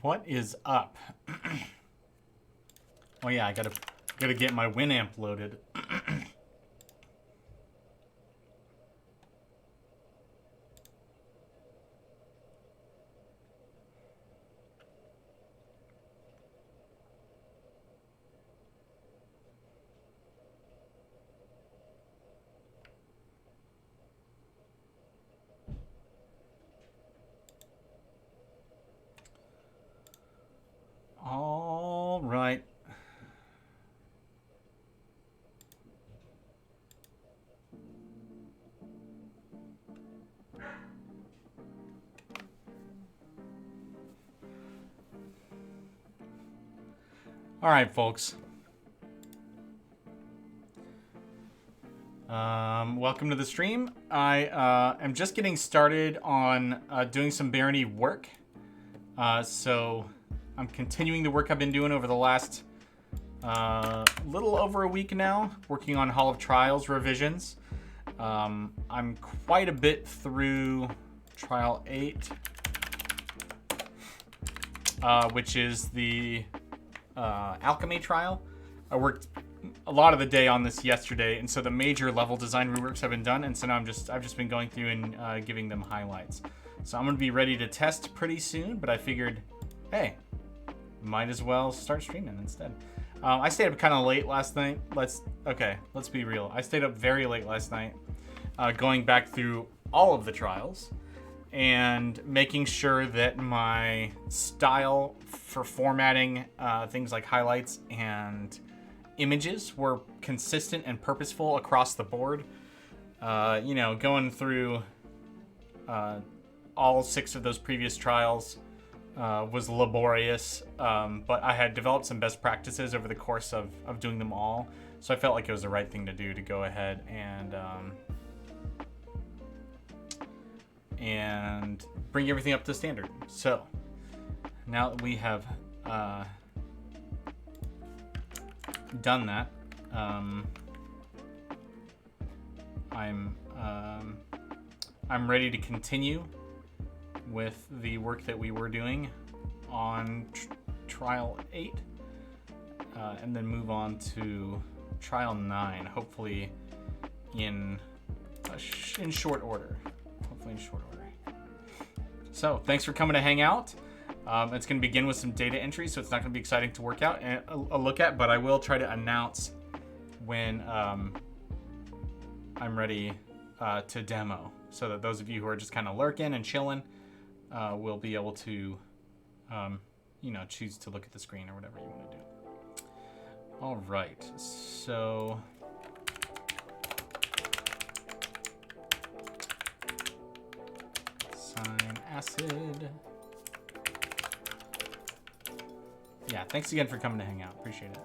What is up? Oh yeah, I gotta get my Winamp loaded. All right. All right, folks. Welcome to the stream. I am just getting started on doing some Barony work. So I'm continuing the work I've been doing over the last little over a week now, working on Hall of Trials revisions. I'm quite a bit through Trial 8, which is the Alchemy trial. I worked a lot of the day on this yesterday, and so the major level design reworks have been done, and so now I've just been going through and giving them highlights. So I'm gonna be ready to test pretty soon, but I figured, hey, might as well start streaming instead. I stayed up kind of late last night. Let's be real. I stayed up very late last night, going back through all of the trials and making sure that my style for formatting things like highlights and images were consistent and purposeful across the board. Going through all 6 of those previous trials was laborious, but I had developed some best practices over the course of doing them all, so I felt like it was the right thing to do to go ahead and bring everything up to standard. So now that we have done that, I'm ready to continue with the work that we were doing on Trial 8, and then move on to Trial 9, hopefully in short order. So thanks for coming to hang out. It's going to begin with some data entry, so it's not going to be exciting to work out and a look at, but I will try to announce when I'm ready to demo, so that those of you who are just kind of lurking and chilling will be able to choose to look at the screen or whatever you want to do. All right, so sign acid. Yeah, thanks again for coming to hang out. Appreciate it.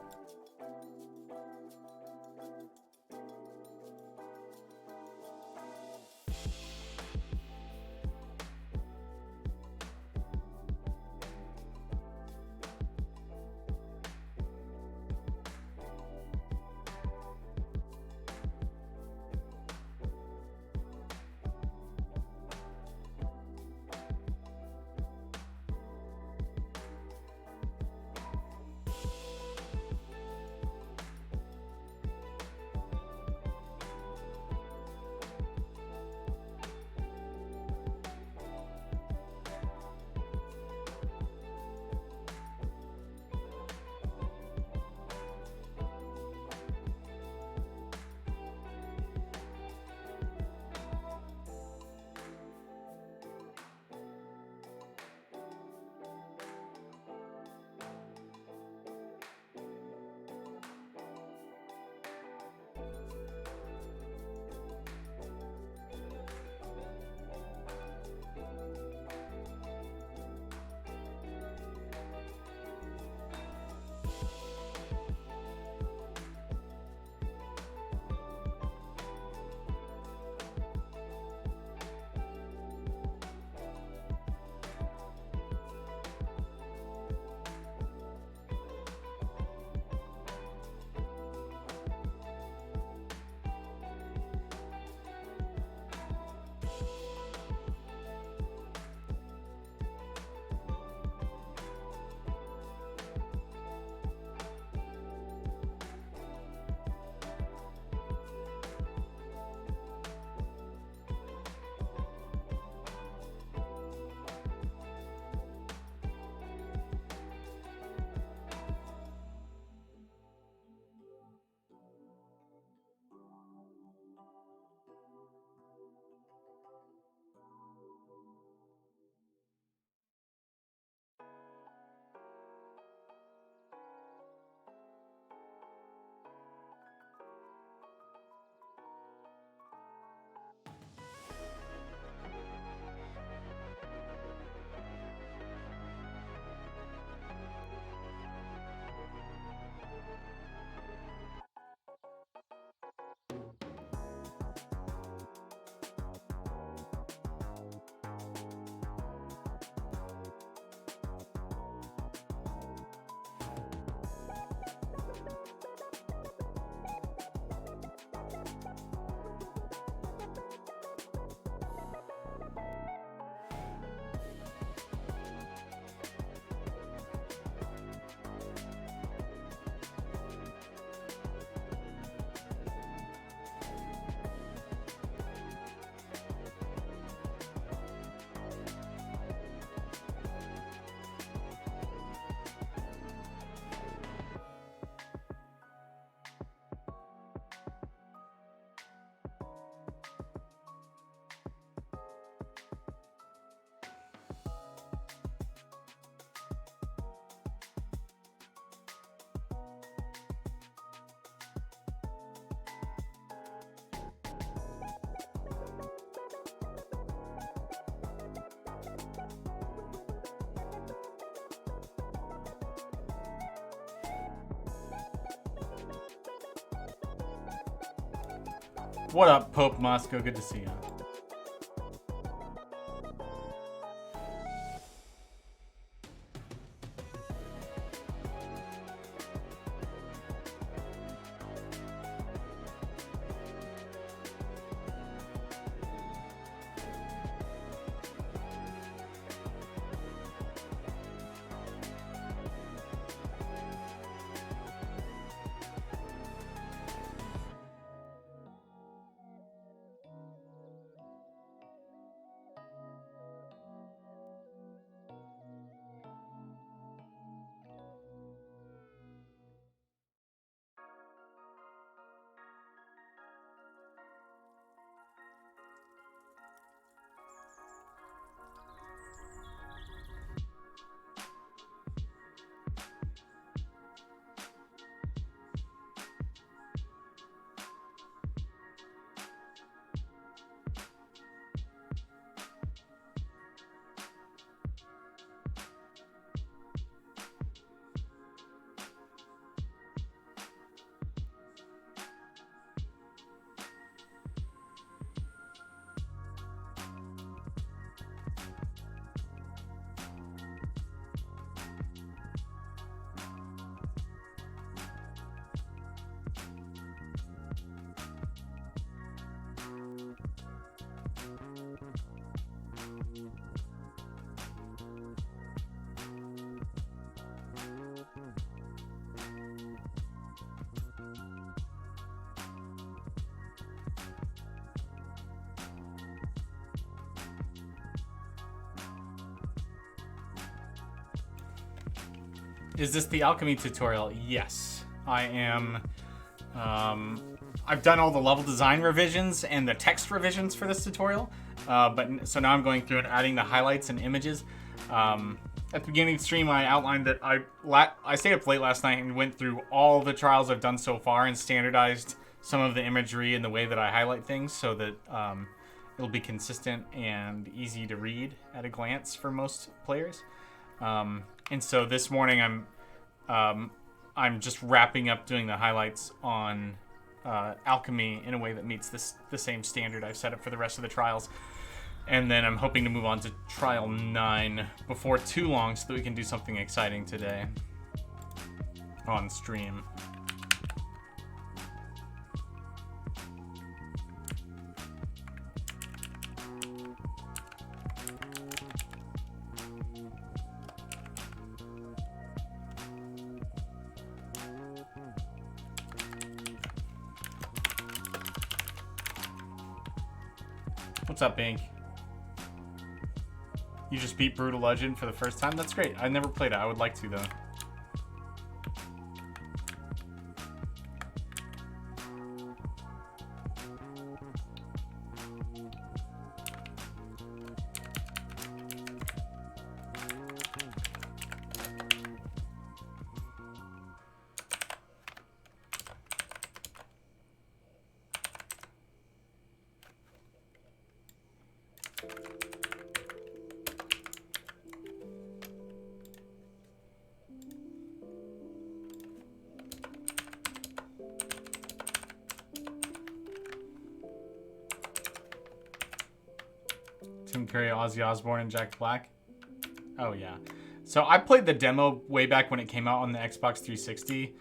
What up, Pope Moscow? Good to see you. Is this the alchemy tutorial? Yes, I am. I've done all the level design revisions and the text revisions for this tutorial, so now I'm going through and adding the highlights and images. At the beginning of the stream, I outlined that I stayed up late last night and went through all the trials I've done so far and standardized some of the imagery and the way that I highlight things so that it'll be consistent and easy to read at a glance for most players. And so this morning I'm just wrapping up doing the highlights on alchemy in a way that meets the same standard I've set up for the rest of the trials. And then I'm hoping to move on to trial 9 before too long so that we can do something exciting today on stream. What's up, Bink? You just beat Brutal Legend for the first time? That's great. I never played it. I would like to, though. Tim Curry, Ozzy Osbourne, and Jack Black. Oh, yeah. So I played the demo way back when it came out on the Xbox 360.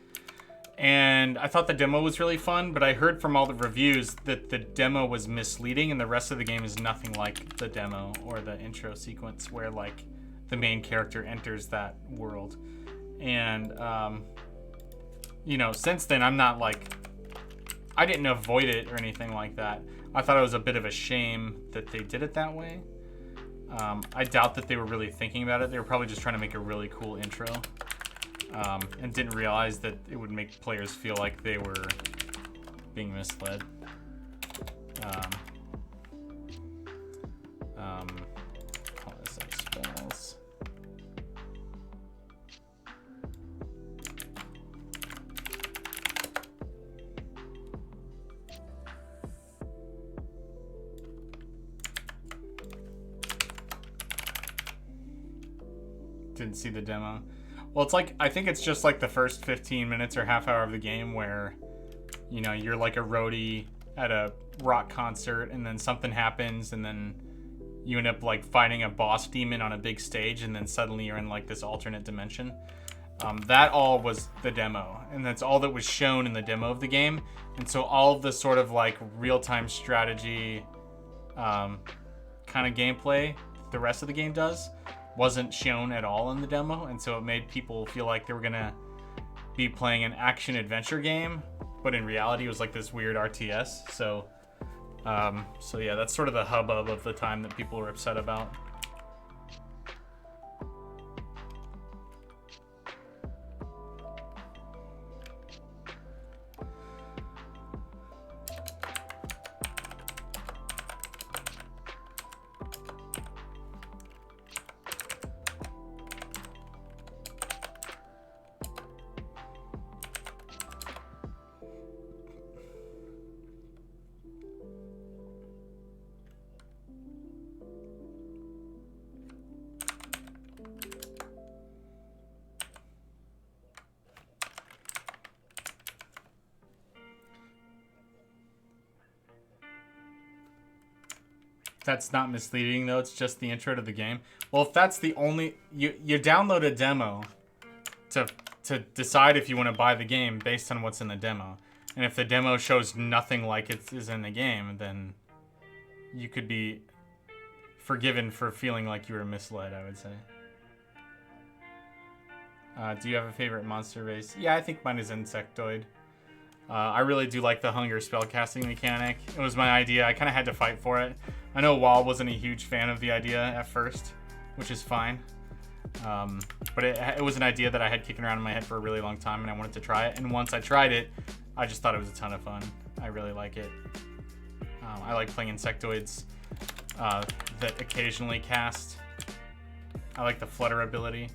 And I thought the demo was really fun, but I heard from all the reviews that the demo was misleading and the rest of the game is nothing like the demo or the intro sequence where, like, the main character enters that world. And, you know, since then, I'm not, like... I didn't avoid it or anything like that. I thought it was a bit of a shame that they did it that way. I doubt that they were really thinking about it. They were probably just trying to make a really cool intro. And didn't realize that it would make players feel like they were being misled. Call this up spells. Didn't see the demo. Well, it's like, I think it's just like the first 15 minutes or half hour of the game where, you know, you're like a roadie at a rock concert, and then something happens, and then you end up like fighting a boss demon on a big stage, and then suddenly you're in like this alternate dimension. That all was the demo, and that's all that was shown in the demo of the game. And so all of the sort of like real-time strategy kind of gameplay the rest of the game does wasn't shown at all in the demo, and so it made people feel like they were gonna be playing an action adventure game, but in reality it was like this weird RTS. So yeah, that's sort of the hubbub of the time that people were upset about. That's not misleading though, it's just the intro to the game. Well, if that's the only... You download a demo to decide if you want to buy the game based on what's in the demo. And if the demo shows nothing like it is in the game, then you could be forgiven for feeling like you were misled, I would say. Do you have a favorite monster base? Yeah, I think mine is Insectoid. I really do like the hunger spellcasting mechanic. It was my idea. I kind of had to fight for it. I know Wall wasn't a huge fan of the idea at first, which is fine. But it was an idea that I had kicking around in my head for a really long time, and I wanted to try it. And once I tried it, I just thought it was a ton of fun. I really like it. I like playing Insectoids that occasionally cast. I like the Flutter ability.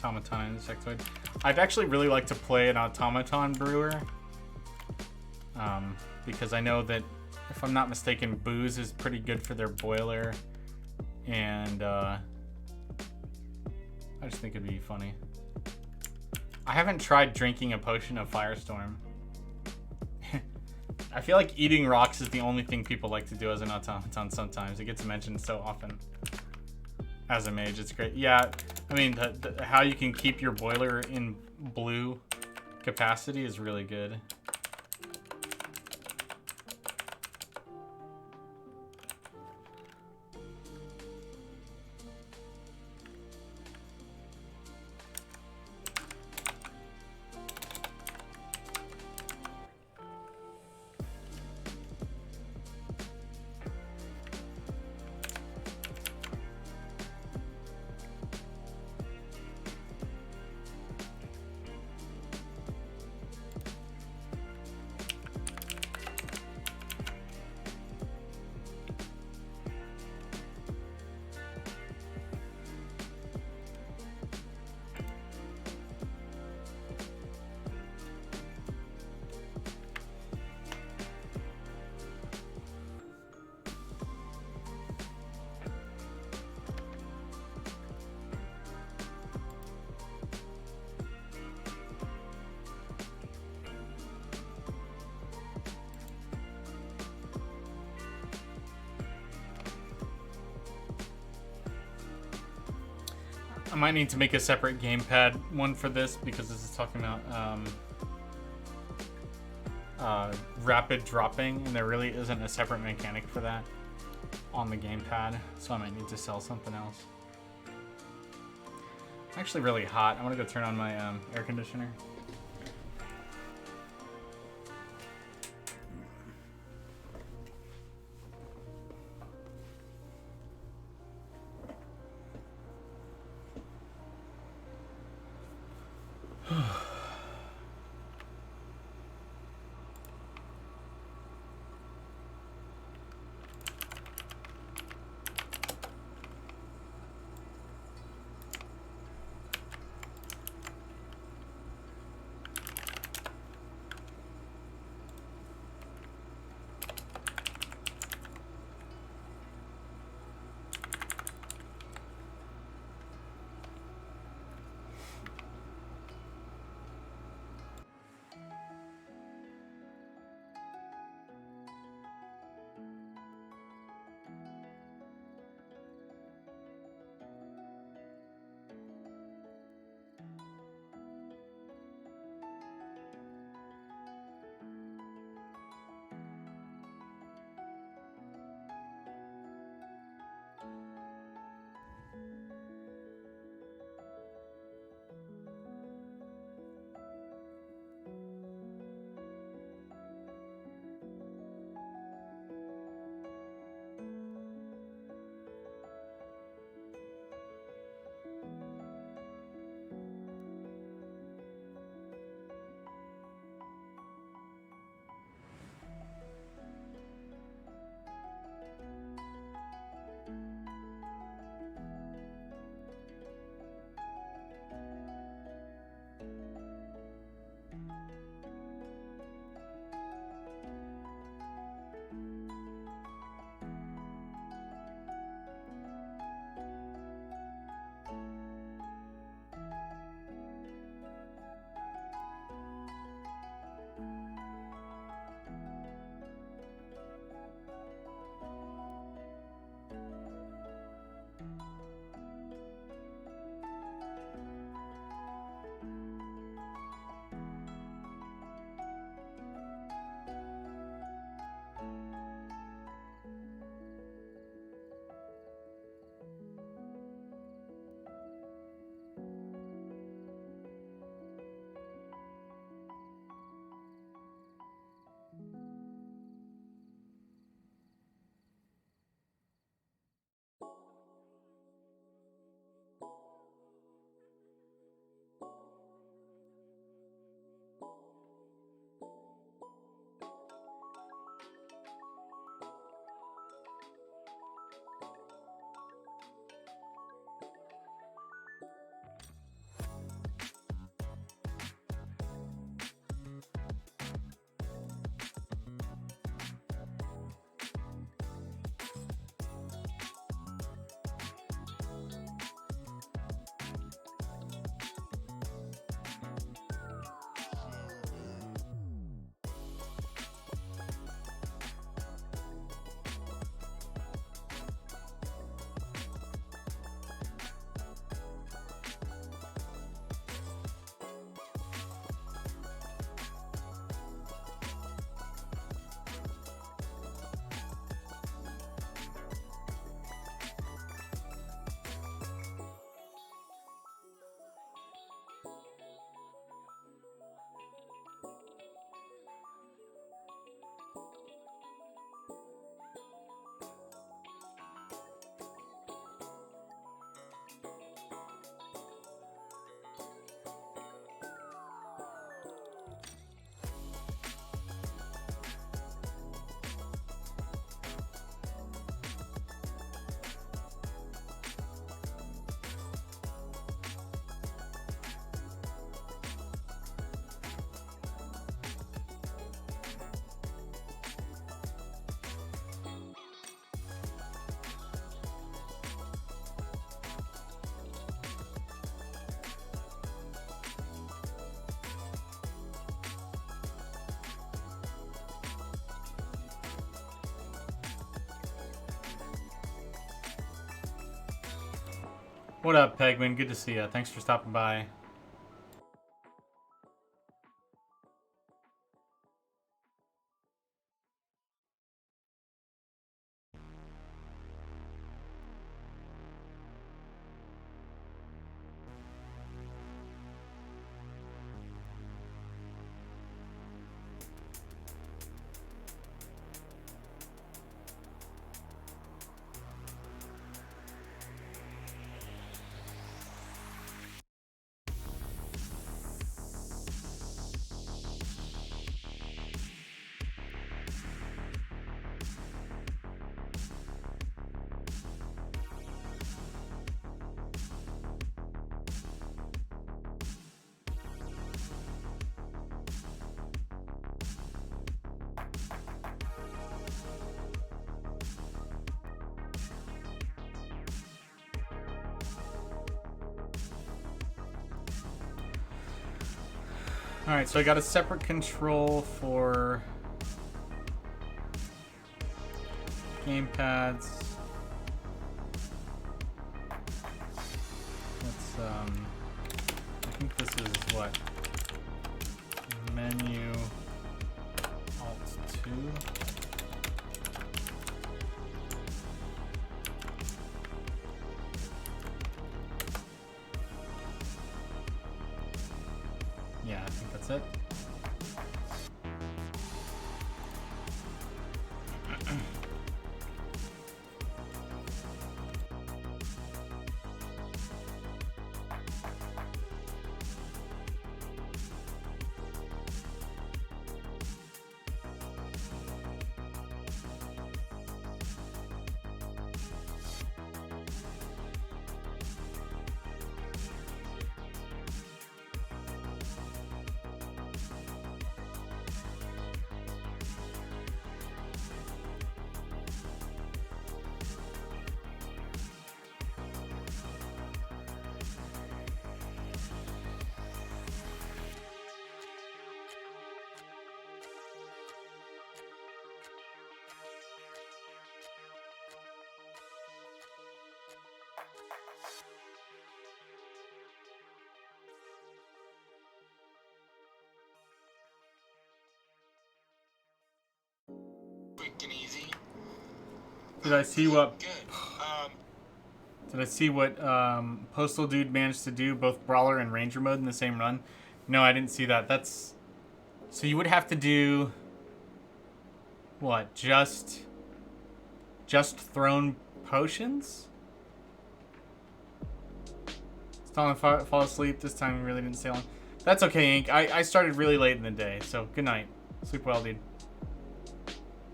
Automaton and Insectoid. I'd actually really like to play an Automaton Brewer. Because I know that, if I'm not mistaken, booze is pretty good for their boiler. And I just think it'd be funny. I haven't tried drinking a potion of Firestorm. I feel like eating rocks is the only thing people like to do as an automaton sometimes. It gets mentioned so often. As a mage, it's great. Yeah, I mean, how you can keep your boiler in blue capacity is really good. I might need to make a separate gamepad one for this because this is talking about rapid dropping, and there really isn't a separate mechanic for that on the gamepad, so I might need to sell something else. It's actually really hot. I want to go turn on my air conditioner. What up, Pegman? Good to see you. Thanks for stopping by. Alright, so I got a separate control for gamepads. Let's, I think this is what? Menu Alt 2. Yeah, I think that's it. Quick and easy. Did I see what? Good. Did I see what Postal Dude managed to do, both Brawler and Ranger mode in the same run? No, I didn't see that. That's... So you would have to do... What? Just thrown potions? Still fall asleep. This time we really didn't stay long. That's okay, Ink. I started really late in the day, so good night. Sleep well, dude.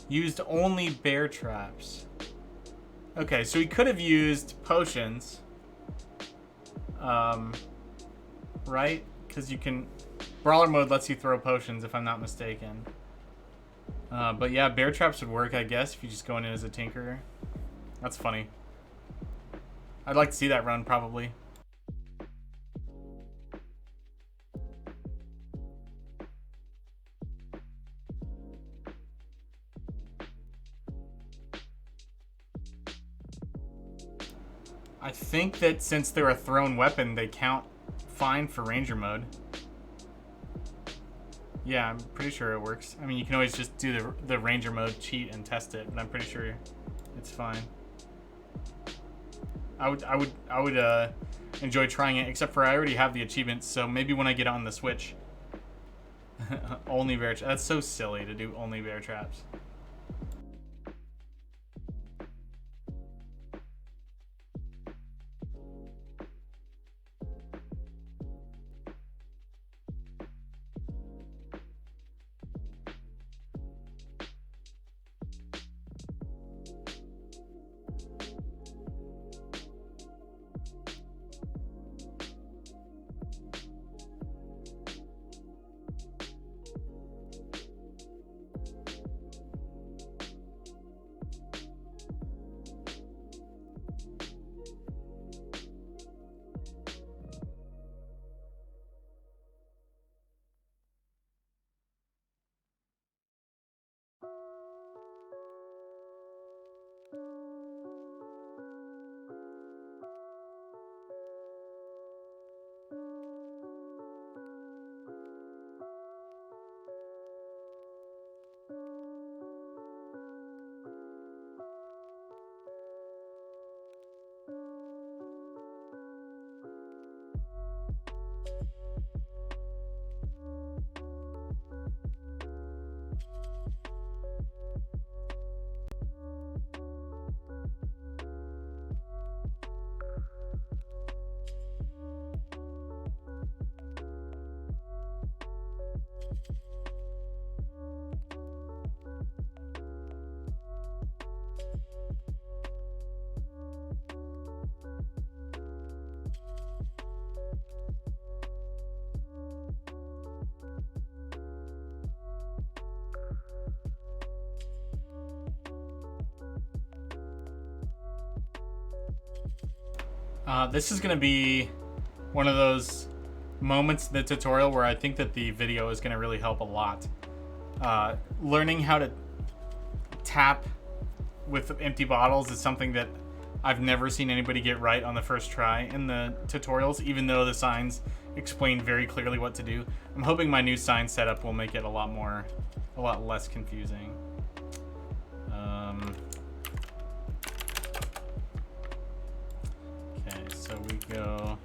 Used only bear traps. Okay, so he could have used potions. Right? Because you can... Brawler mode lets you throw potions, if I'm not mistaken. But yeah, bear traps would work, I guess, if you just go in as a tinkerer. That's funny. I'd like to see that run, probably. I think that since they're a thrown weapon, they count fine for Ranger mode. Yeah, I'm pretty sure it works. I mean, you can always just do the Ranger mode cheat and test it, but I'm pretty sure it's fine. I would enjoy trying it, except for I already have the achievements, so maybe when I get on the Switch. Only bear traps. That's so silly to do only bear traps. This is going to be one of those moments in the tutorial where I think that the video is going to really help a lot. Learning how to tap with empty bottles is something that I've never seen anybody get right on the first try in the tutorials, even though the signs explain very clearly what to do. I'm hoping my new sign setup will make it a lot less confusing. Okay, so we go.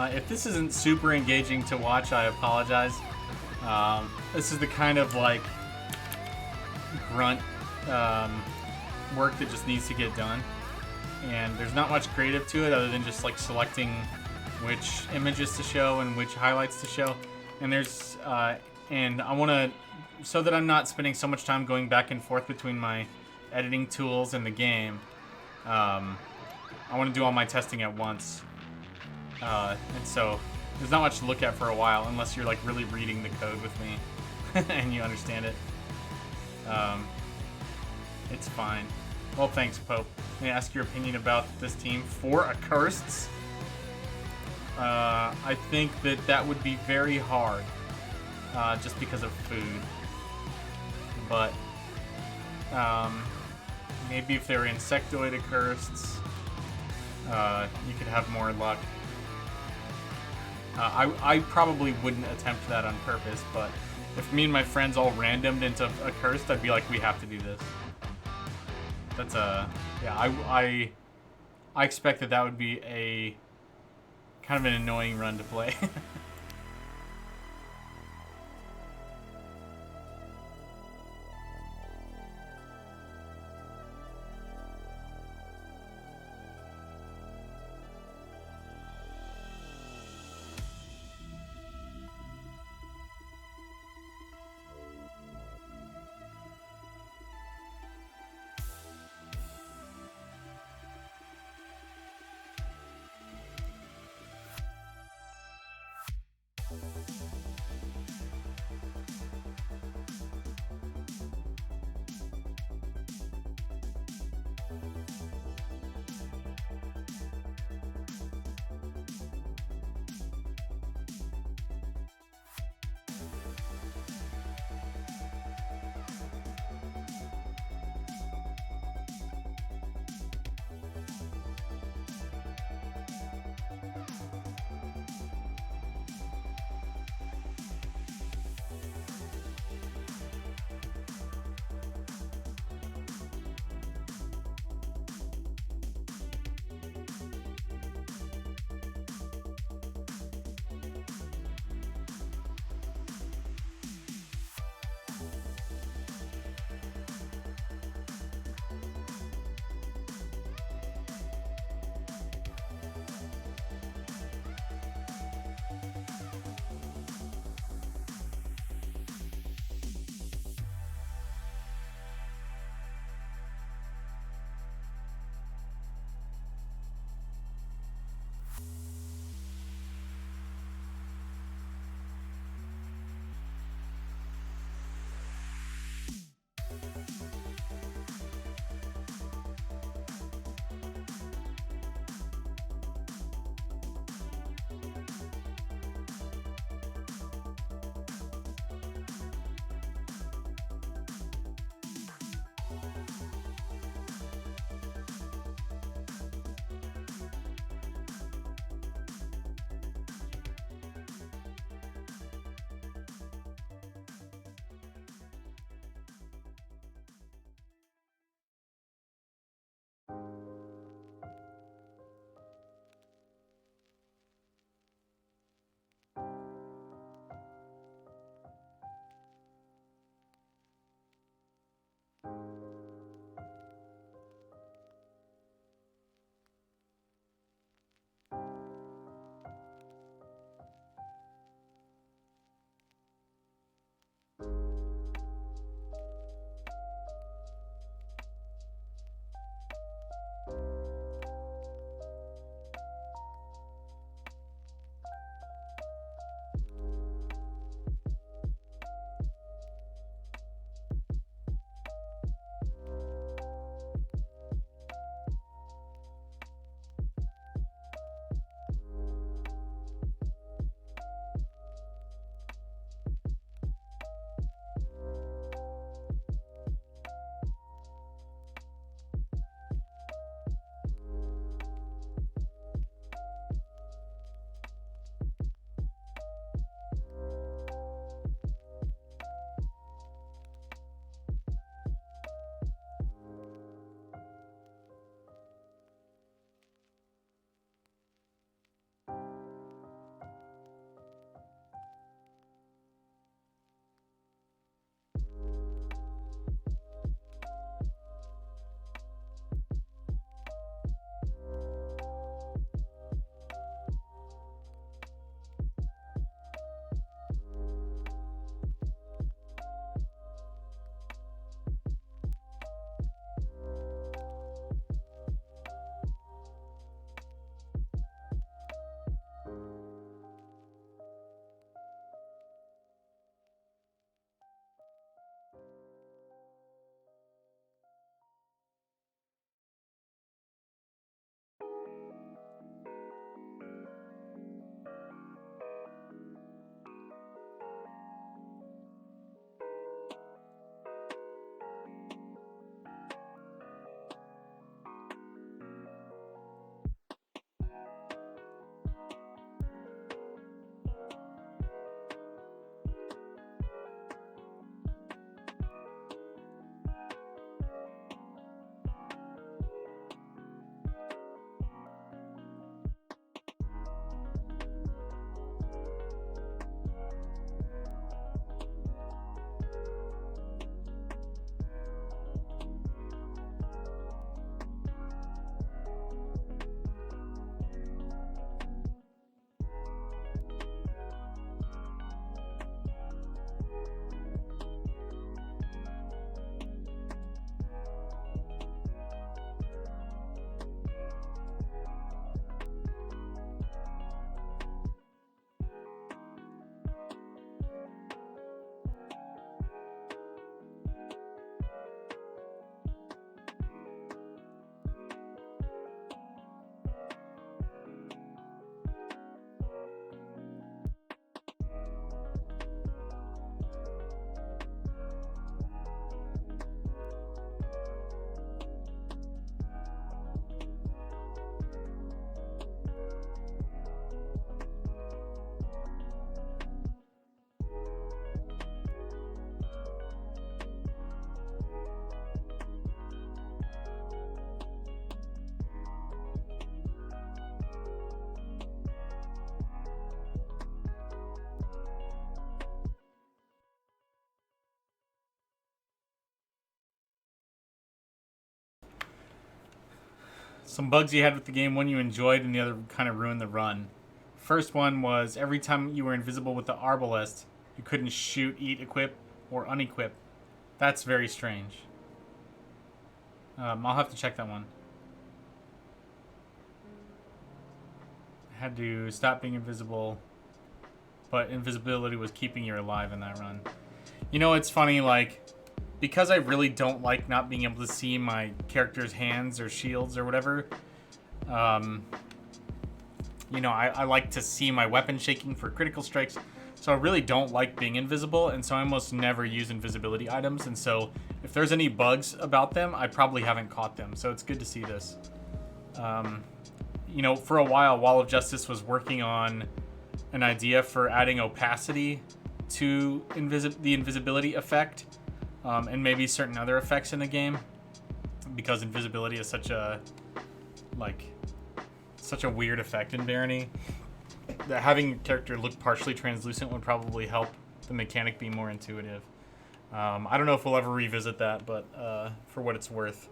If this isn't super engaging to watch, I apologize. This is the kind of like grunt work that just needs to get done, and there's not much creative to it other than just like selecting which images to show and which highlights to show. And and I want to, so that I'm not spending so much time going back and forth between my editing tools and the game. I want to do all my testing at once. And so there's not much to look at for a while unless you're like really reading the code with me and you understand it. It's fine. Well, thanks, Pope. May I ask your opinion about this team for Accurseds? I think that would be very hard, just because of food. But maybe if they were insectoid Accurseds, you could have more luck. I probably wouldn't attempt that on purpose, but if me and my friends all randomed into Accursed, I'd be like, we have to do this. That's yeah, I expect that would be a kind of an annoying run to play. Some bugs you had with the game, one you enjoyed and the other kind of ruined the run. First one was every time you were invisible with the arbalest, you couldn't shoot, eat, equip, or unequip. That's very strange. I'll have to check that one. Had to stop being invisible, but invisibility was keeping you alive in that run. You know, it's funny, like, because I really don't like not being able to see my character's hands or shields or whatever, you know, I like to see my weapon shaking for critical strikes, so I really don't like being invisible, and so I almost never use invisibility items, and so if there's any bugs about them, I probably haven't caught them, so it's good to see this. You know, for a while, Wall of Justice was working on an idea for adding opacity to the invisibility effect, and maybe certain other effects in the game, because invisibility is such a weird effect in Barony that having a character look partially translucent would probably help the mechanic be more intuitive. I don't know if we'll ever revisit that, but for what it's worth,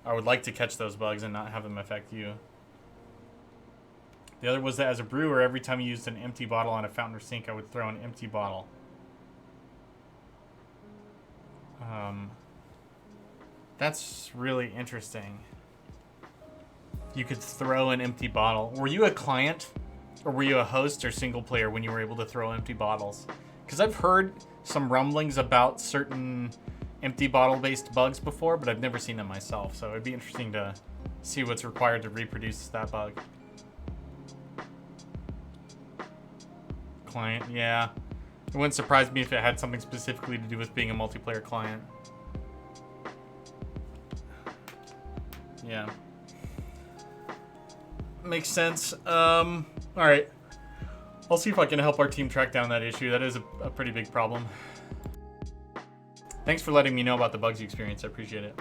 I would like to catch those bugs and not have them affect you. The other was that as a brewer, every time you used an empty bottle on a fountain or sink, I would throw an empty bottle. That's really interesting. You could throw an empty bottle. Were you a client, or were you a host or single player when you were able to throw empty bottles? Because I've heard some rumblings about certain empty bottle-based bugs before, but I've never seen them myself, so it'd be interesting to see what's required to reproduce that bug. Client, yeah. It wouldn't surprise me if it had something specifically to do with being a multiplayer client. Yeah. Makes sense. Alright. I'll see if I can help our team track down that issue. That is a pretty big problem. Thanks for letting me know about the bugs you experienced. I appreciate it.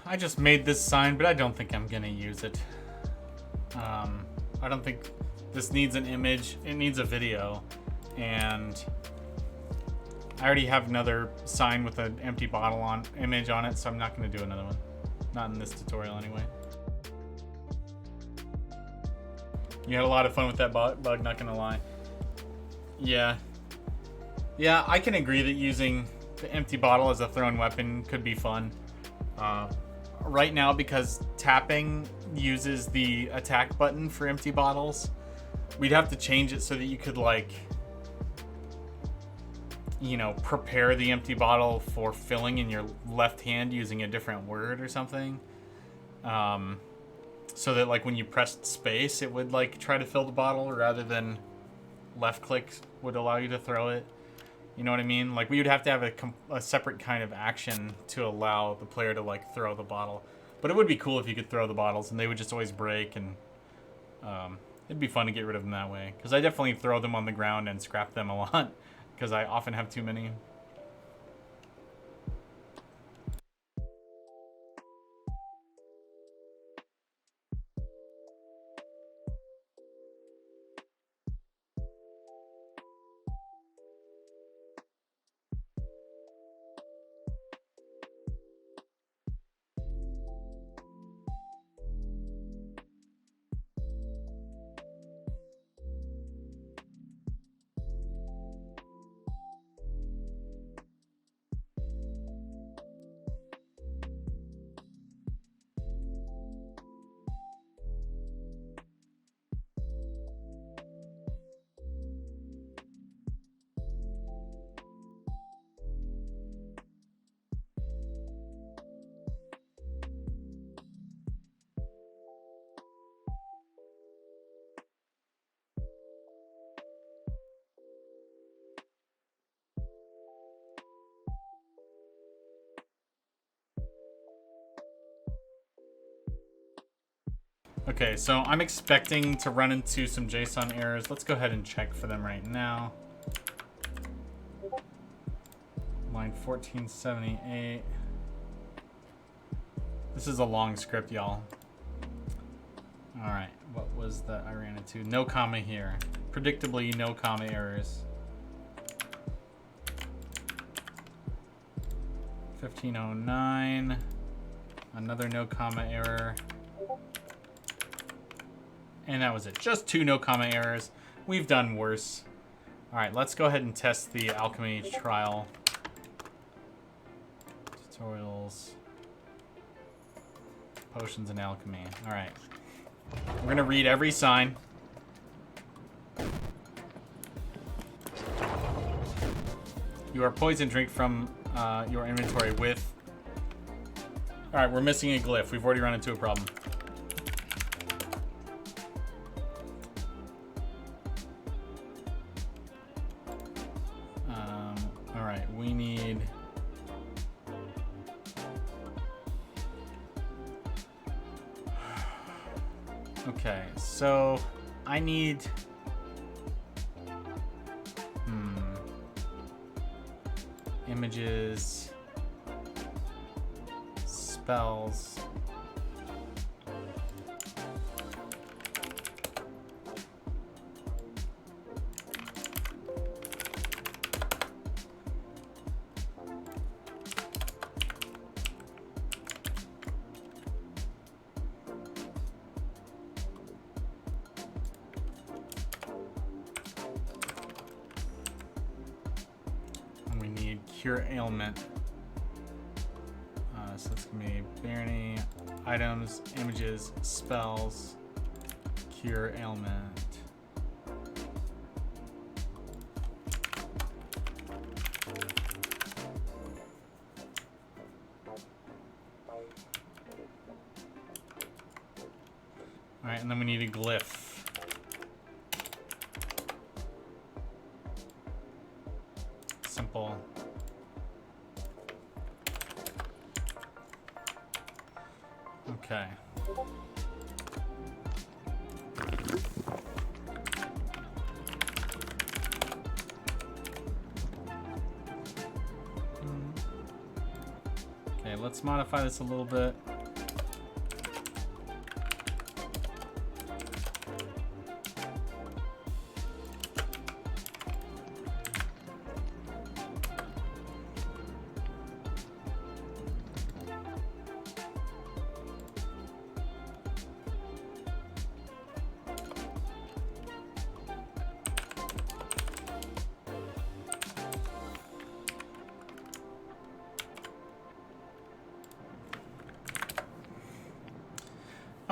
I just made this sign, but I don't think I'm gonna use it. I don't think this needs an image. It needs a video, and I already have another sign with an empty bottle image on it, so I'm not gonna do another one. Not in this tutorial anyway. You had a lot of fun with that bug, not gonna lie. Yeah. Yeah, I can agree that using the empty bottle as a thrown weapon could be fun. Right now, because tapping uses the attack button for empty bottles, we'd have to change it so that you could, like, you know, prepare the empty bottle for filling in your left hand using a different word or something. So that, like, when you pressed space, it would, like, try to fill the bottle rather than left click would allow you to throw it. You know what I mean? Like, we would have to have a separate kind of action to allow the player to, like, throw the bottle. But it would be cool if you could throw the bottles and they would just always break, and it'd be fun to get rid of them that way. Because I definitely throw them on the ground and scrap them a lot because I often have too many. Okay, so I'm expecting to run into some JSON errors. Let's go ahead and check for them right now. Line 1478. This is a long script, y'all. All right, what was that I ran into? No comma here. Predictably, no comma errors. 1509. Another no comma error. And that was it. Just 2 no comma errors. We've done worse. All right, let's go ahead and test the alchemy trial. Tutorials. Potions and alchemy. All right. We're going to read every sign. You are poisoned. Drink from your inventory with... All right, we're missing a glyph. We've already run into a problem. All right, we need... Okay, so I need... Images... Spells... Cure ailment. So it's gonna be Barony, items, images, spells, cure ailment. All right, and then we need a glyph. Simple. Okay. Okay, let's modify this a little bit.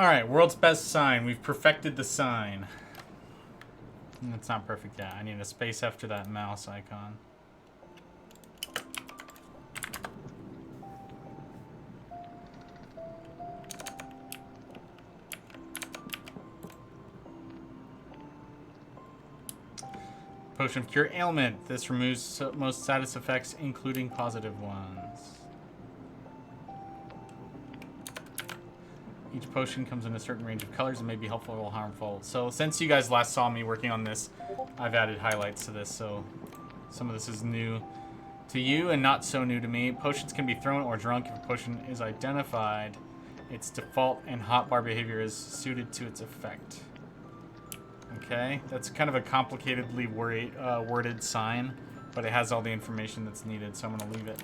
Alright, world's best sign. We've perfected the sign. It's not perfect yet. I need a space after that mouse icon. Potion of Cure Ailment. This removes most status effects, including positive ones. Each potion comes in a certain range of colors and may be helpful or harmful. So since you guys last saw me working on this, I've added highlights to this. So some of this is new to you and not so new to me. Potions can be thrown or drunk if a potion is identified. Its default and hotbar behavior is suited to its effect. Okay, that's kind of a complicatedly worded sign, but it has all the information that's needed, so I'm going to leave it.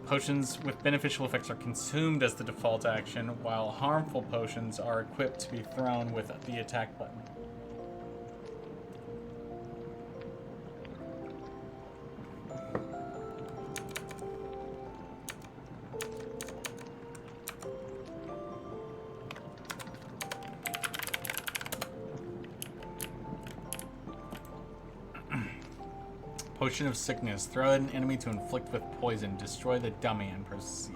Potions with beneficial effects are consumed as the default action, while harmful potions are equipped to be thrown with the attack button. Potion of Sickness. Throw at an enemy to inflict with poison. Destroy the dummy and proceed.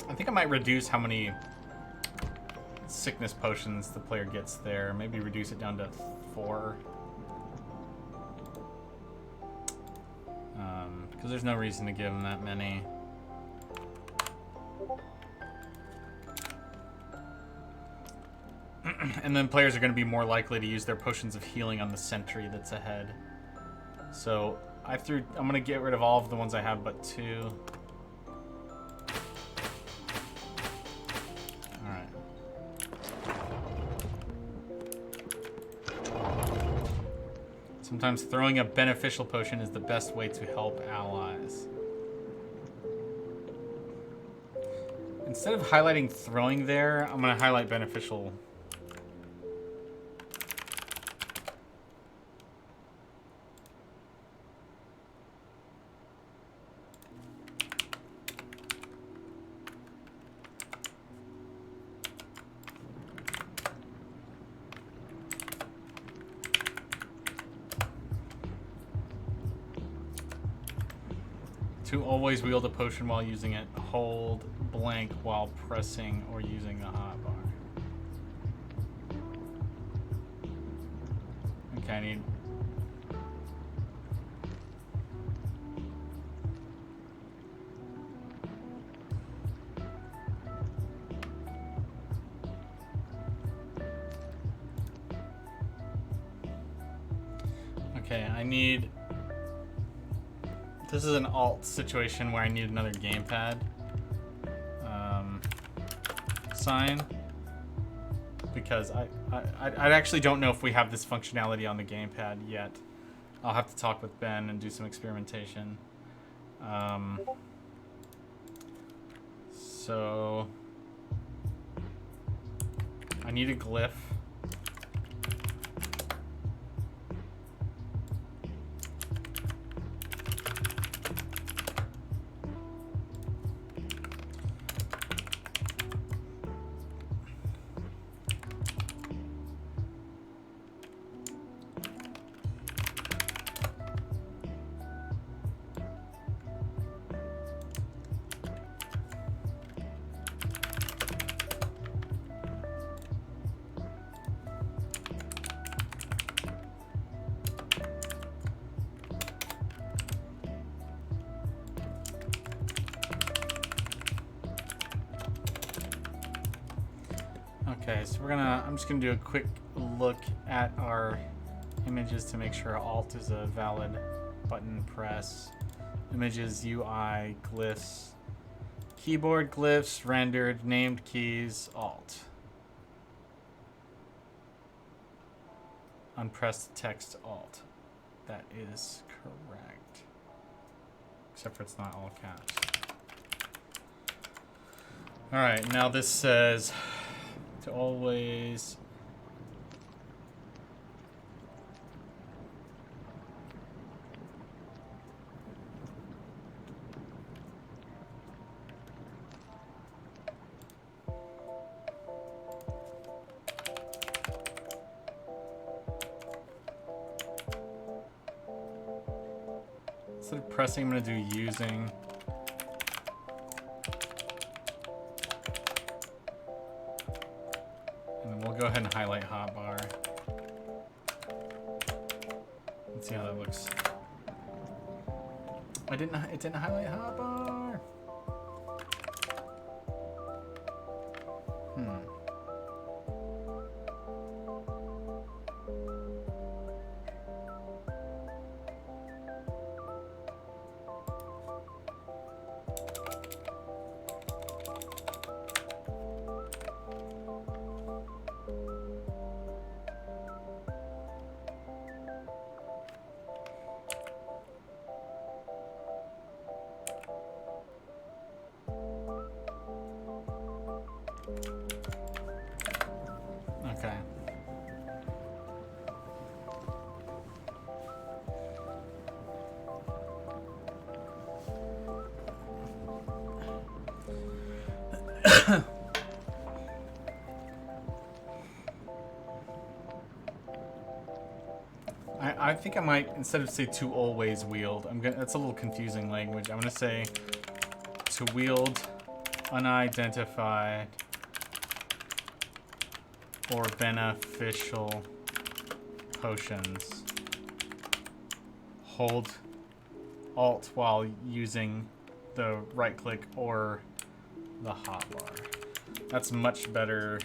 I think I might reduce how many sickness potions the player gets there. Maybe reduce it down to 4. Because there's no reason to give him that many. And then players are going to be more likely to use their potions of healing on the sentry that's ahead. So I'm going to get rid of all of the ones I have but 2. Alright. Sometimes throwing a beneficial potion is the best way to help allies. Instead of highlighting throwing there, I'm going to highlight beneficial. To always wield a potion while using it, hold blank while pressing or using the hotbar. Okay, I need... Okay, I need... This is an alt situation where I need another gamepad sign, because I actually don't know if we have this functionality on the gamepad yet. I'll have to talk with Ben and do some experimentation. So I need a glyph. Okay, so I'm just gonna do a quick look at our images to make sure Alt is a valid button press. Images, UI, glyphs, keyboard glyphs, rendered, named keys, Alt. Unpressed text, Alt. That is correct. Except for it's not all caps. Alright, now this says to always Instead of pressing, I'm going to do using. And then we'll go ahead and highlight hotbar. Let's see how that looks. It didn't highlight hotbar. Okay. I think I might, instead of say to always wield, that's a little confusing language. I'm gonna say to wield unidentified or beneficial potions. Hold Alt while using the right click or the hotbar. That's much better.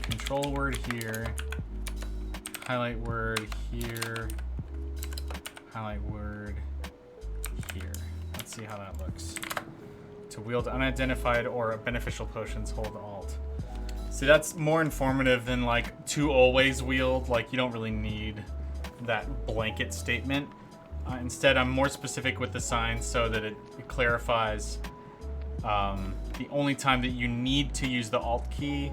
Control word here, highlight word here, highlight word here. Let's see how that looks. To wield unidentified or beneficial potions, hold Alt. See, that's more informative than like to always wield. Like, you don't really need that blanket statement. Instead, I'm more specific with the signs so that it clarifies the only time that you need to use the Alt key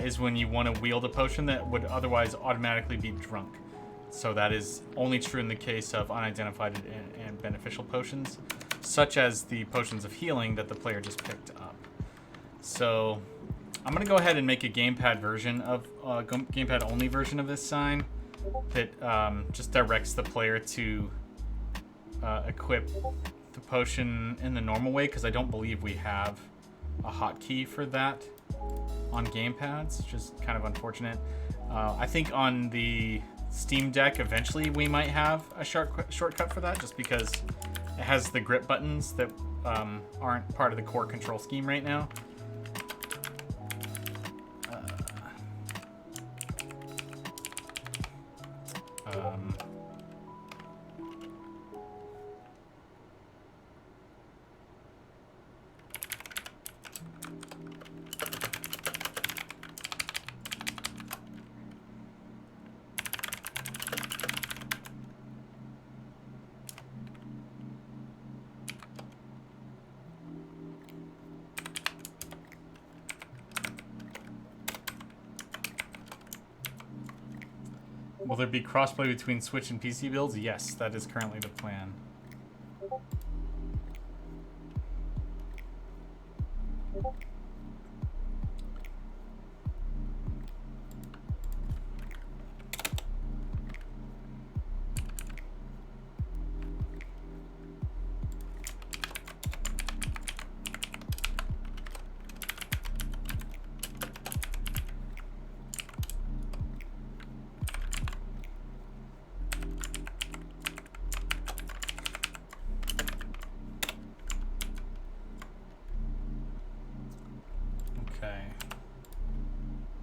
is when you want to wield a potion that would otherwise automatically be drunk. So that is only true in the case of unidentified and beneficial potions, such as the potions of healing that the player just picked up. So I'm going to go ahead and make a gamepad version of gamepad only version of this sign that just directs the player to equip the potion in the normal way, because I don't believe we have a hotkey for that on gamepads, which is kind of unfortunate. I think on the Steam Deck eventually we might have a shortcut for that, just because it has the grip buttons that aren't part of the core control scheme right now. Will there be crossplay between Switch and PC builds? Yes, that is currently the plan.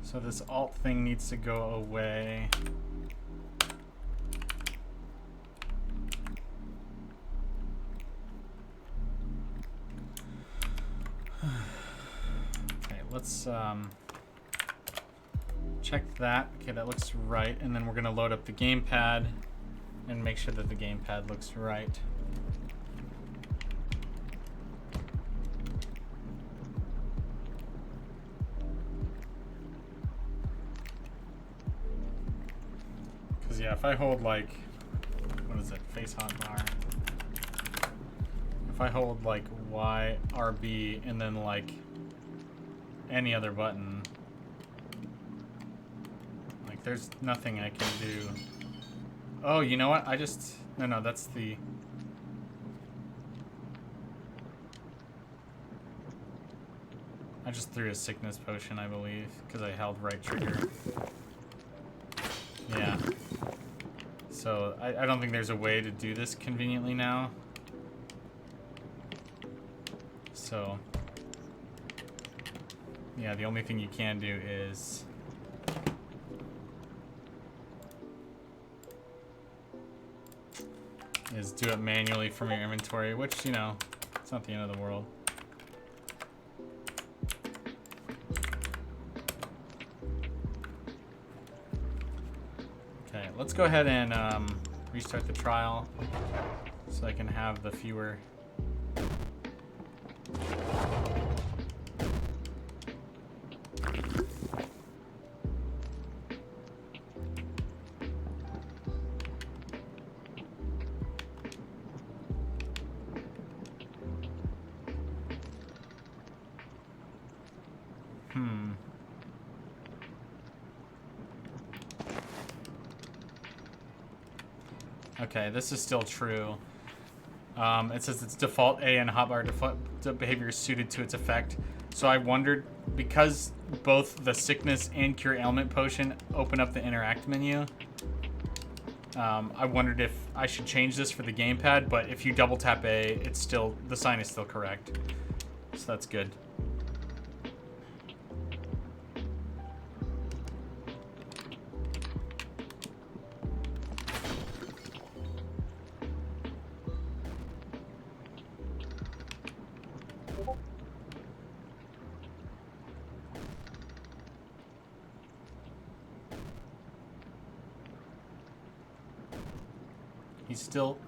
So this alt thing needs to go away. Okay, let's check that. Okay, that looks right. And then we're gonna load up the gamepad and make sure that the gamepad looks right. Because, yeah, if I hold, like, what is it? Face hotbar. If I hold, like, Y, RB, and then, like, any other button, like, there's nothing I can do. Oh, you know what? No, that's the... I just threw a sickness potion, I believe, because I held right trigger. Yeah. So, I don't think there's a way to do this conveniently now. So, yeah, the only thing you can do is... do it manually from your inventory, which, you know, it's not the end of the world. Okay, let's go ahead and restart the trial so I can have the fewer. Okay, this is still true. It says it's default A and hotbar default behavior is suited to its effect. So I wondered, because both the sickness and cure ailment potion open up the interact menu, I wondered if I should change this for the gamepad, but if you double tap A, it's still, the sign is still correct. So that's good.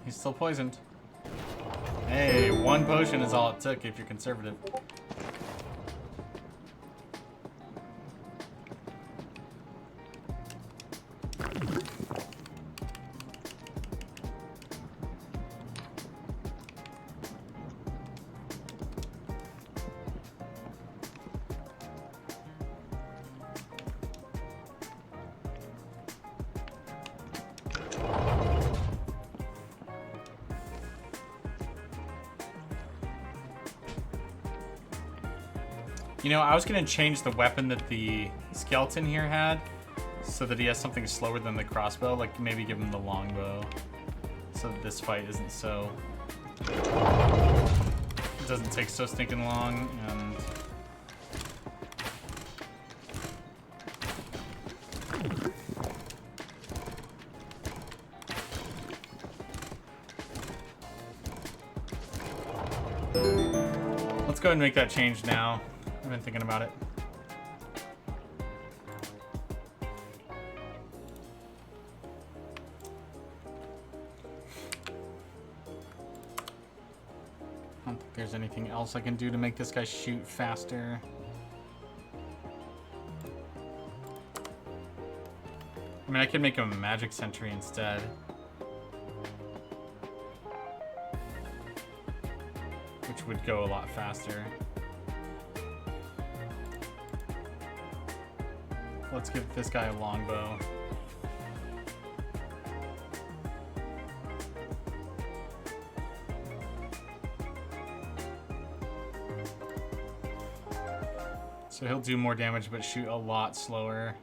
He's still poisoned. Hey, one potion is all it took if you're conservative. You know, I was going to change the weapon that the skeleton here had so that he has something slower than the crossbow, like maybe give him the longbow so that this fight isn't so... It doesn't take so stinking long, and... Let's go ahead and make that change now. I've been thinking about it. I don't think there's anything else I can do to make this guy shoot faster. I mean, I could make him a magic sentry instead. Which would go a lot faster. Let's give this guy a longbow. So he'll do more damage but shoot a lot slower.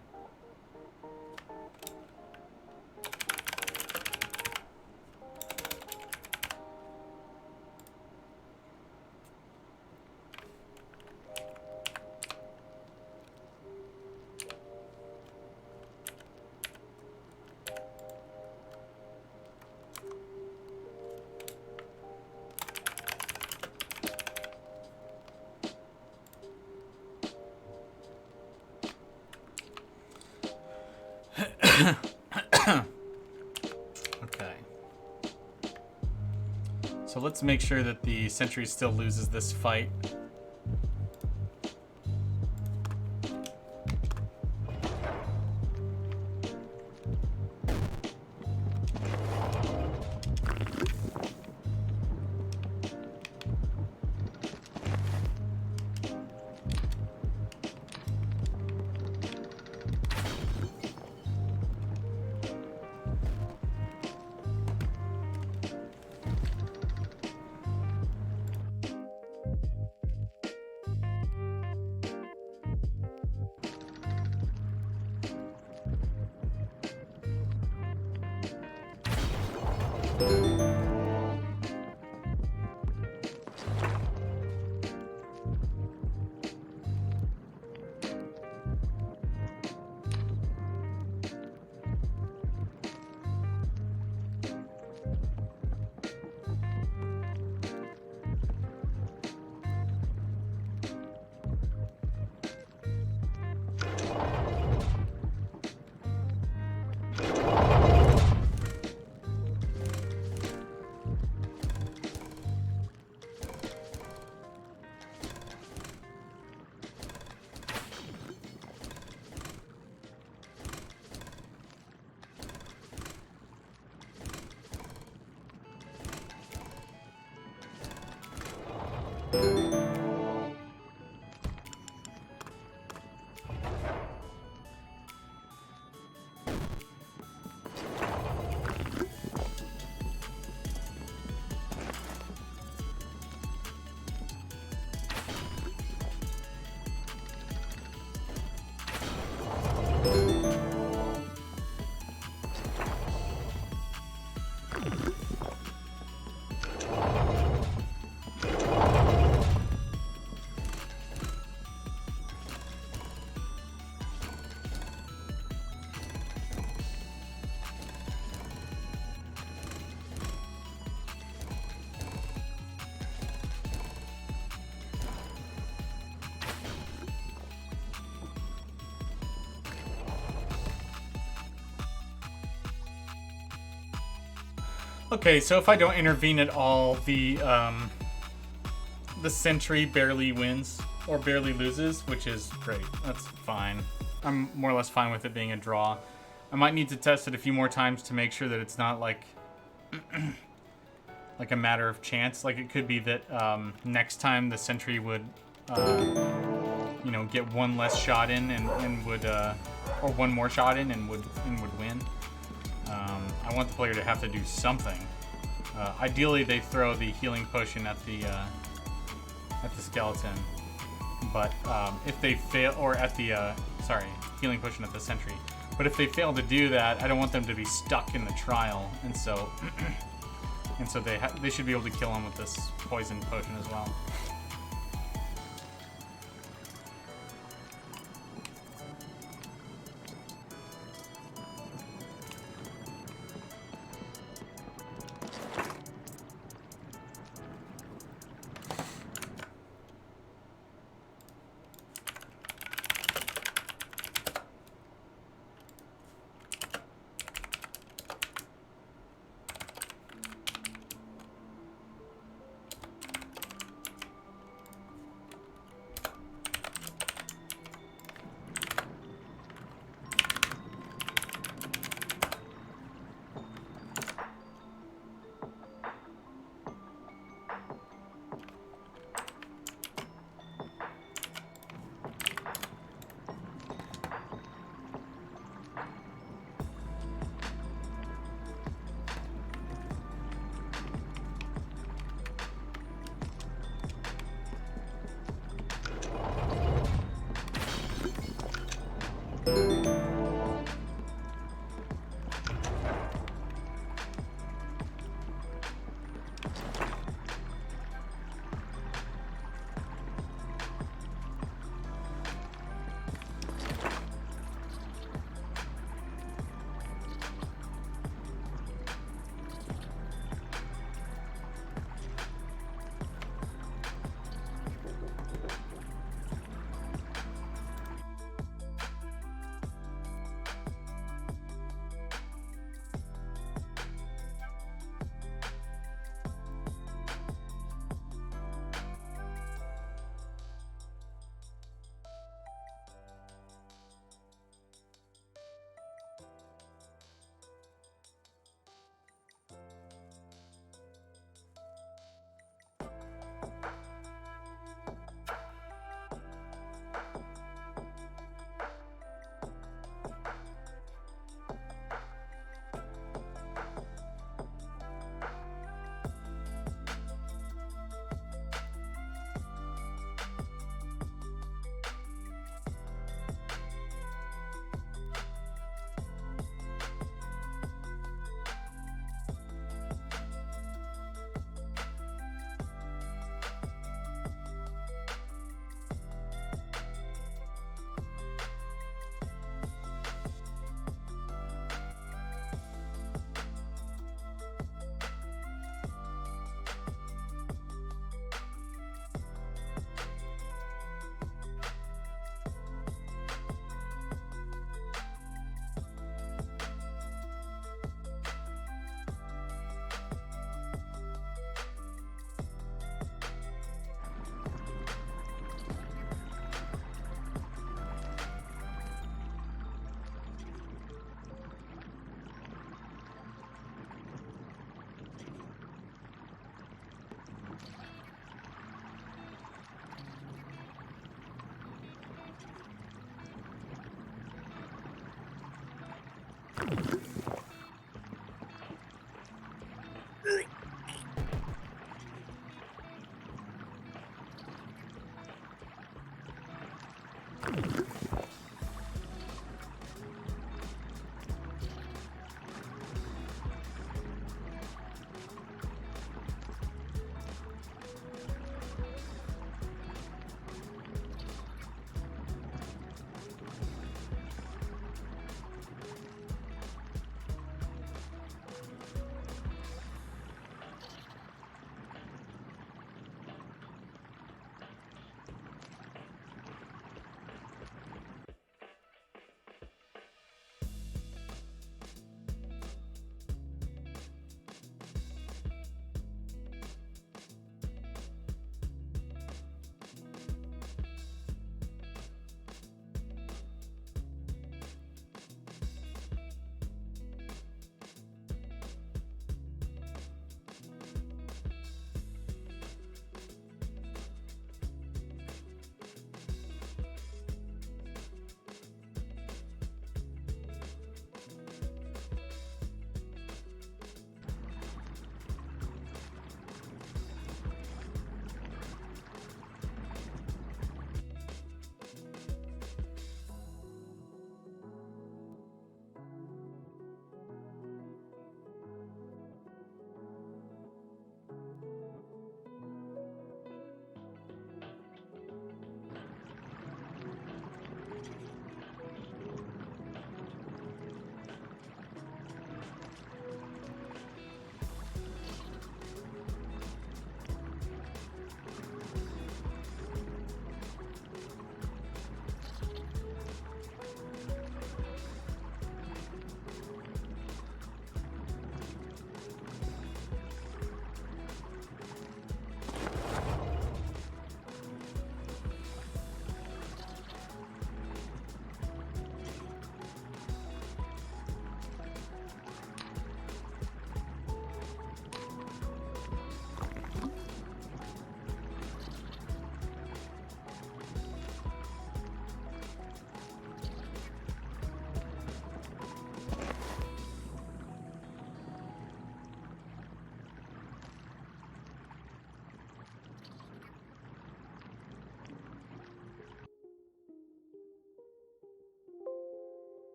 Okay. So let's make sure that the sentry still loses this fight. Okay, so if I don't intervene at all, the sentry barely wins or barely loses, which is great. That's fine. I'm more or less fine with it being a draw. I might need to test it a few more times to make sure that it's not like like a matter of chance. Like it could be that next time the sentry would you know, get one less shot in and would or one more shot in and would win. I want the player to have to do something. Ideally, they throw the healing potion at the skeleton, but if they fail, or at the healing potion at the sentry. But if they fail to do that, I don't want them to be stuck in the trial, and so they should be able to kill him with this poison potion as well.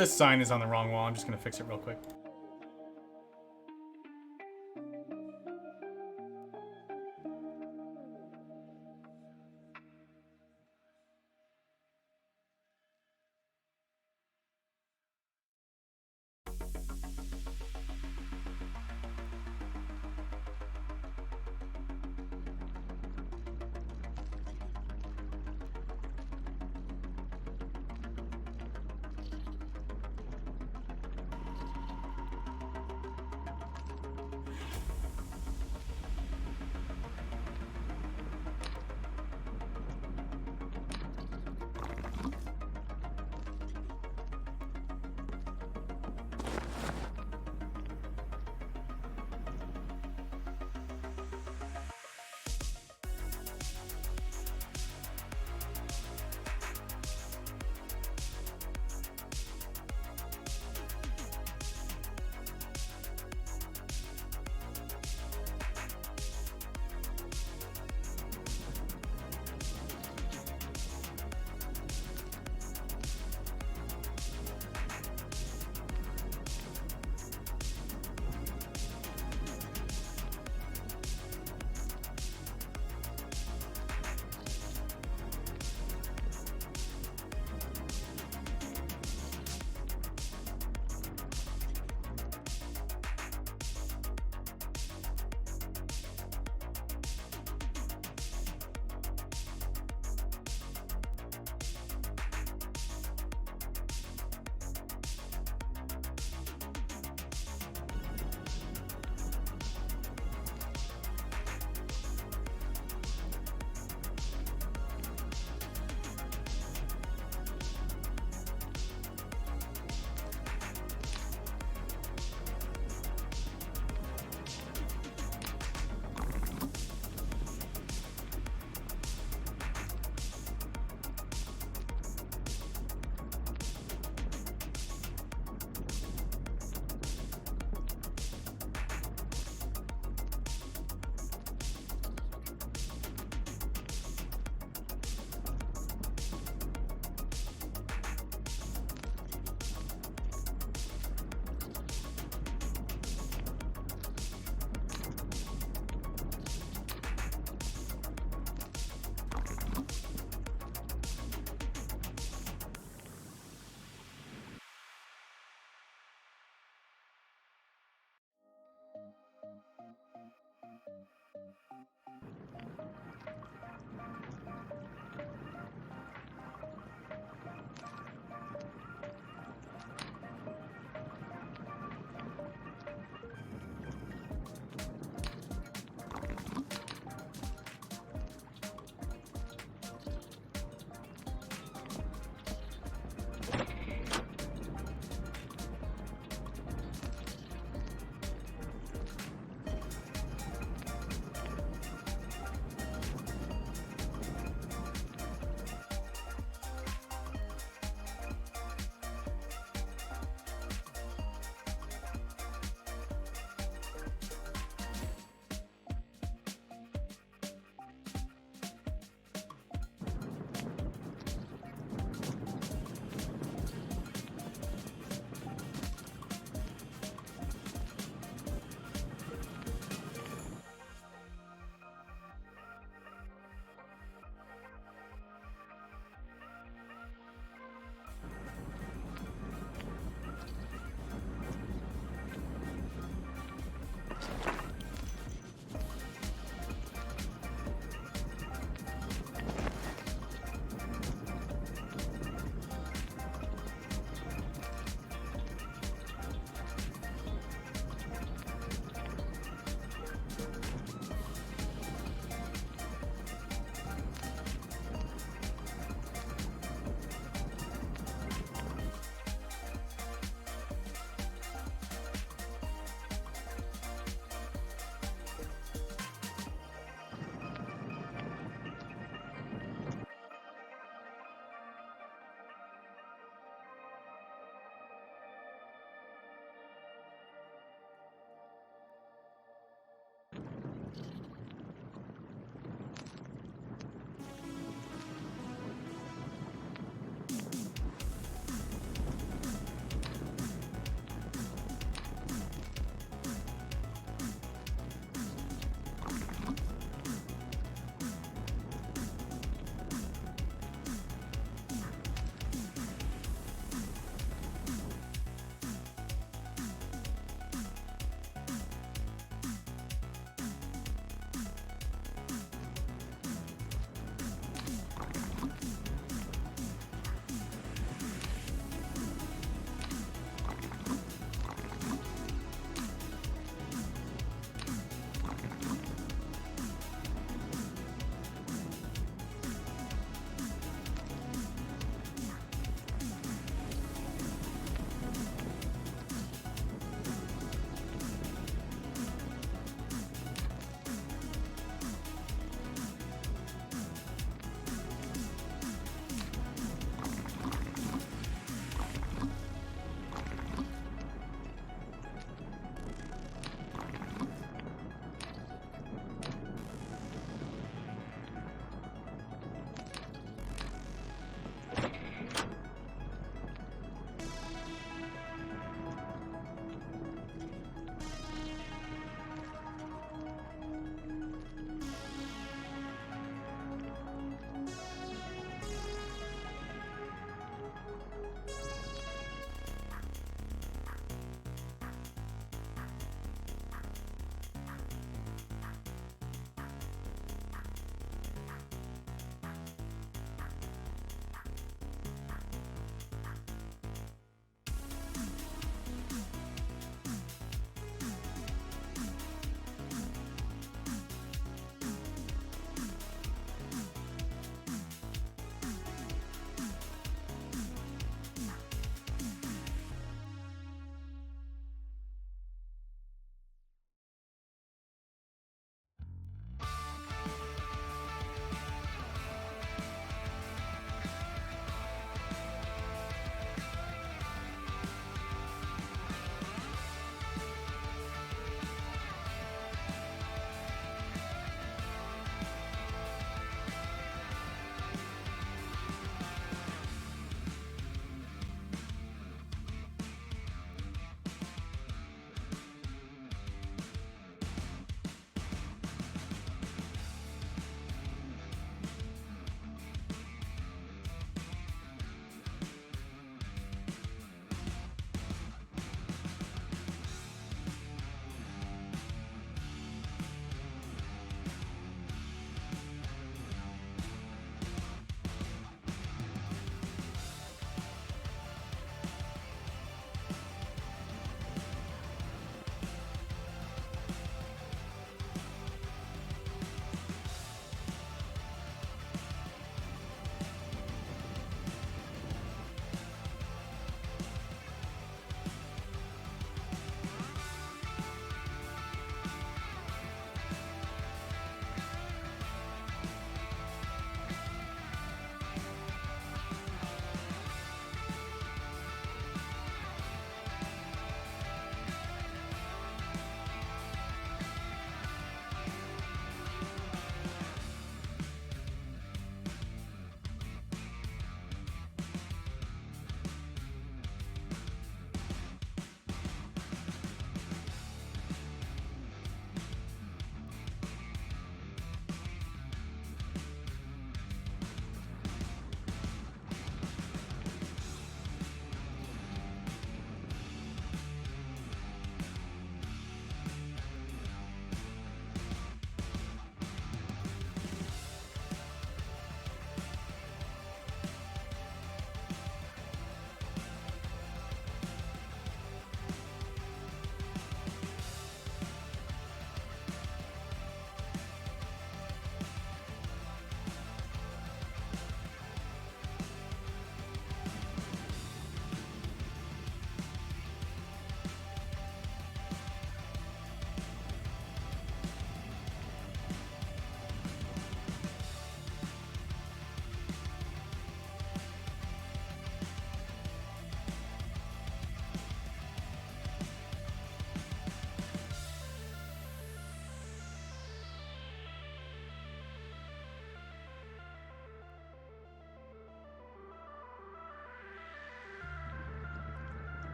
This sign is on the wrong wall. I'm just going to fix it real quick.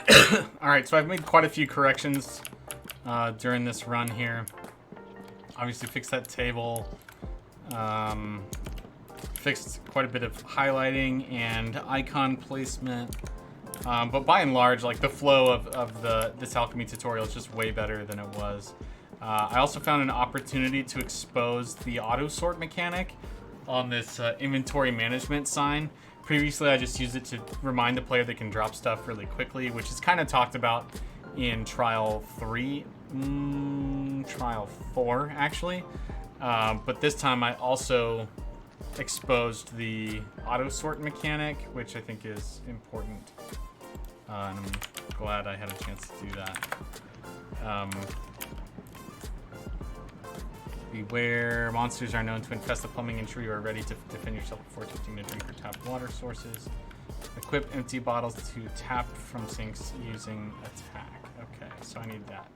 All right, so I've made quite a few corrections during this run here. Obviously fixed that table, fixed quite a bit of highlighting and icon placement. But by and large, like the flow of this alchemy tutorial is just way better than it was. I also found an opportunity to expose the auto sort mechanic on this inventory management sign. Previously, I just used it to remind the player they can drop stuff really quickly, which is kind of talked about in Trial 3, Trial 4, actually. But this time I also exposed the auto sort mechanic, which I think is important. And I'm glad I had a chance to do that. Beware, monsters are known to infest the plumbing ensure you are ready to defend yourself before attempting to drink or tap water sources. Equip empty bottles to tap from sinks using attack. Okay, so I need that.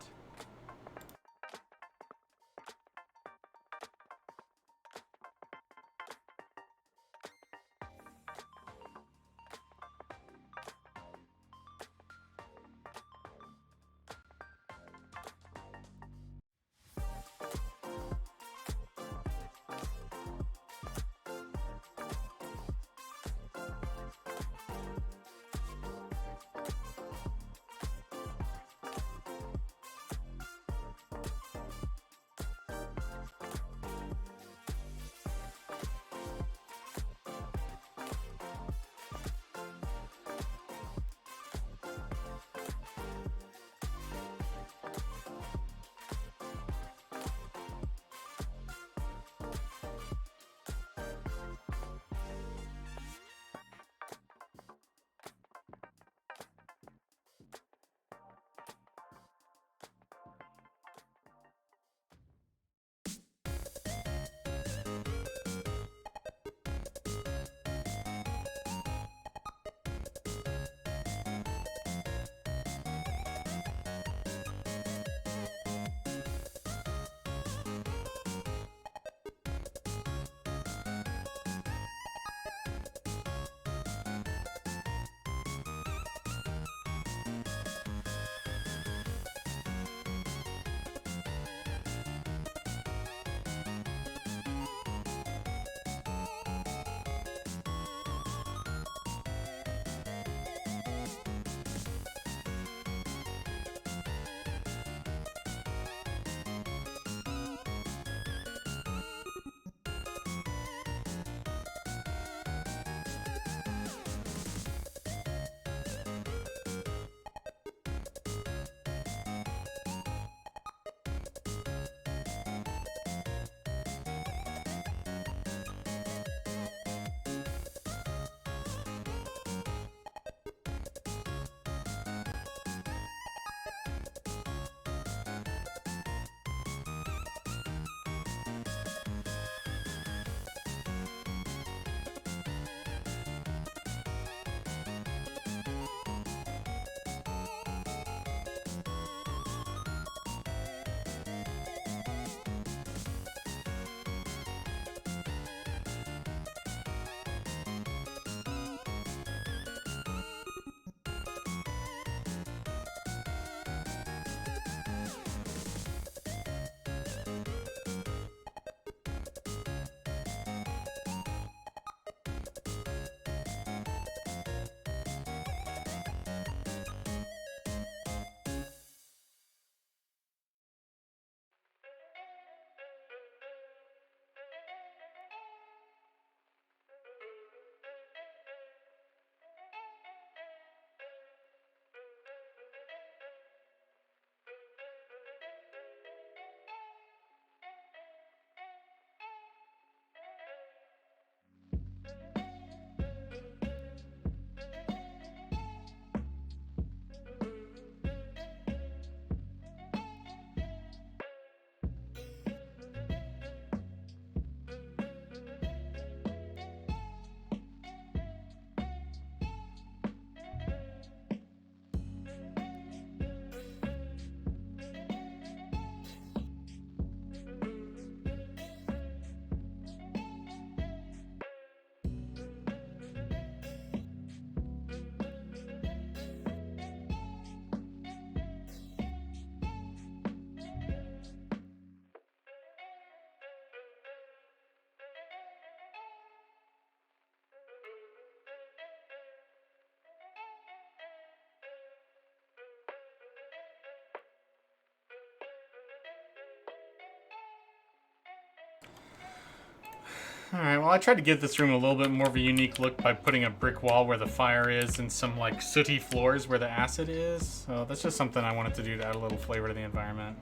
Alright, well I tried to give this room a little bit more of a unique look by putting a brick wall where the fire is and some like sooty floors where the acid is. So that's just something I wanted to do to add a little flavor to the environment.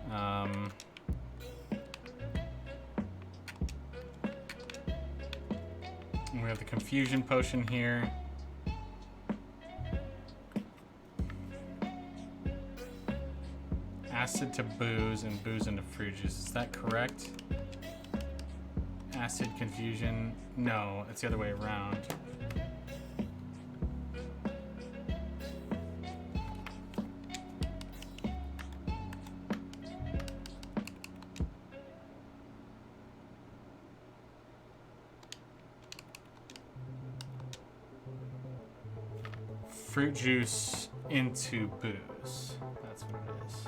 And we have the confusion potion here. Acid to booze and booze into fruit juice. Is that correct? Acid, confusion. No, it's the other way around. Fruit juice into booze. That's what it is.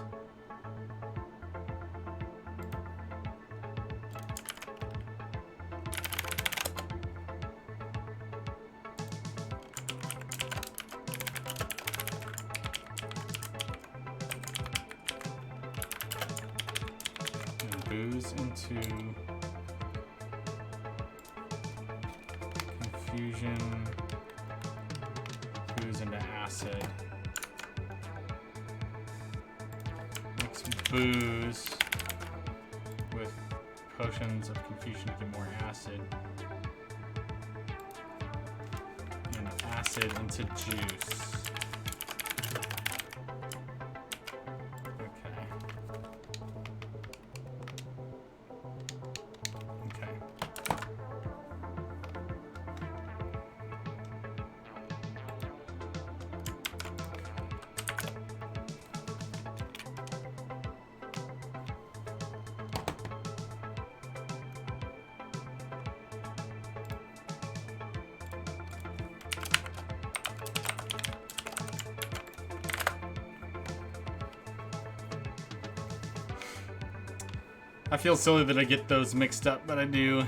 And booze into confusion. Booze into acid. Mix booze with potions of confusion to get more acid. And acid into juice. I feel silly that I get those mixed up, but I do.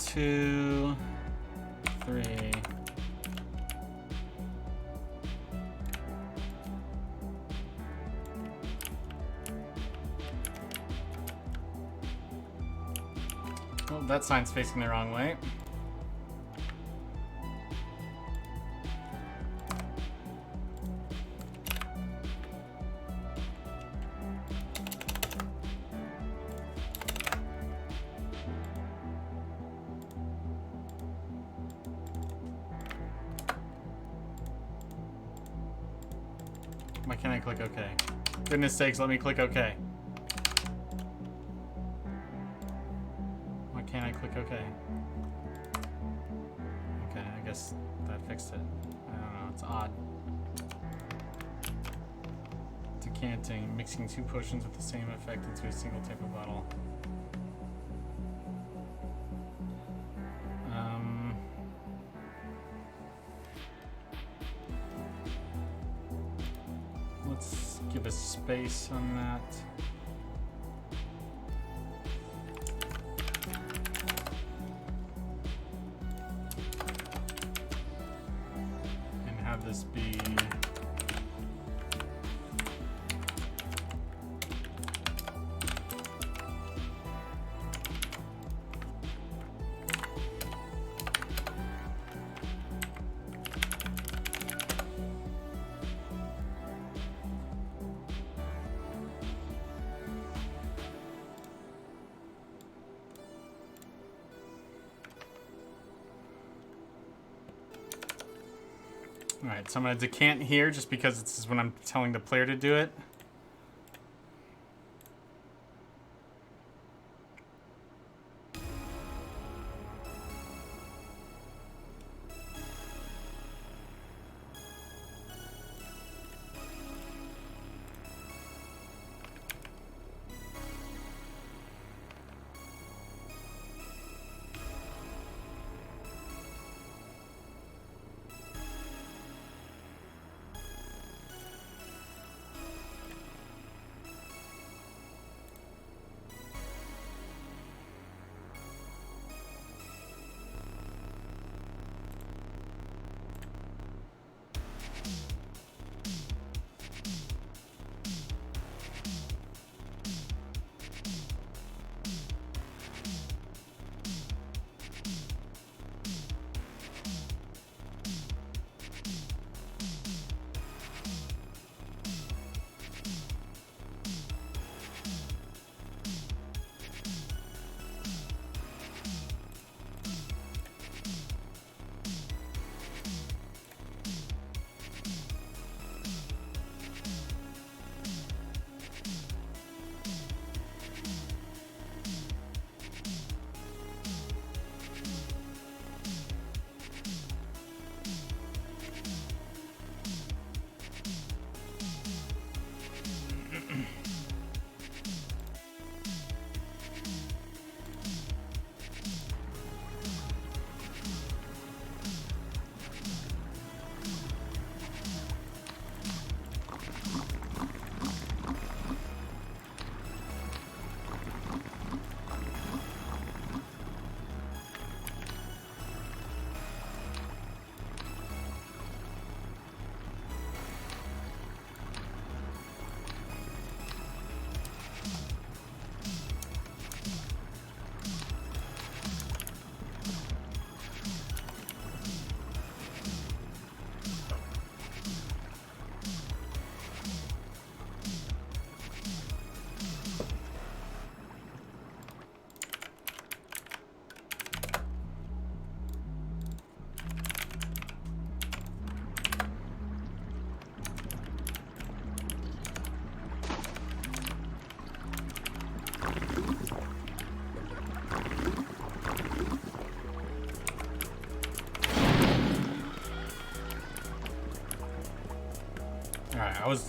Two, three. Oh, that sign's facing the wrong way. Why can't I click OK? Goodness sakes, let me click OK. Why can't I click OK? Okay, I guess that fixed it. I don't know, it's odd. Decanting, mixing two potions with the same effect into a single type of bottle. Let's give a space on that. have this be... Alright, so I'm going to decant here just because this is when I'm telling the player to do it.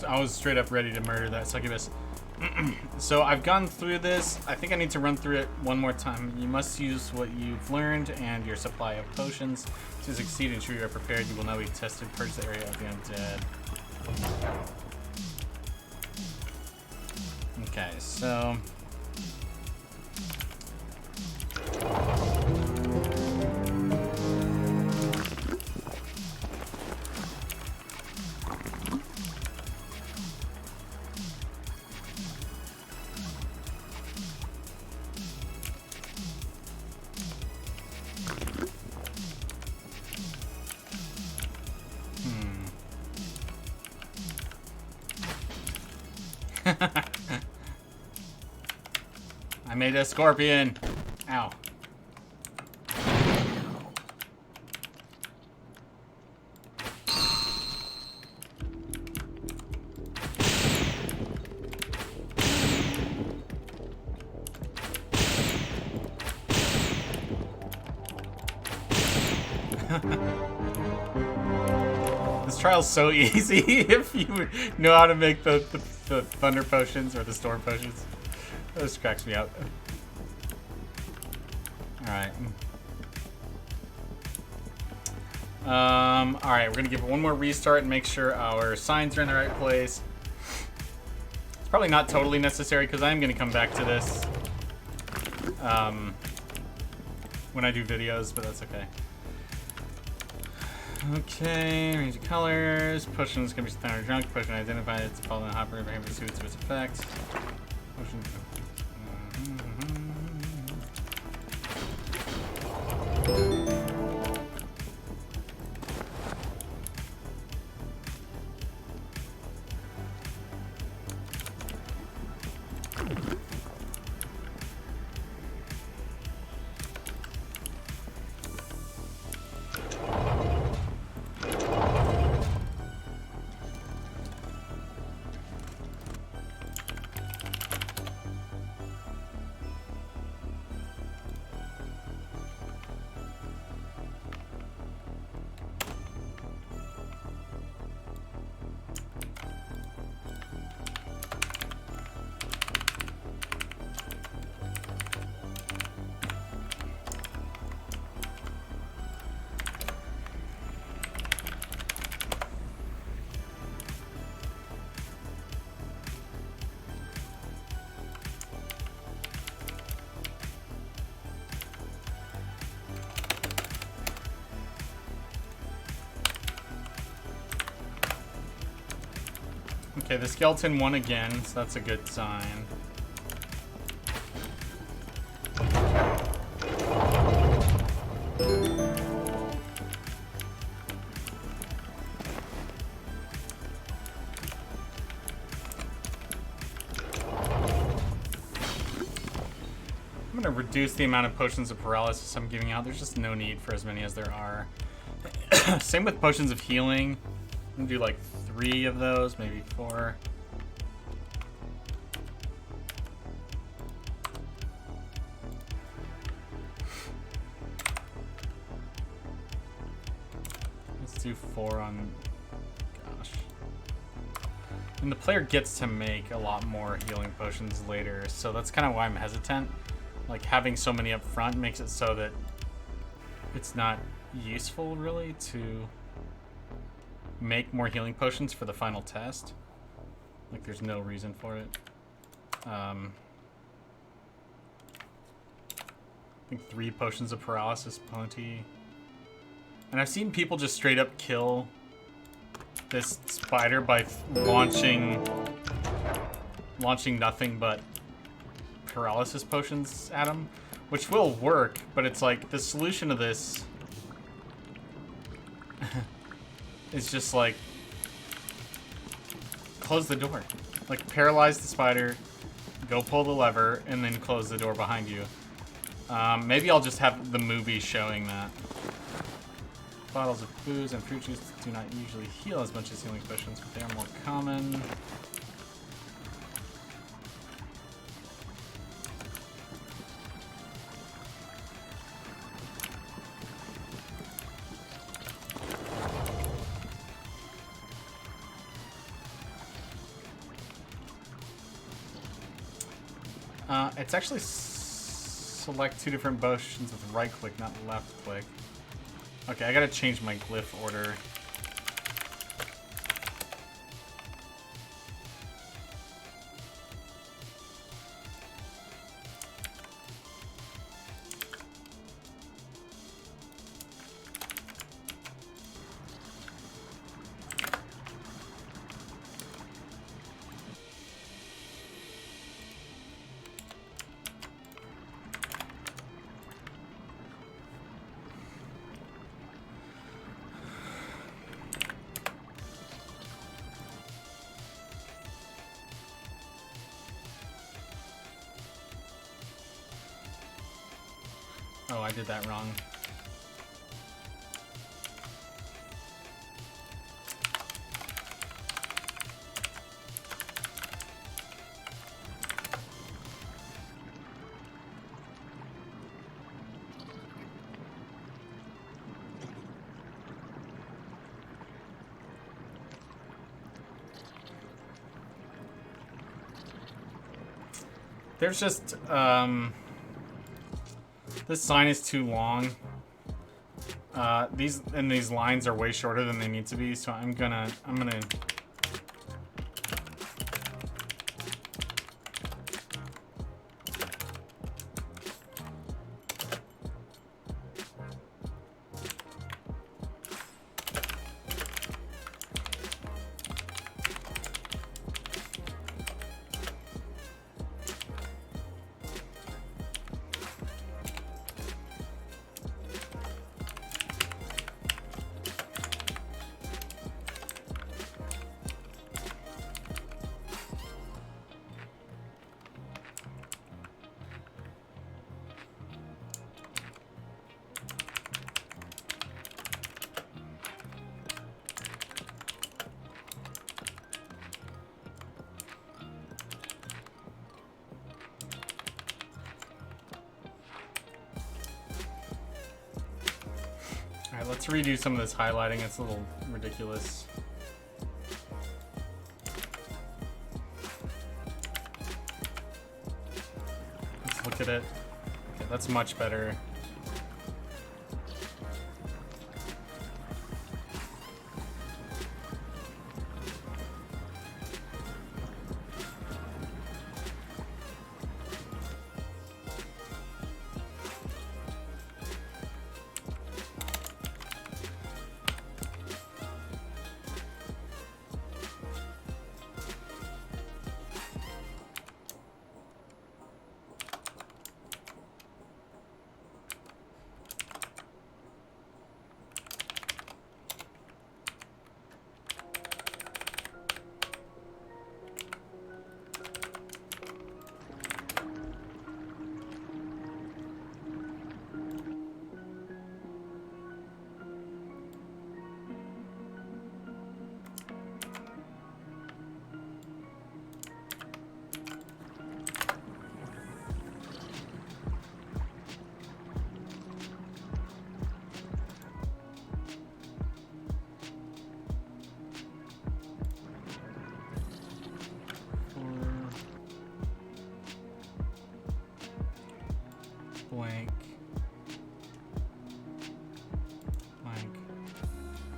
I was straight up ready to murder that succubus. So I've gone through this. I think I need to run through it one more time. You must use what you've learned and your supply of potions to succeed. Ensure you are prepared. You will now be tested. Purge the area of the undead. Okay, so... I made a scorpion. Ow. This trial's so easy if you know how to make the thunder potions or the storm potions. This cracks me up. Alright. Alright, we're gonna give it one more restart and make sure our signs are in the right place. It's probably not totally necessary because I am gonna come back to this when I do videos, but that's okay. Okay, range of colors. Potions can be standard drunk. Potion identified. It's following the hopper behavior suits to its effects. Potion. Okay, the skeleton won again, so that's a good sign. I'm gonna reduce the amount of potions of paralysis I'm giving out. There's just no need for as many as there are. Same with potions of healing. I'm gonna do like 3 of those, maybe 4. Let's do 4 on... Gosh. And the player gets to make a lot more healing potions later, so that's kind of why I'm hesitant. Like, having so many up front makes it so that it's not useful, really, to make more healing potions for the final test. Like, there's no reason for it. I think 3 potions of paralysis plenty. And I've seen people just straight up kill this spider by launching nothing but paralysis potions at him, which will work, but it's like the solution to this is just like close the door. Like, paralyze the spider, go pull the lever, and then close the door behind you. Maybe I'll just have the movie showing that. Bottles of booze and fruit juice do not usually heal as much as healing potions, but they are more common. It's actually select 2 different potions with right click, not left click. Okay, I gotta change my glyph order. Oh, I did that wrong. There's just, this sign is too long. These lines are way shorter than they need to be, so I'm gonna Alright, let's redo some of this highlighting. It's a little ridiculous. Let's look at it. Okay, that's much better. Blank. Blank.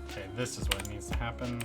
Okay, this is what needs to happen.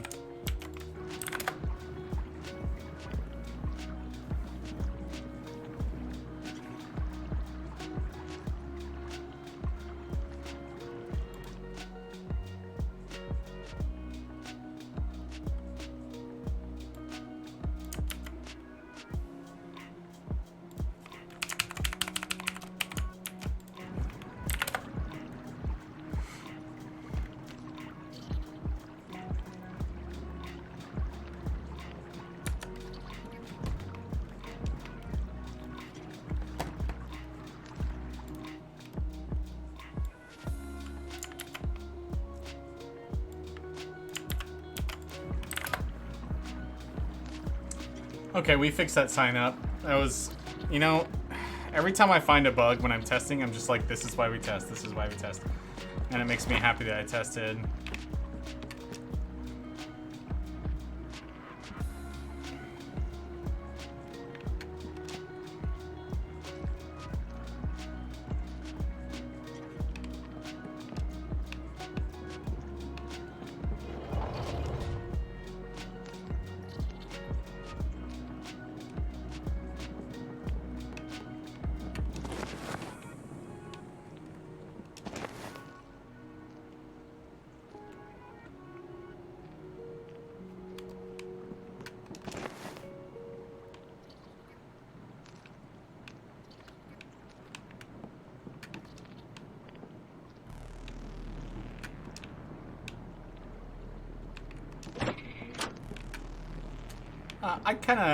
Okay, we fixed that sign up. That was, you know, every time I find a bug when I'm testing, I'm just like, this is why we test, this is why we test. And it makes me happy that I tested.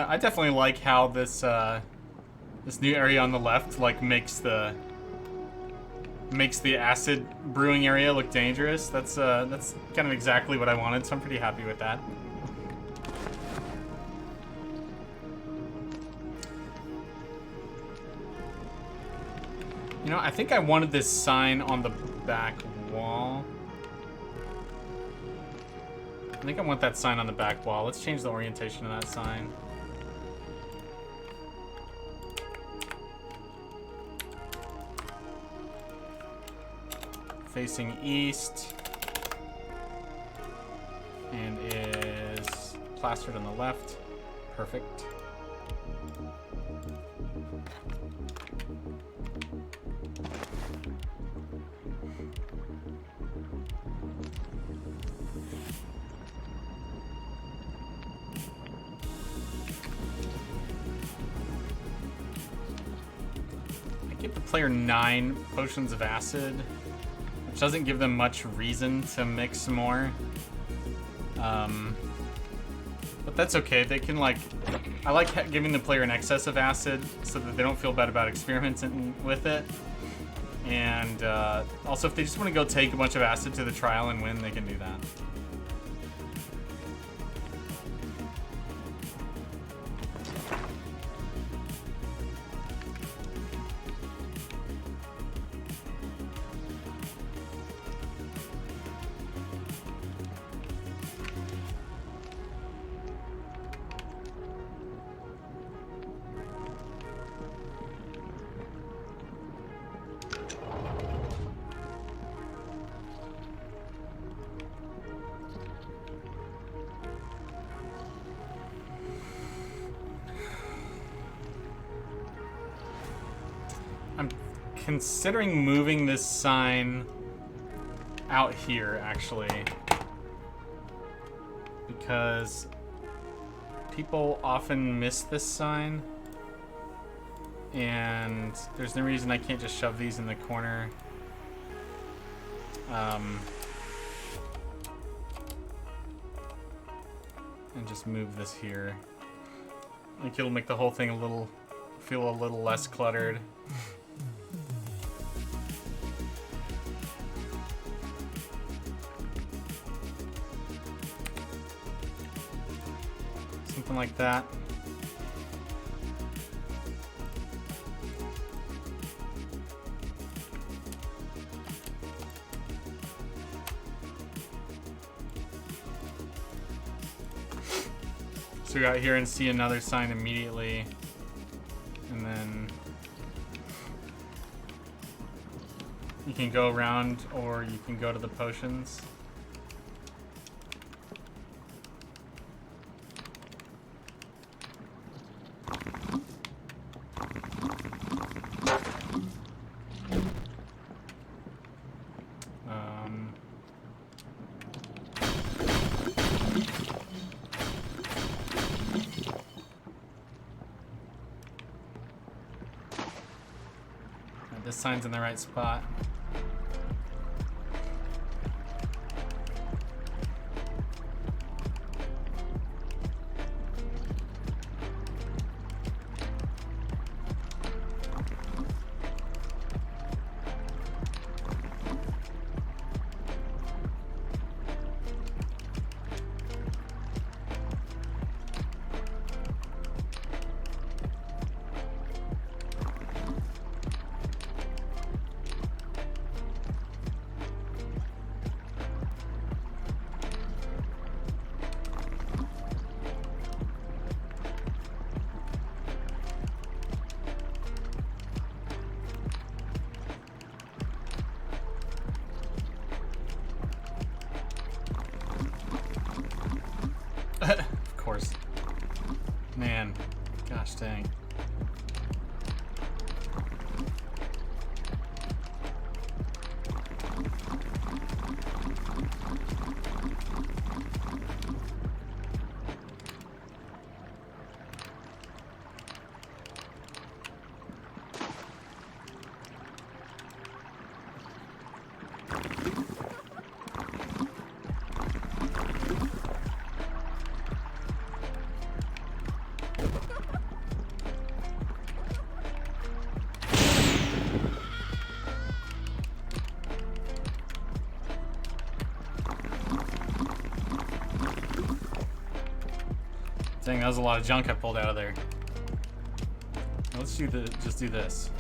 I definitely like how this this new area on the left like makes the acid brewing area look dangerous. That's kind of exactly what I wanted, so I'm pretty happy with that. You know, I think I wanted this sign on the back wall. I think I want that sign on the back wall. Let's change the orientation of that sign. Facing east. And is plastered on the left. Perfect. Player 9 potions of acid, which doesn't give them much reason to mix more. But that's okay. They can like, I like giving the player an excess of acid so that they don't feel bad about experimenting with it. And also, if they just want to go take a bunch of acid to the trial and win, they can do that. considering moving this sign out here, actually. Because people often miss this sign. And there's no reason I can't just shove these in the corner. And just move this here. Like, it'll make the whole thing feel a little less cluttered. Something like that. So go out here and see another sign immediately, and then you can go around, or you can go to the potions. This sign's in the right spot. Of course. Man, gosh dang. Dang, that was a lot of junk I pulled out of there. Let's just do this.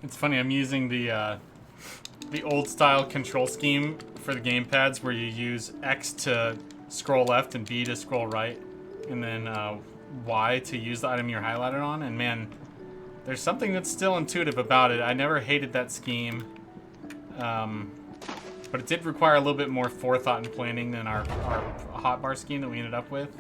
It's funny, I'm using the old style control scheme for the gamepads where you use X to scroll left and B to scroll right, and then Y to use the item you're highlighted on. And man, there's something that's still intuitive about it. I never hated that scheme, but it did require a little bit more forethought and planning than our hotbar scheme that we ended up with.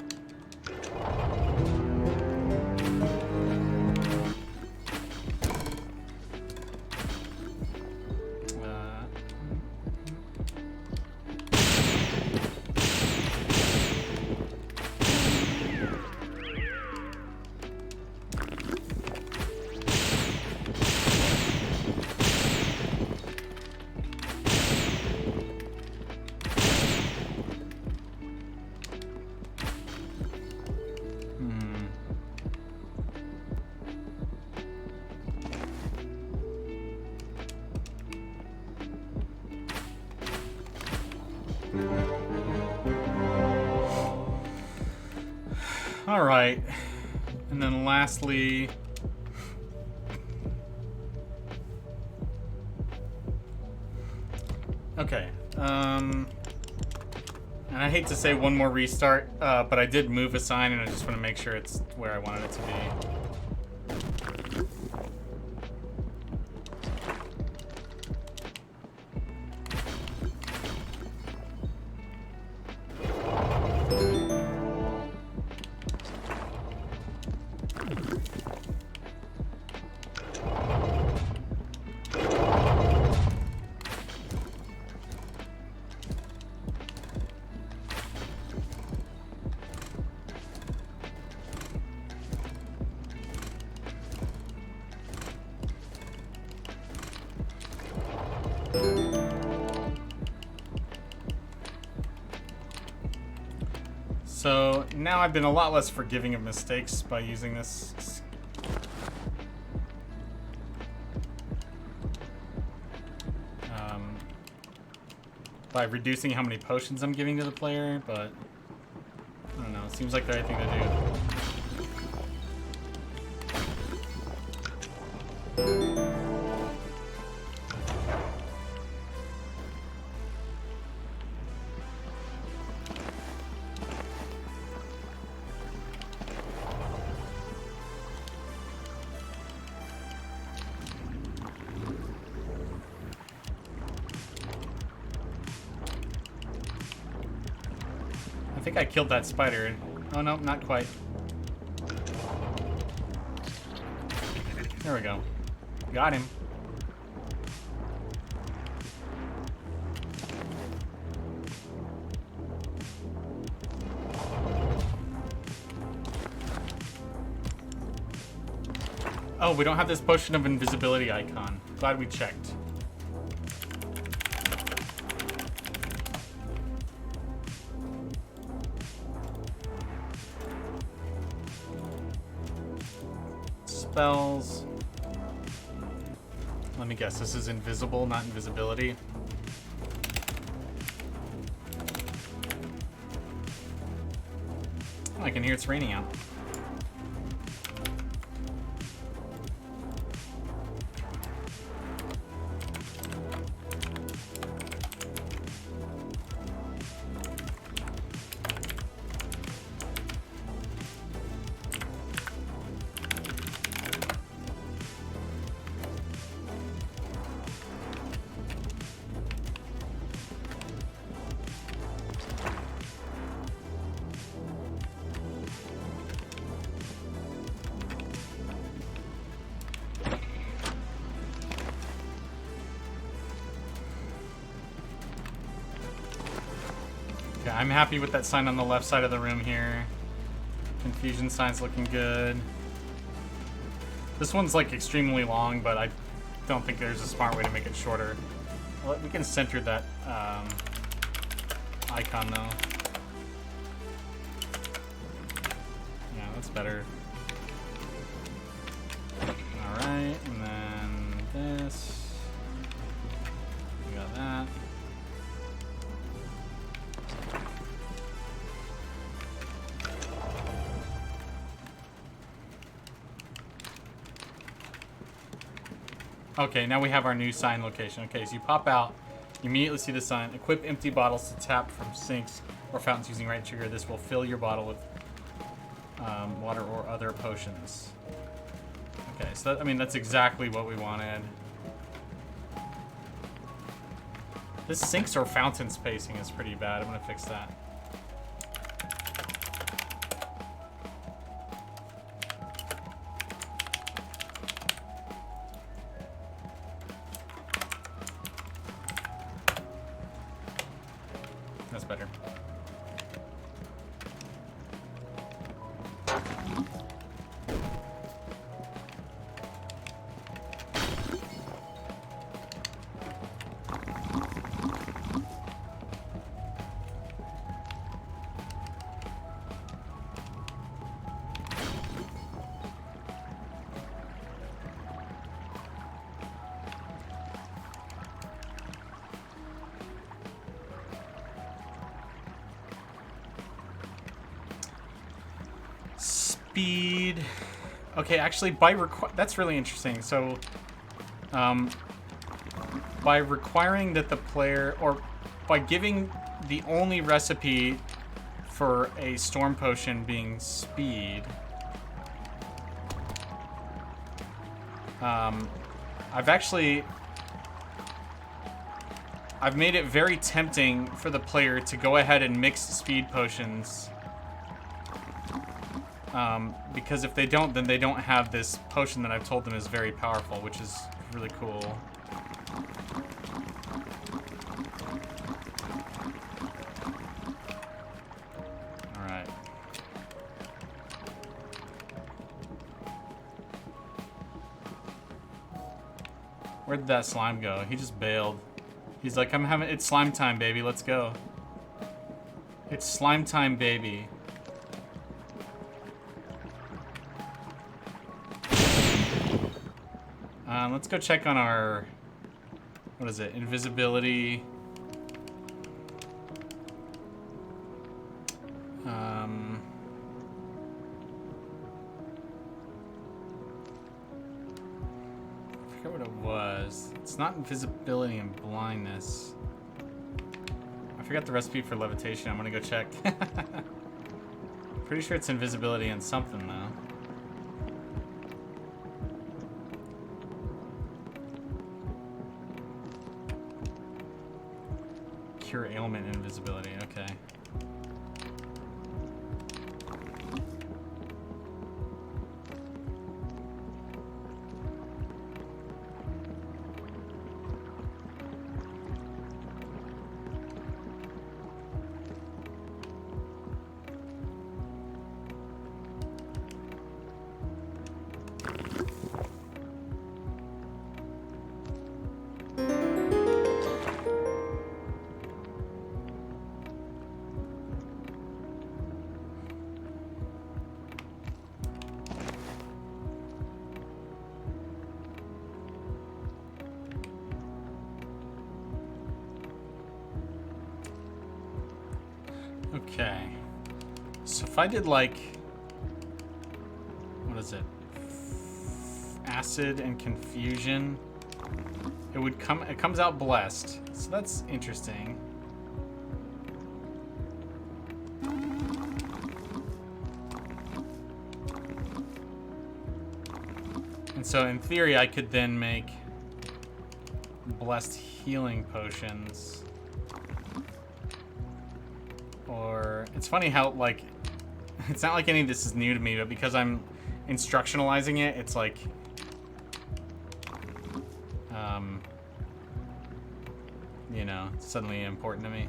All right, and then lastly, okay. And I hate to say one more restart, but I did move a sign, and I just want to make sure it's where I wanted it to be. So now I've been a lot less forgiving of mistakes by using this. By reducing how many potions I'm giving to the player, but I don't know, it seems like the right thing to do. I think I killed that spider. Oh no, not quite. There we go. Got him. Oh, we don't have this potion of invisibility icon. Glad we checked. Spells. Let me guess, this is invisible, not invisibility. Oh, I can hear it's raining out. Okay, I'm happy with that sign on the left side of the room here. Confusion sign's looking good. This one's like extremely long, but I don't think there's a smart way to make it shorter. Well, we can center that icon though. Yeah, that's better. Alright, and then this. We got that. Okay, now we have our new sign location. Okay, so you pop out, you immediately see the sign. Equip empty bottles to tap from sinks or fountains using right trigger. This will fill your bottle with water or other potions. Okay, so that, I mean, that's exactly what we wanted. This sinks or fountain spacing is pretty bad. I'm gonna fix that. That's better. speed. Okay, actually, that's really interesting. So, by requiring that the player, or by giving the only recipe for a storm potion being speed, I've made it very tempting for the player to go ahead and mix speed potions. Because if they don't, then they don't have this potion that I've told them is very powerful, which is really cool. Alright. Where did that slime go? He just bailed. He's like, it's slime time, baby. Let's go. It's slime time, baby. Let's go check on our, what is it? Invisibility. I forget what it was. It's not invisibility and blindness. I forgot the recipe for levitation. I'm gonna go check. Pretty sure it's invisibility and something though. Cure ailment and invisibility, okay. Okay, so if I did like, what is it? Acid and confusion, it comes out blessed. So that's interesting. And so in theory, I could then make blessed healing potions. Or, it's funny how, like, it's not like any of this is new to me, but because I'm instructionalizing it, it's like, you know, it's suddenly important to me.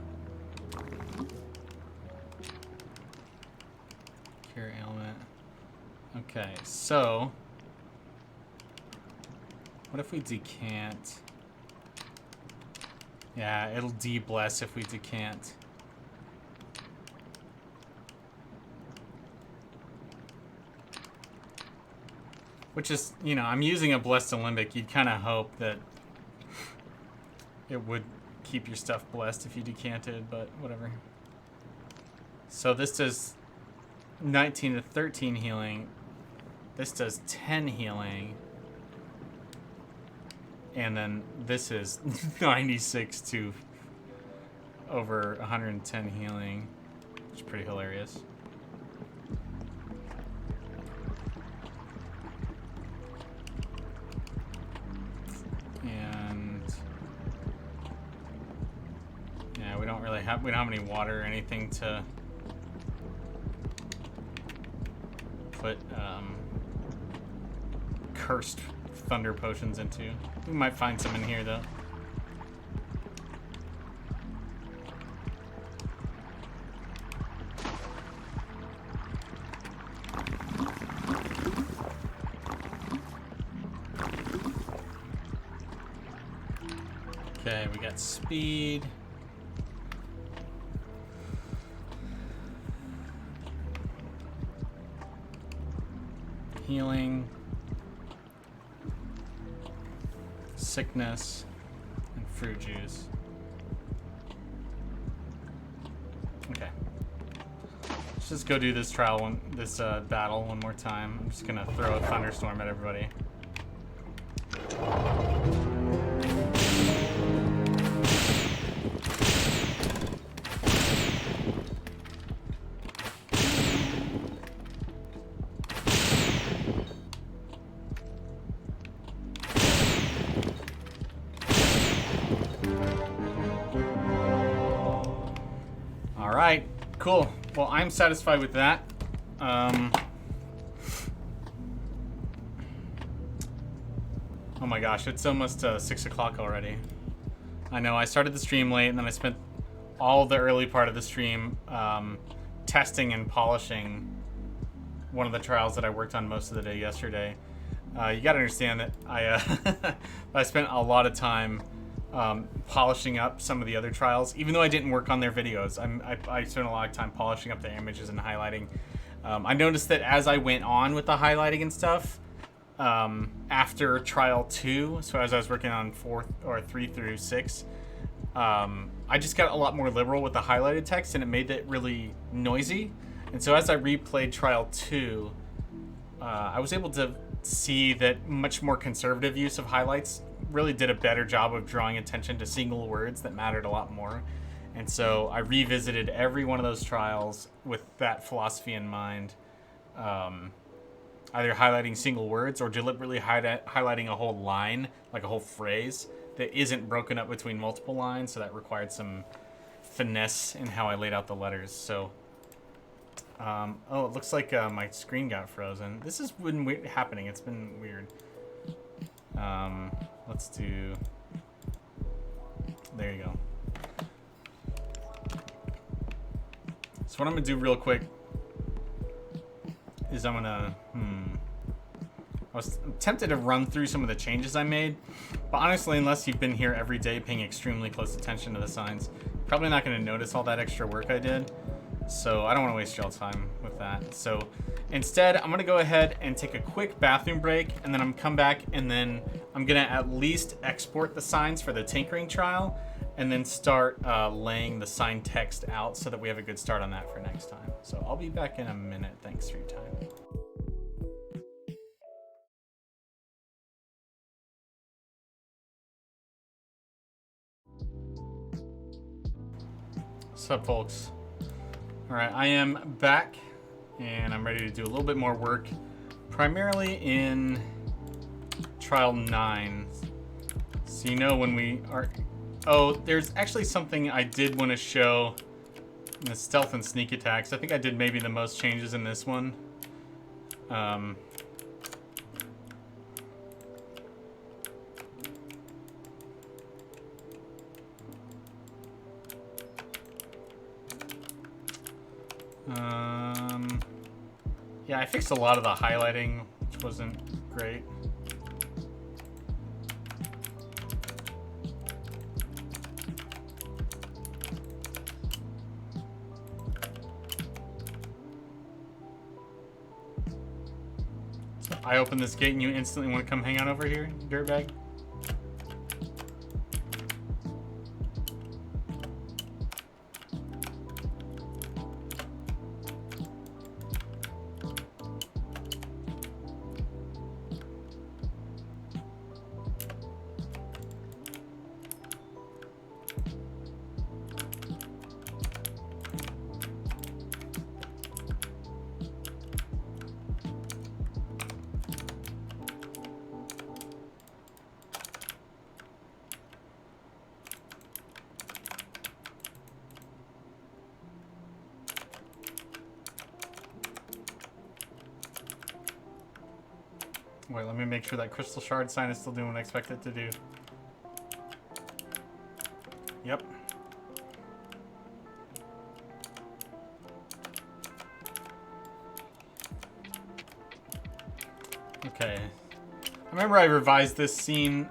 Cure ailment. Okay, so, what if we decant? Yeah, it'll de-bless if we decant. Which is, you know, I'm using a Blessed Alembic. You'd kind of hope that it would keep your stuff blessed if you decanted, but whatever. So this does 19 to 13 healing. This does 10 healing. And then this is 96 to over 110 healing, which is pretty hilarious. We don't have any water or anything to put cursed thunder potions into. We might find some in here though. Okay, we got speed. Healing, sickness, and fruit juice. Okay. Let's just go do this trial battle one more time. I'm just gonna throw a thunderstorm at everybody. All right, cool. Well, I'm satisfied with that. Oh my gosh, it's almost 6 o'clock already. I know I started the stream late, and then I spent all the early part of the stream testing and polishing one of the trials that I worked on most of the day yesterday. You gotta understand that I spent a lot of time polishing up some of the other trials, even though I didn't work on their videos. I spent a lot of time polishing up their images and highlighting. I noticed that as I went on with the highlighting and stuff, after trial 2, so as I was working on 3 through 6, I just got a lot more liberal with the highlighted text, and it made it really noisy. And so as I replayed trial 2, I was able to see that much more conservative use of highlights really did a better job of drawing attention to single words that mattered a lot more. And so I revisited every one of those trials with that philosophy in mind, either highlighting single words or deliberately highlighting a whole line, like a whole phrase that isn't broken up between multiple lines. So that required some finesse in how I laid out the letters. So oh, it looks like my screen got frozen. This has been happening. It's been weird. Let's do... There you go. So what I'm going to do real quick is I'm going to... I was tempted to run through some of the changes I made, but honestly, unless you've been here every day paying extremely close attention to the signs, you're probably not going to notice all that extra work I did. So I don't want to waste y'all time with that. So instead, I'm going to go ahead and take a quick bathroom break, and then I'm come back, and then I'm going to at least export the signs for the tinkering trial, and then start laying the sign text out so that we have a good start on that for next time. So I'll be back in a minute. Thanks for your time. What's up, folks? All right, I am back, and I'm ready to do a little bit more work, primarily in trial 9. So you know when we are... Oh, there's actually something I did want to show in the stealth and sneak attacks. I think I did maybe the most changes in this one. Yeah, I fixed a lot of the highlighting, which wasn't great. So I open this gate and you instantly want to come hang out over here, dirtbag? Wait, let me make sure that crystal shard sign is still doing what I expect it to do. Yep. Okay. I remember I revised this scene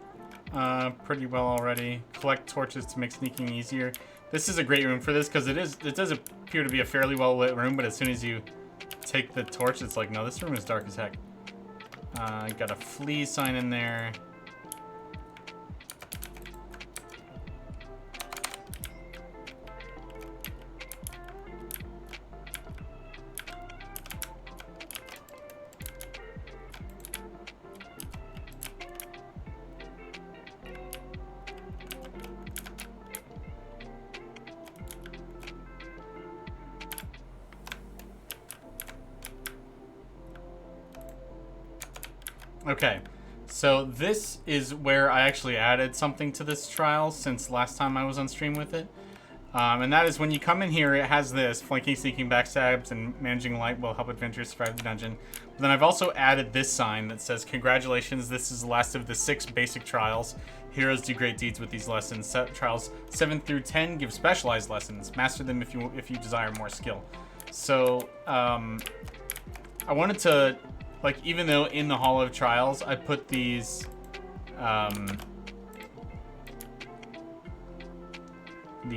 pretty well already. Collect torches to make sneaking easier. This is a great room for this because it does appear to be a fairly well lit room, but as soon as you take the torch, it's like, no, this room is dark as heck. Got a flea sign in there. Okay, so this is where I actually added something to this trial since last time I was on stream with it. And that is when you come in here, it has this: flanking, sneaking, backstabs, and managing light will help adventurers survive the dungeon. But then I've also added this sign that says, "Congratulations, this is the last of the 6 basic trials. Heroes do great deeds with these lessons. Trials 7 through 10 give specialized lessons. Master them if you desire more skill." So I wanted to, like, even though in the Hall of Trials I put these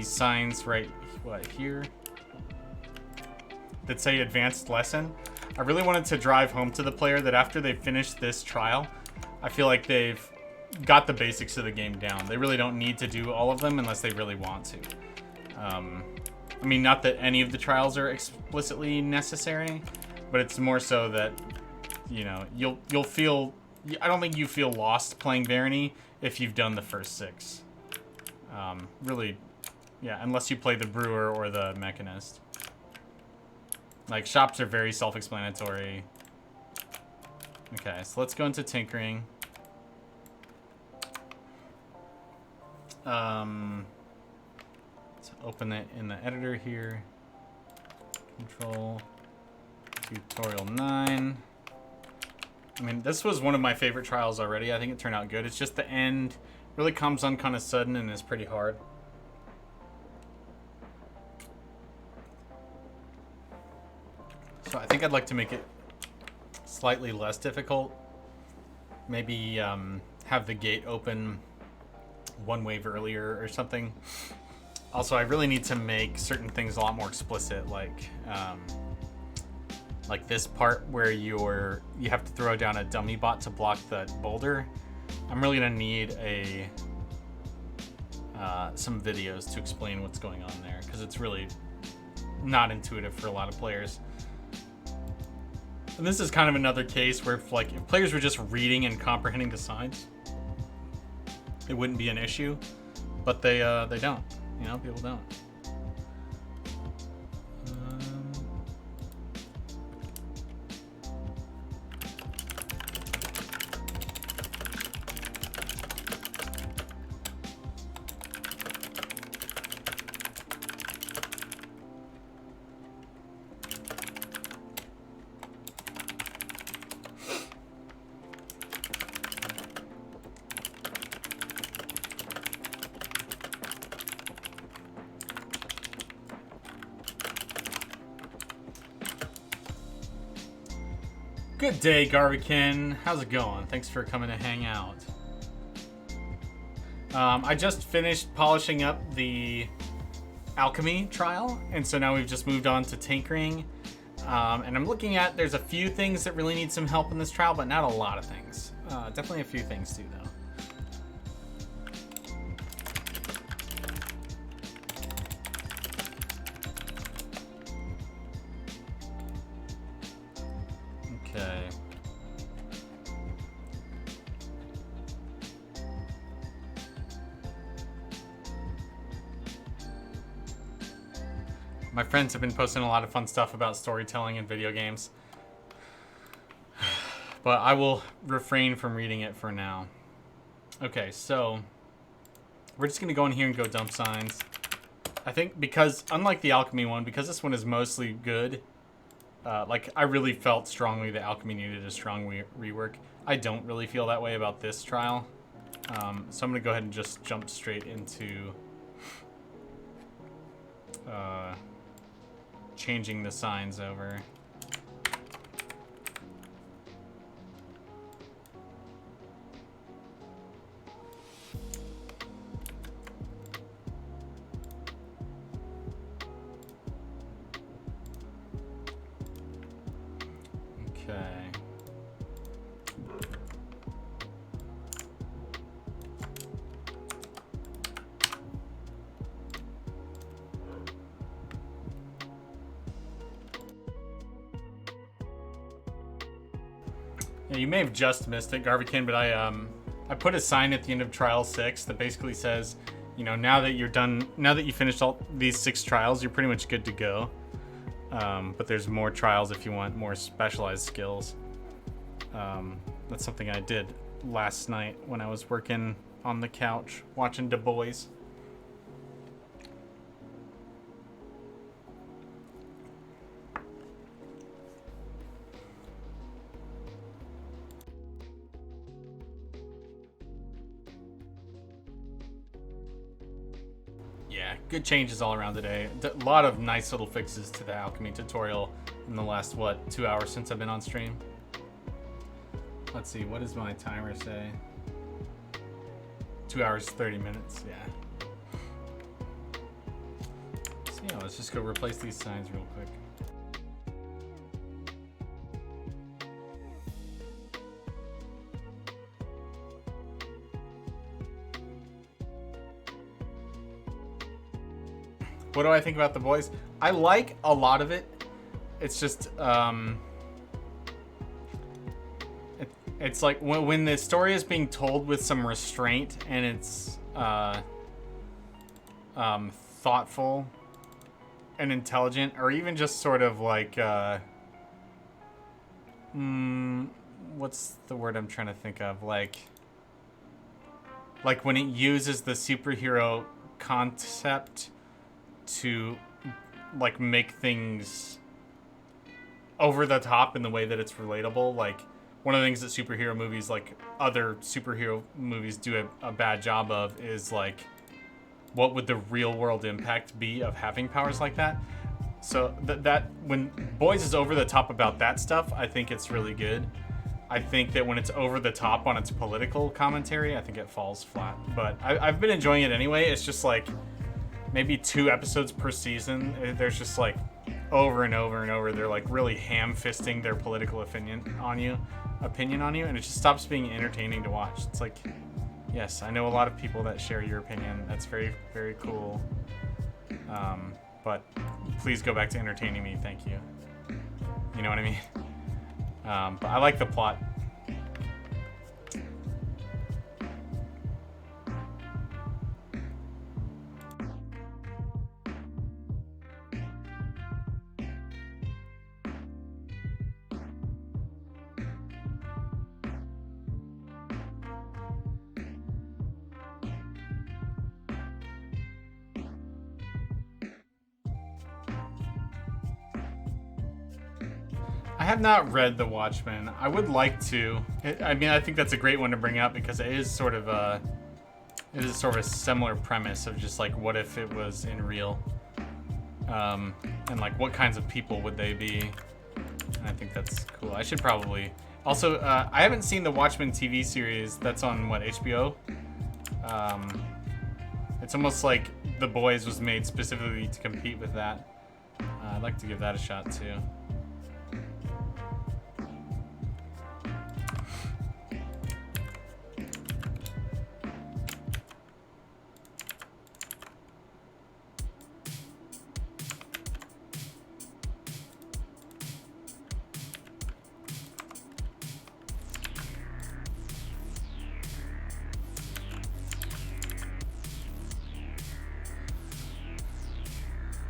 signs right here that say advanced lesson, I really wanted to drive home to the player that after they finish this trial, I feel like they've got the basics of the game down. They really don't need to do all of them unless they really want to. I mean, not that any of the trials are explicitly necessary, but it's more so that, you know, you'll feel, I don't think you feel lost playing Barony if you've done the first 6. Really, yeah, unless you play the Brewer or the Mechanist. Like, shops are very self-explanatory. Okay, so let's go into tinkering. Let's open it in the editor here. Control tutorial 9. I mean, this was one of my favorite trials already. I think it turned out good. It's just the end really comes on kind of sudden and is pretty hard. So I think I'd like to make it slightly less difficult. Maybe have the gate open 1 wave earlier or something. Also, I really need to make certain things a lot more explicit, like this part where you have to throw down a dummy bot to block the boulder. I'm really gonna need some videos to explain what's going on there, because it's really not intuitive for a lot of players. And this is kind of another case where if players were just reading and comprehending the signs, it wouldn't be an issue, but they don't. You know, people don't. Good day, Garvikin. How's it going? Thanks for coming to hang out. I just finished polishing up the alchemy trial, and so now we've just moved on to tinkering. And I'm looking at, there's a few things that really need some help in this trial, but not a lot of things. Definitely a few things too, though. Okay. My friends have been posting a lot of fun stuff about storytelling in video games, but I will refrain from reading it for now. Okay, so we're just gonna go in here and go dump signs. I think because, unlike the alchemy one, because this one is mostly good, like, I really felt strongly that alchemy needed a strong rework. I don't really feel that way about this trial. So I'm going to go ahead and just jump straight into changing the signs over. Okay. Yeah, you may have just missed it, Garvikin, but I put a sign at the end of trial 6 that basically says, you know, now that you're done, now that you finished all these 6 trials, you're pretty much good to go. But there's more trials if you want more specialized skills. That's something I did last night when I was working on the couch watching The Boys. Yeah, good changes all around today. A lot of nice little fixes to the alchemy tutorial in the last, 2 hours since I've been on stream. Let's see, what does my timer say? 2 hours, 30 minutes, yeah. So yeah, let's just go replace these signs real quick. What do I think about The Boys? I like a lot of it. It's just, it's like when the story is being told with some restraint and it's thoughtful and intelligent, or even just sort of like what's the word I'm trying to think of? Like when it uses the superhero concept to like make things over the top in the way that it's relatable. Like one of the things that superhero movies, like other superhero movies, do a bad job of is like, what would the real world impact be of having powers like that? So that when Boys is over the top about that stuff, I think it's really good. I think that when it's over the top on its political commentary, I think it falls flat. But I've been enjoying it anyway. It's just like maybe 2 episodes per season. There's just like over and over and over, they're like really ham-fisting their political opinion on you, and it just stops being entertaining to watch. It's like, yes, I know a lot of people that share your opinion. That's very, very cool. But please go back to entertaining me. Thank you. You know what I mean? But I like the plot. I have not read The Watchmen. I would like to. I think that's a great one to bring up because it is sort of a similar premise of just like, what if it was in real, and like what kinds of people would they be? And I think that's cool. I should probably also. I haven't seen the Watchmen TV series. That's on what, HBO? It's almost like The Boys was made specifically to compete with that. I'd like to give that a shot too.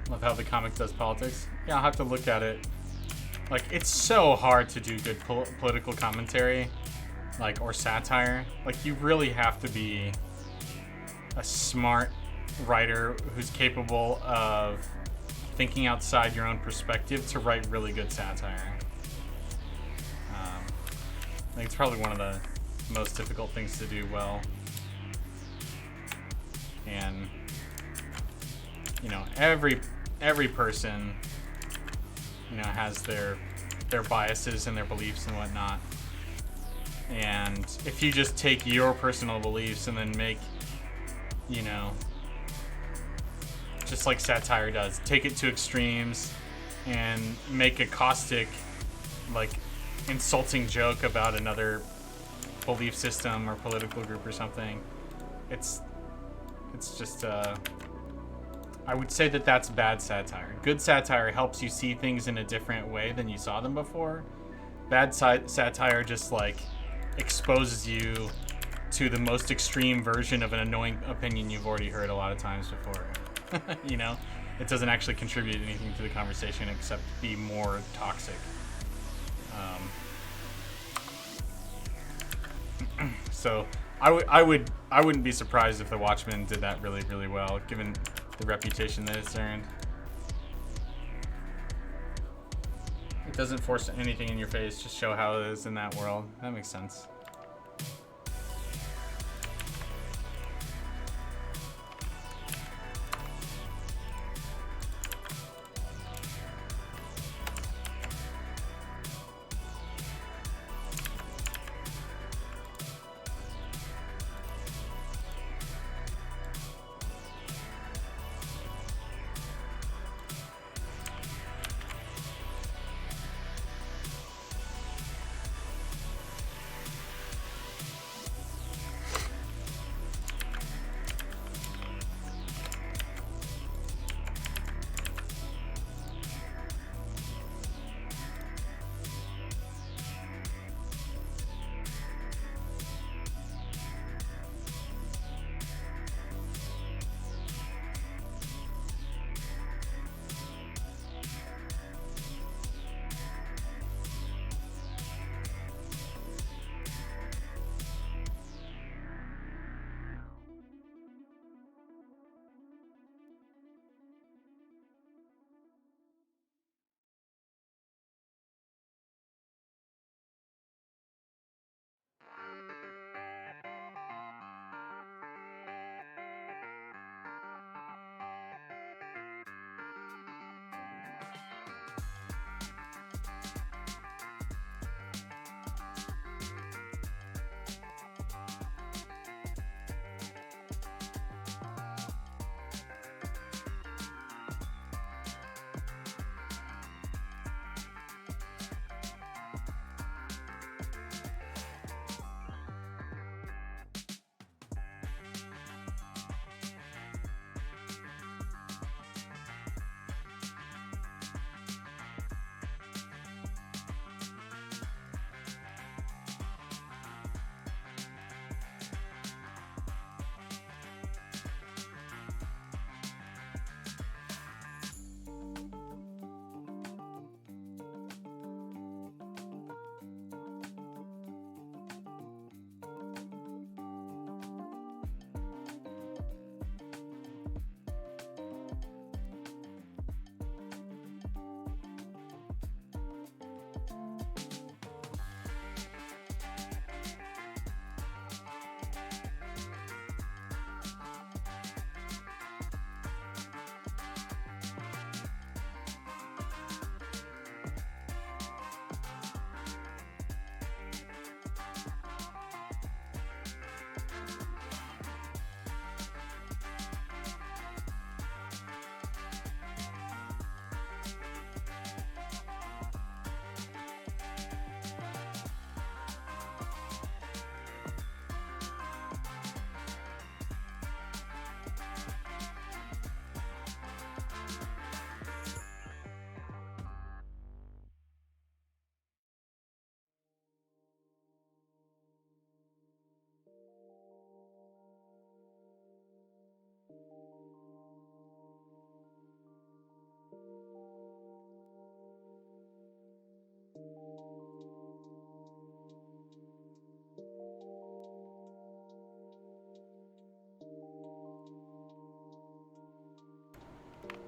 Love how the comic does politics. Yeah, I'll have to look at it. Like, it's so hard to do good political commentary, like, or satire. Like, you really have to be a smart writer who's capable of thinking outside your own perspective to write really good satire. I think it's probably one of the most difficult things to do well. And, you know, every person, you know, has their biases and their beliefs and whatnot. And if you just take your personal beliefs and then make, you know, just like satire does, take it to extremes and make a caustic, like, insulting joke about another belief system or political group or something, it's just I would say that that's bad satire. Good satire helps you see things in a different way than you saw them before. Bad satire just like exposes you to the most extreme version of an annoying opinion you've already heard a lot of times before. You know, it doesn't actually contribute anything to the conversation except be more toxic. So I wouldn't be surprised if The Watchmen did that really, really well, given the reputation that it's earned. It doesn't force anything in your face, just show how it is in that world. That makes sense.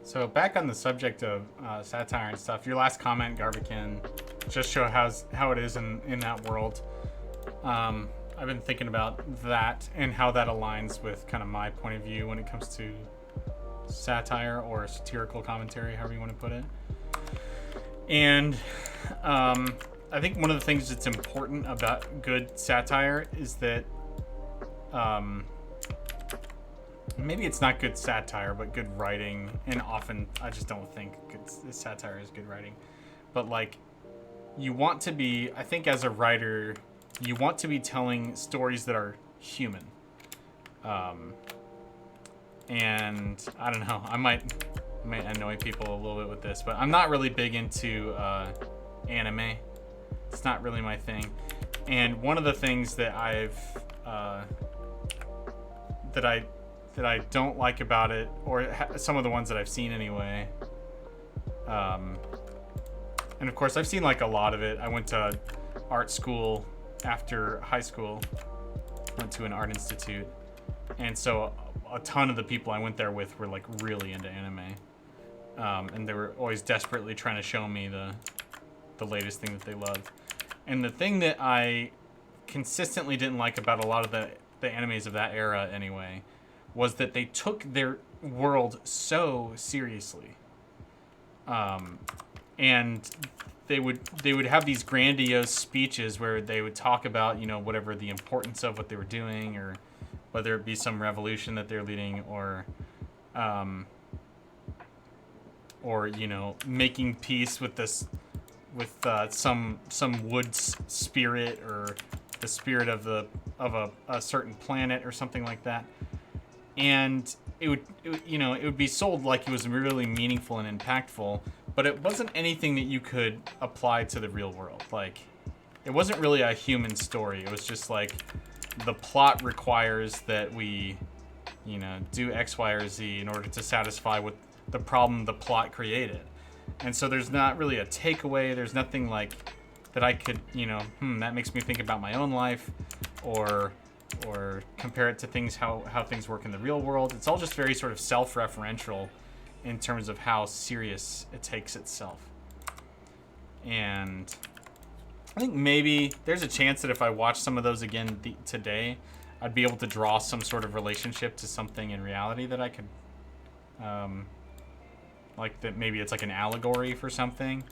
So back on the subject of satire and stuff, your last comment, Garbican, just show how it is in that world. I've been thinking about that and how that aligns with kind of my point of view when it comes to satire or satirical commentary, however you want to put it. And I think one of the things that's important about good satire is that maybe it's not good satire, but good writing. And often I just don't think good satire is good writing. But like, you want to be, I think as a writer, you want to be telling stories that are human. And I don't know, I might annoy people a little bit with this, but I'm not really big into anime. It's not really my thing. And one of the things that that I don't like about it, or some of the ones that I've seen anyway, and of course I've seen like a lot of it. I went to art school after high school, went to an art institute, and so a ton of the people I went there with were like really into anime, and they were always desperately trying to show me the latest thing that they loved. And the thing that I consistently didn't like about a lot of the animes of that era anyway was that they took their world so seriously, and they would have these grandiose speeches where they would talk about, you know, whatever the importance of what they were doing, or whether it be some revolution that they're leading, or you know, making peace with this, with some wood spirit, or the spirit of a certain planet or something like that. And it would be sold like it was really meaningful and impactful, but it wasn't anything that you could apply to the real world. Like, it wasn't really a human story. It was just like, the plot requires that we, you know, do X, Y, or Z in order to satisfy what the problem the plot created. And so there's not really a takeaway. There's nothing like that I could, you know, that makes me think about my own life, or compare it to things, how things work in the real world. It's all just very sort of self-referential in terms of how serious it takes itself. And I think maybe there's a chance that if I watch some of those again today, I'd be able to draw some sort of relationship to something in reality that I could, like that maybe it's like an allegory for something.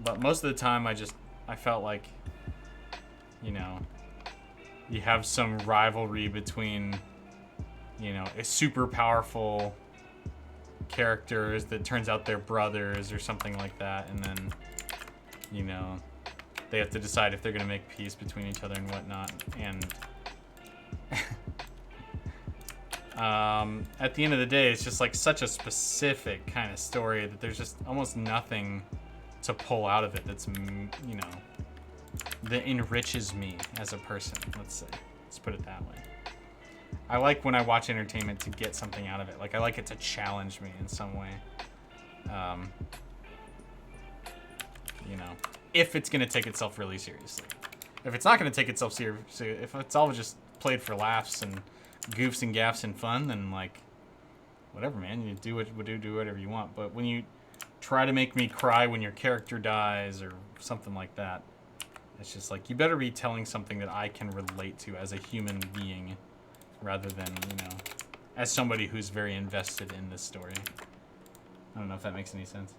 But most of the time I felt like, you know, you have some rivalry between, you know, a super powerful characters that turns out they're brothers or something like that, and then, you know, they have to decide if they're going to make peace between each other and whatnot. And at the end of the day, it's just like such a specific kind of story that there's just almost nothing to pull out of it that's, you know, that enriches me as a person, let's say. Let's put it that way. I like when I watch entertainment to get something out of it. Like, I like it to challenge me in some way. You know, if it's going to take itself really seriously. If it's not going to take itself seriously, if it's all just played for laughs and goofs and gaffs and fun, then, like, whatever, man. You do whatever you want. But when you try to make me cry when your character dies or something like that, it's just like, you better be telling something that I can relate to as a human being, rather than, you know, as somebody who's very invested in this story. I don't know if that makes any sense.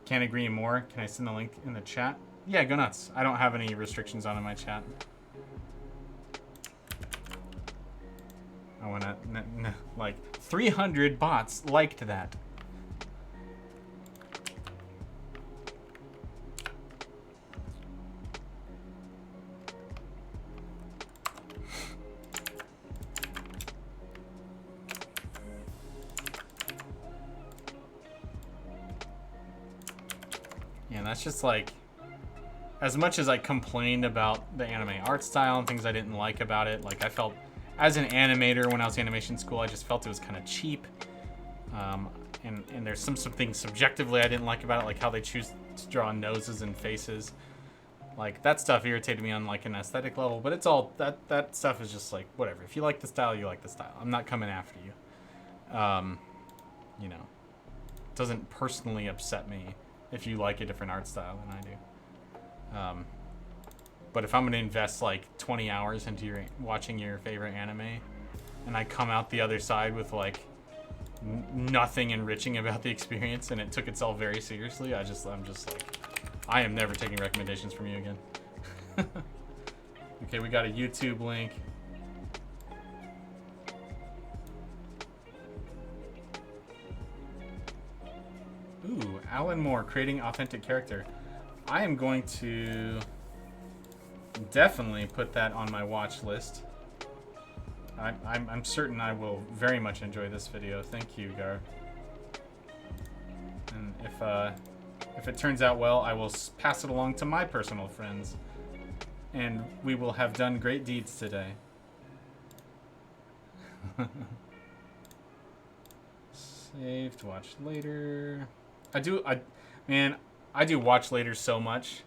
Can't agree more. Can I send the link in the chat? Yeah, go nuts. I don't have any restrictions on in my chat. I want to, like, 300 bots liked that. And that's just like, as much as I complained about the anime art style and things I didn't like about it, like, I felt as an animator when I was in animation school, I just felt it was kind of cheap. And there's some things subjectively I didn't like about it, like how they choose to draw noses and faces. Like, that stuff irritated me on like an aesthetic level, but it's all, that stuff is just like, whatever. If you like the style, you like the style. I'm not coming after you. You know, it doesn't personally upset me if you like a different art style than I do. But if I'm gonna invest like 20 hours into watching your favorite anime, and I come out the other side with like nothing enriching about the experience, and it took itself very seriously, I'm just like, I am never taking recommendations from you again. Okay, we got a YouTube link. Ooh, Alan Moore, creating authentic character. I am going to definitely put that on my watch list. I'm certain I will very much enjoy this video. Thank you, Gar. And if it turns out well, I will pass it along to my personal friends, and we will have done great deeds today. Save to watch later. I do watch later so much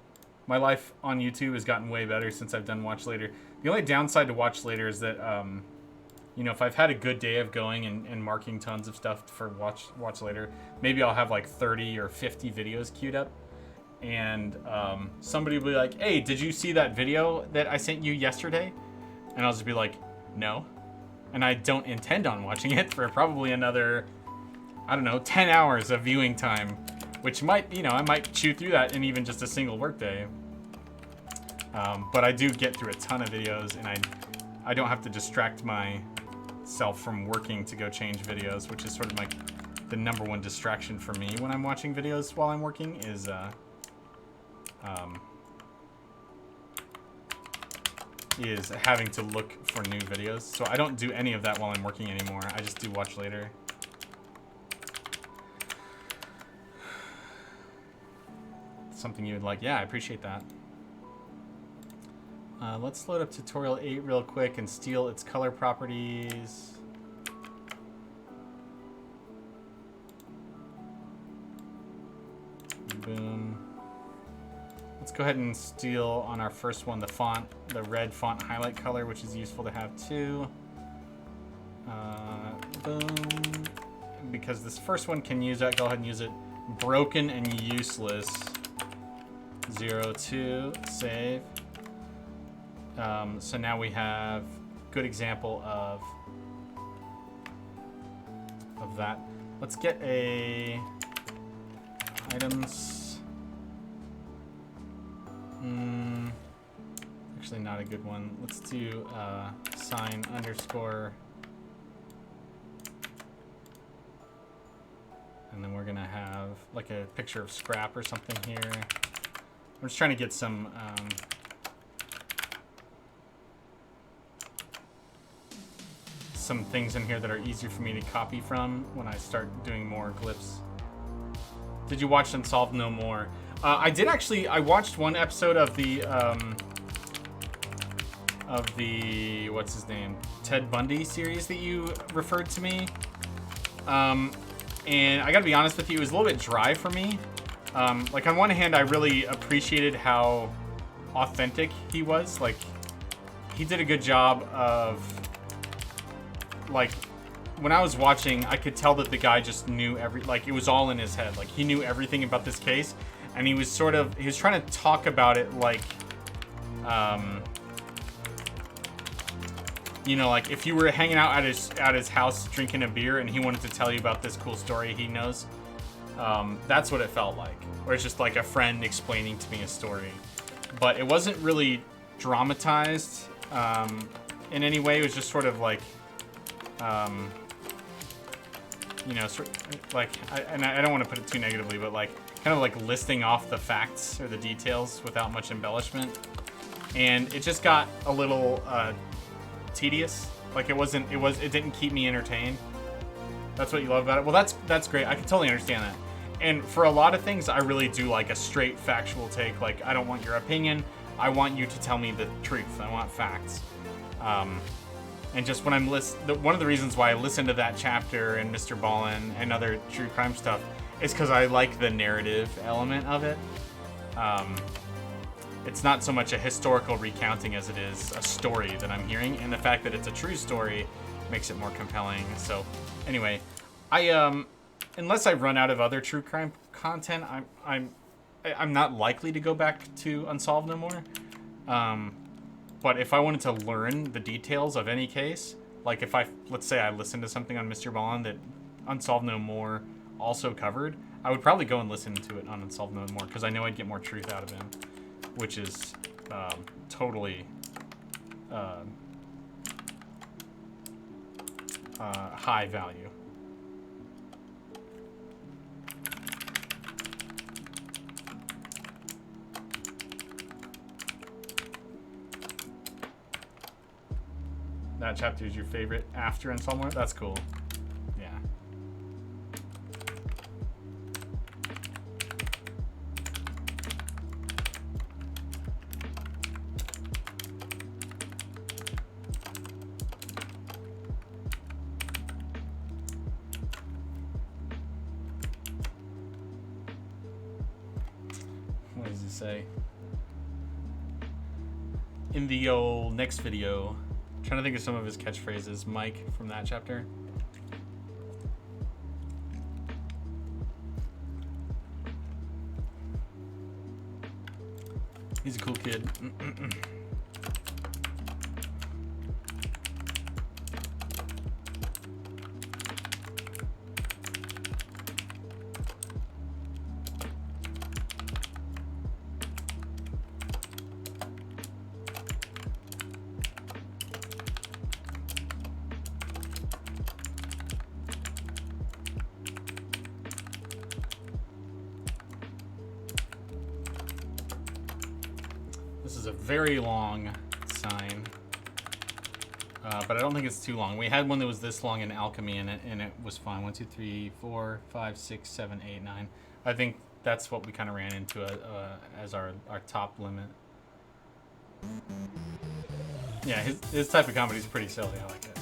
My life on YouTube has gotten way better since I've done Watch Later. The only downside to Watch Later is that, you know, if I've had a good day of going and marking tons of stuff for Watch Later, maybe I'll have like 30 or 50 videos queued up. And somebody will be like, hey, did you see that video that I sent you yesterday? And I'll just be like, no. And I don't intend on watching it for probably another, I don't know, 10 hours of viewing time. Which might, you know, I might chew through that in even just a single workday. But I do get through a ton of videos, and I don't have to distract myself from working to go change videos, which is sort of like the number one distraction for me when I'm watching videos while I'm working is having to look for new videos. So I don't do any of that while I'm working anymore. I just do Watch Later. Something you would like. Yeah, I appreciate that. Let's load up tutorial 8 real quick and steal its color properties. Boom. Let's go ahead and steal on our first one the font, the red font highlight color, which is useful to have too. Boom. Because this first one can use that, go ahead and use it. Broken and useless. 02, save. So now we have good example of that. Let's get a items. Actually not a good one. Let's do sign underscore. And then we're gonna have like a picture of scrap or something here. I'm just trying to get some things in here that are easier for me to copy from when I start doing more glyphs. Did you watch Unsolved No More? I did actually. I watched one episode of the what's his name, Ted Bundy series that you referred to me. And I gotta be honest with you, it was a little bit dry for me. Like on one hand, I really appreciated how authentic he was. Like he did a good job of, like, when I was watching, I could tell that the guy just knew like it was all in his head. Like he knew everything about this case, and he was trying to talk about it like, you know, like if you were hanging out at his house drinking a beer and he wanted to tell you about this cool story he knows. That's what it felt like. Or it's just like a friend explaining to me a story. But it wasn't really dramatized in any way. It was just sort of like, you know, like, I don't want to put it too negatively, but like kind of like listing off the facts or the details without much embellishment. And it just got a little tedious. Like it didn't keep me entertained. That's what you love about it. Well, that's great. I can totally understand that. And for a lot of things, I really do like a straight factual take. Like, I don't want your opinion. I want you to tell me the truth. I want facts. And just when I'm one of the reasons why I listen to that chapter and Mr. Ballin and other true crime stuff is because I like the narrative element of it. It's not so much a historical recounting as it is a story that I'm hearing, and the fact that it's a true story makes it more compelling. So, anyway, unless I run out of other true crime content, I'm not likely to go back to Unsolved No More. But if I wanted to learn the details of any case, like let's say I listened to something on Mr. Ballin that Unsolved No More also covered, I would probably go and listen to it on Unsolved No More because I know I'd get more truth out of him, which is totally high value. That chapter is your favorite after Unsolved No More? That's cool. Yeah. What does it say? in the old next video. I'm trying to think of some of his catchphrases. Mike from that chapter. He's a cool kid. This is a very long sign, but I don't think it's too long. We had one that was this long in alchemy, and it was fine. 1, 2, 3, 4, 5, 6, 7, 8, 9. I think that's what we kind of ran into as our top limit. Yeah, his type of comedy is pretty silly. I like it.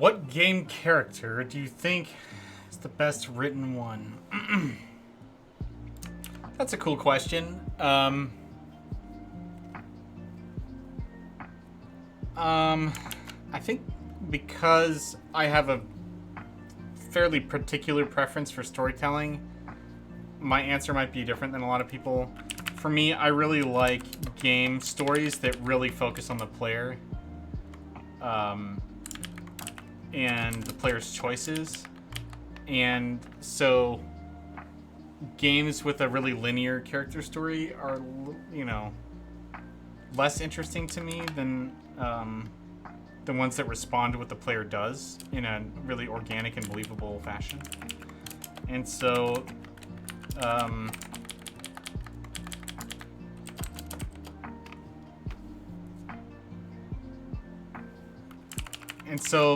What game character do you think is the best written one? That's a cool question. I think because I have a fairly particular preference for storytelling, my answer might be different than a lot of people. For me, I really like game stories that really focus on the player and the player's choices. And so games with a really linear character story are, less interesting to me than the ones that respond to what the player does in a really organic and believable fashion. And so,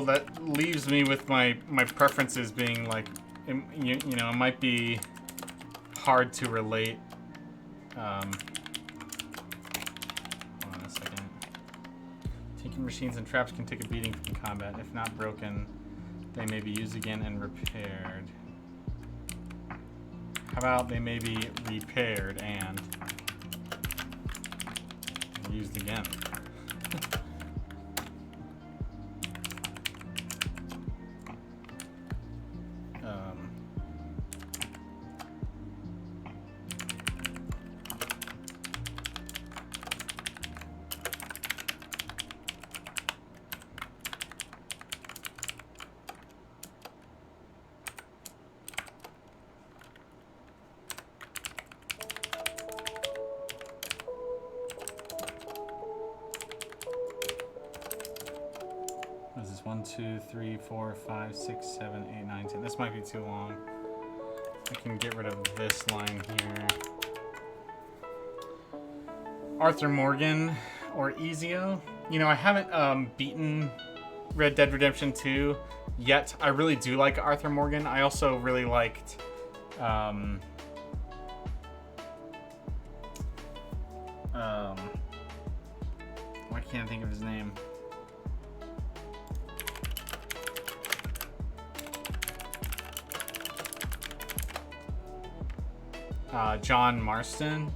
that leaves me with my preferences being like, it might be hard to relate. Machines and traps can take a beating from combat. If not broken, they may be used again and repaired. How about they may be repaired and used again? This is 1, 2, 3, 4, 5, 6, 7, 8, 9, 10. This might be too long. I can get rid of this line here. Arthur Morgan or Ezio. I haven't beaten Red Dead Redemption 2 yet. I really do like Arthur Morgan. I also really liked why can't I think of his name? John Marston.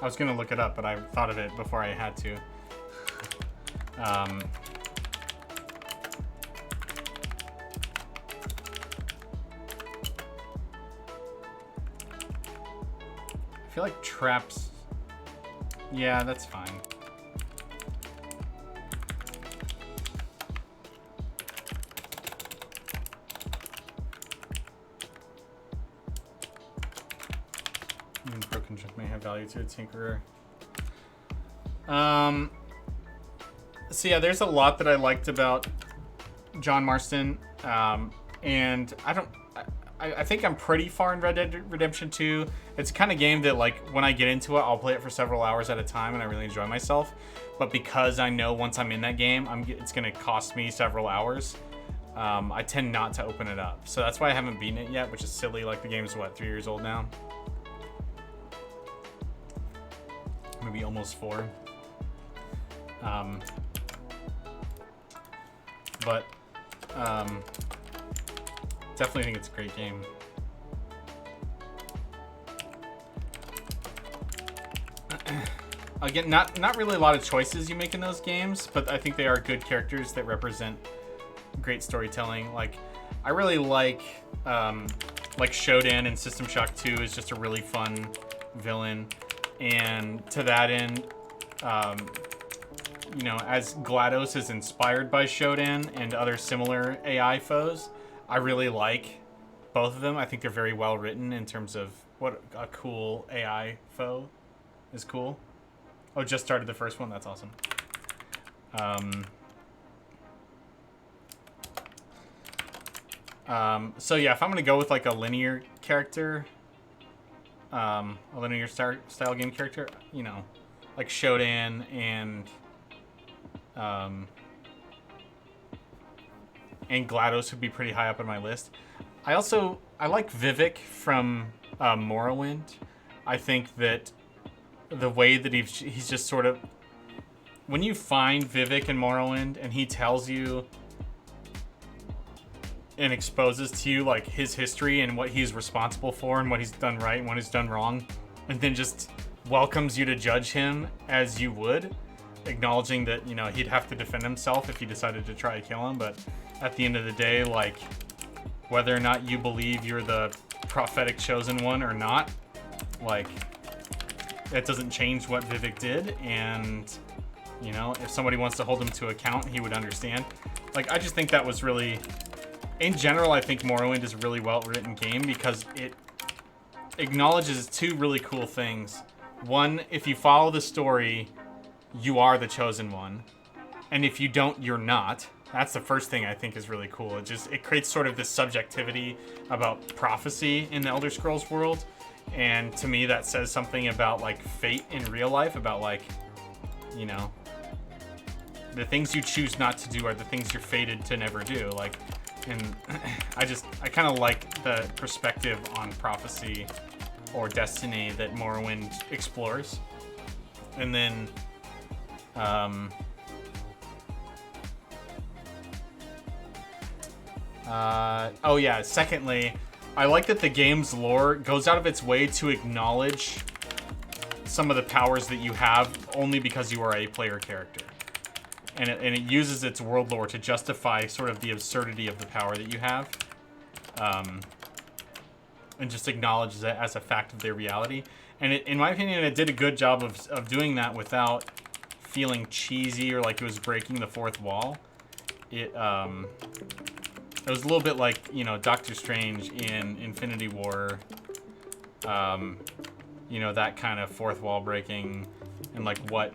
I was gonna look it up, but I thought of it before I had to. I feel like traps. Yeah, that's fine. Broken junk may have value to a tinkerer. So yeah, there's a lot that I liked about John Marston, and I think I'm pretty far in Red Dead Redemption 2. It's the kind of game that, like, when I get into it, I'll play it for several hours at a time, and I really enjoy myself. But because I know once I'm in that game, it's going to cost me several hours, I tend not to open it up. So that's why I haven't beaten it yet, which is silly. Like, the game's, 3 years old now? Maybe almost 4. But definitely think it's a great game. Again, not really a lot of choices you make in those games, but I think they are good characters that represent great storytelling. Like, I really like Shodan in System Shock 2 is just a really fun villain. And to that end, as GLaDOS is inspired by Shodan and other similar AI foes, I really like both of them. I think they're very well written in terms of what a cool AI foe is cool. Oh, just started the first one. That's awesome. So yeah, if I'm gonna go with like a linear character, a linear style game character, like Shodan and GLaDOS would be pretty high up on my list. I like Vivek from Morrowind. I think that the way that he's just sort of, when you find Vivek in Morrowind and he tells you and exposes to you like his history and what he's responsible for and what he's done right and what he's done wrong, and then just welcomes you to judge him as you would, acknowledging that, you know, he'd have to defend himself if he decided to try to kill him. But at the end of the day, like, whether or not you believe you're the prophetic chosen one or not, like, that doesn't change what Vivek did. And, you know, if somebody wants to hold him to account, he would understand. Like, I just think that was really, in general, I think Morrowind is a really well-written game because it acknowledges two really cool things. One, if you follow the story, you are the chosen one. And if you don't, you're not. That's the first thing I think is really cool. It creates sort of this subjectivity about prophecy in the Elder Scrolls world. And to me, that says something about, like, fate in real life, about, like, you know, the things you choose not to do are the things you're fated to never do. Like, and I kind of like the perspective on prophecy or destiny that Morrowind explores. And then, oh yeah, secondly, I like that the game's lore goes out of its way to acknowledge some of the powers that you have only because you are a player character. And it uses its world lore to justify sort of the absurdity of the power that you have. And just acknowledges it as a fact of their reality. And in my opinion, it did a good job of doing that without feeling cheesy or like it was breaking the fourth wall. It was a little bit like, you know, Doctor Strange in Infinity War. You know, that kind of fourth wall breaking and like what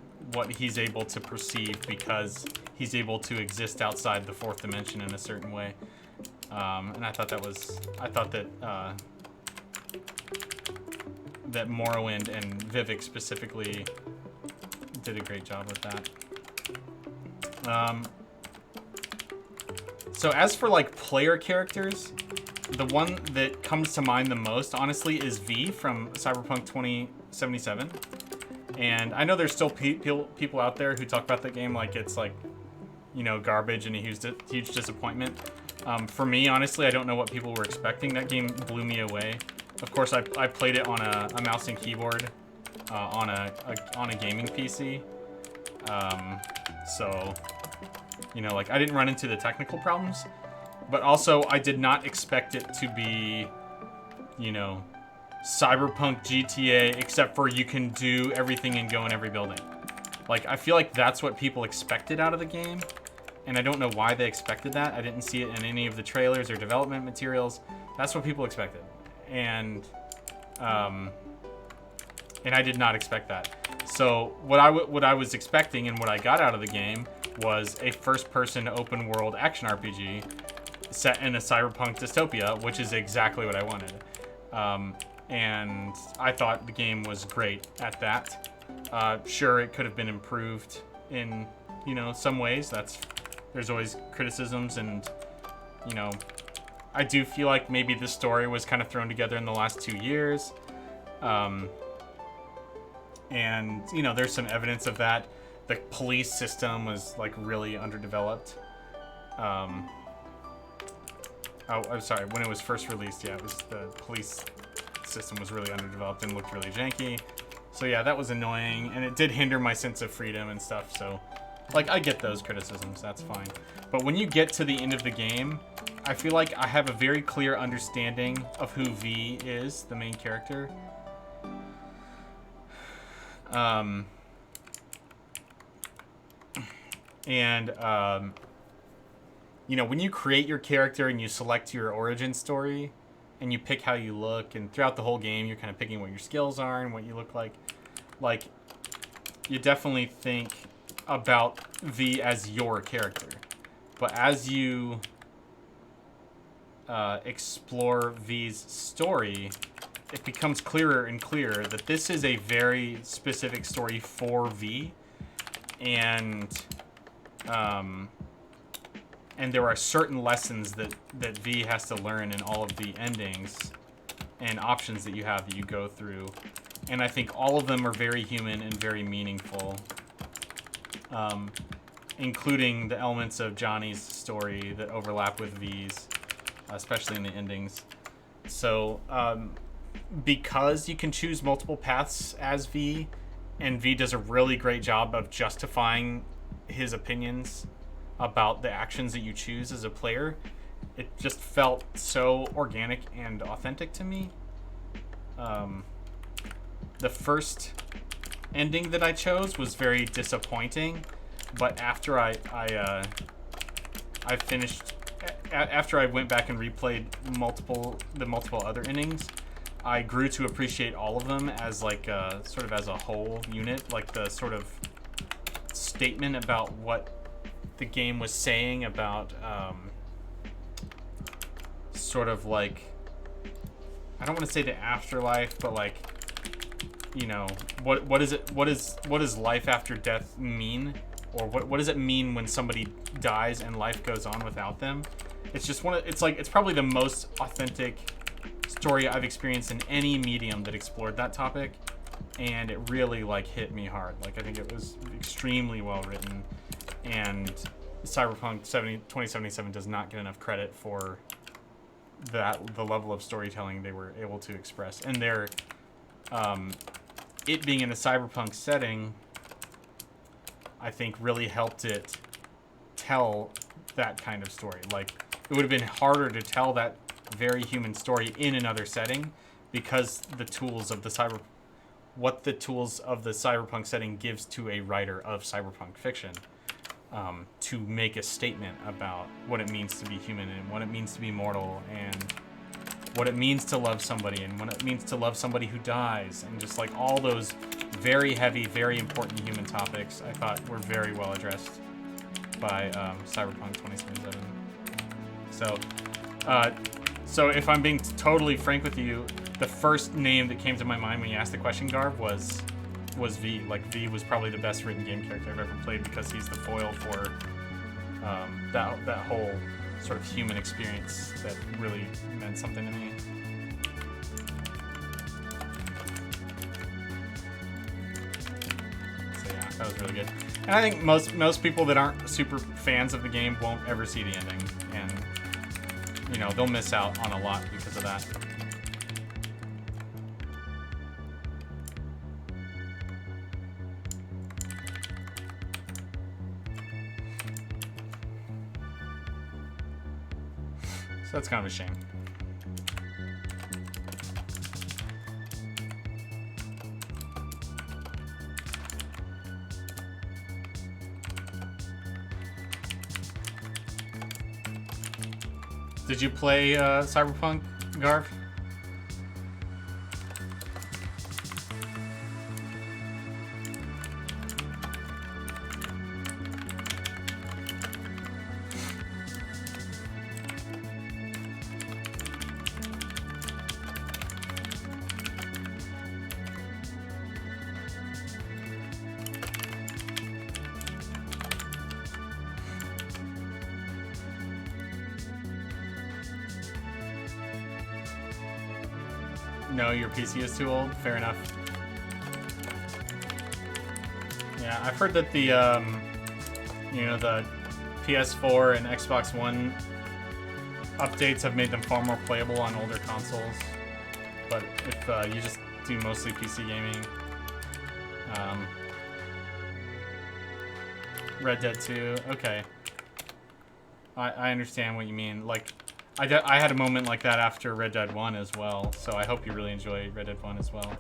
he's able to perceive because he's able to exist outside the fourth dimension in a certain way. And I thought that that Morrowind and Vivek specifically did a great job with that. So as for like player characters, the one that comes to mind the most, honestly, is V from Cyberpunk 2077. And I know there's still people out there who talk about that game like it's like, you know, garbage and a huge disappointment. For me, honestly, I don't know what people were expecting. That game blew me away. Of course, I played it on a mouse and keyboard on a gaming PC. So, you know, like I didn't run into the technical problems, but also I did not expect it to be, you know, Cyberpunk GTA, except for you can do everything and go in every building. Like, I feel like that's what people expected out of the game, and I don't know why they expected that. I didn't see it in any of the trailers or development materials. That's what people expected, and I did not expect that. So what I was expecting and what I got out of the game was a first-person open-world action RPG set in a cyberpunk dystopia, which is exactly what I wanted. And I thought the game was great at that. Sure, it could have been improved in, you know, some ways. There's always criticisms, and, you know, I do feel like maybe this story was kind of thrown together in the last 2 years. And, you know, there's some evidence of that. The police system was, like, really underdeveloped. Oh, I'm sorry, when it was first released, yeah, it was the police system was really underdeveloped and looked really janky. So yeah, that was annoying, and it did hinder my sense of freedom and stuff, so, like, I get those criticisms, that's fine. But when you get to the end of the game, I feel like I have a very clear understanding of who V is, the main character. You know, when you create your character and you select your origin story, and you pick how you look, and throughout the whole game, you're kind of picking what your skills are and what you look like. Like, you definitely think about V as your character. But as you explore V's story, it becomes clearer and clearer that this is a very specific story for V. And there are certain lessons that V has to learn in all of the endings and options that you have that you go through. And I think all of them are very human and very meaningful, including the elements of Johnny's story that overlap with V's. especially in the endings. So because you can choose multiple paths as V, and V does a really great job of justifying his opinions about the actions that you choose as a player, it just felt so organic and authentic to me. The first ending that I chose was very disappointing, but after I finished, after I went back and replayed the multiple other endings, I grew to appreciate all of them as like sort of as a whole unit, like the sort of statement about what the game was saying about sort of like, I don't want to say the afterlife, but like, you know, what does life after death mean, or what does it mean when somebody dies and life goes on without them? It's just it's probably the most authentic story I've experienced in any medium that explored that topic, and it really like hit me hard. Like, I think it was extremely well written, and Cyberpunk 2077 does not get enough credit for the level of storytelling they were able to express, and their it being in a cyberpunk setting, I think really helped it tell that kind of story. Like, it would have been harder to tell that very human story in another setting, because the tools of the cyberpunk setting gives to a writer of cyberpunk fiction to make a statement about what it means to be human, and what it means to be mortal, and what it means to love somebody, and what it means to love somebody who dies, and just like all those very heavy, very important human topics, I thought were very well addressed by Cyberpunk 2077. So if I'm being totally frank with you, the first name that came to my mind when you asked the question, Garv, was V. Like, V was probably the best written game character I've ever played, because he's the foil for that whole sort of human experience that really meant something to me. So yeah, that was really good. And I think most people that aren't super fans of the game won't ever see the ending, and you know, they'll miss out on a lot because of that. So that's kind of a shame. Did you play Cyberpunk, Garv? No, your PC is too old? Fair enough. Yeah, I've heard that the, you know, the PS4 and Xbox One updates have made them far more playable on older consoles. But if you just do mostly PC gaming, Red Dead 2, okay. I understand what you mean. Like, I had a moment like that after Red Dead 1 as well, so I hope you really enjoy Red Dead 1 as well.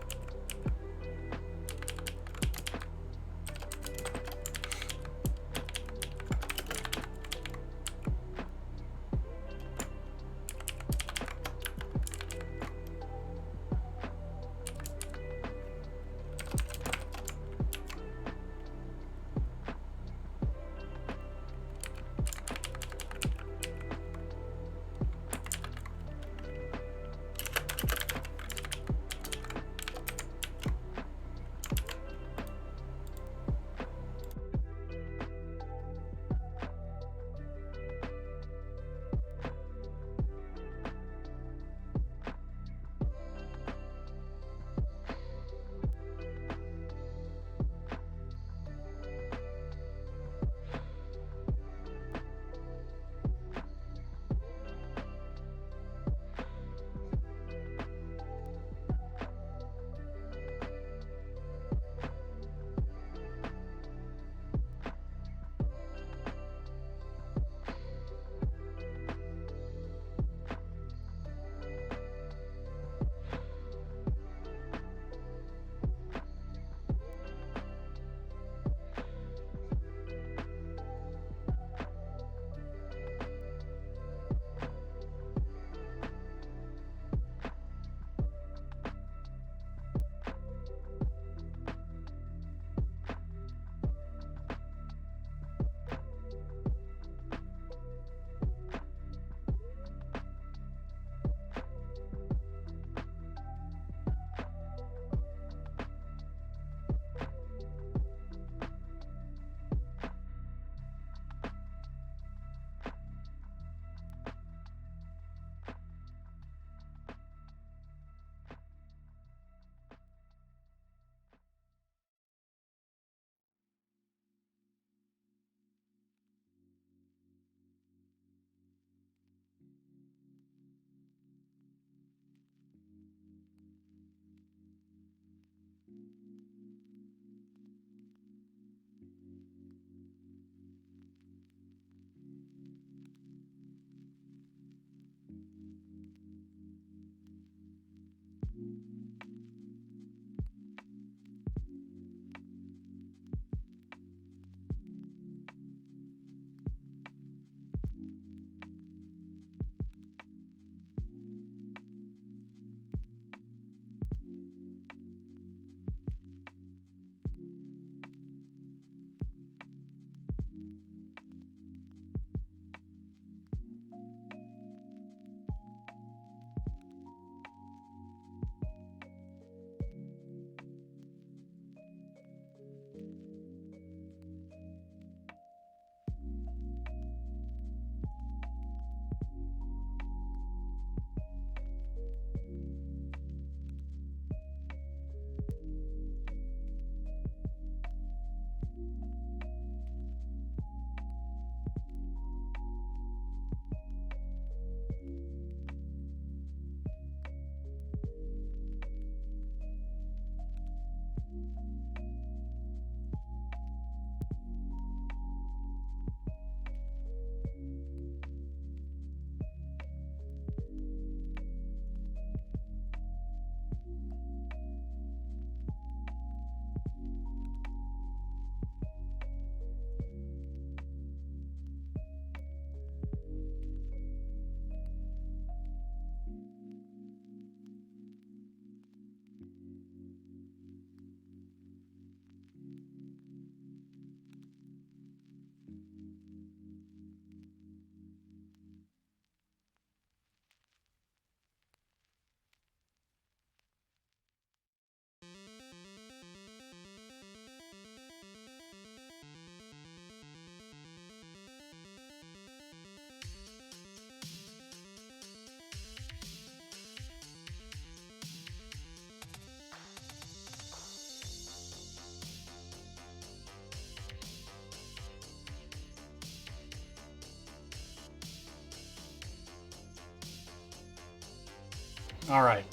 All right.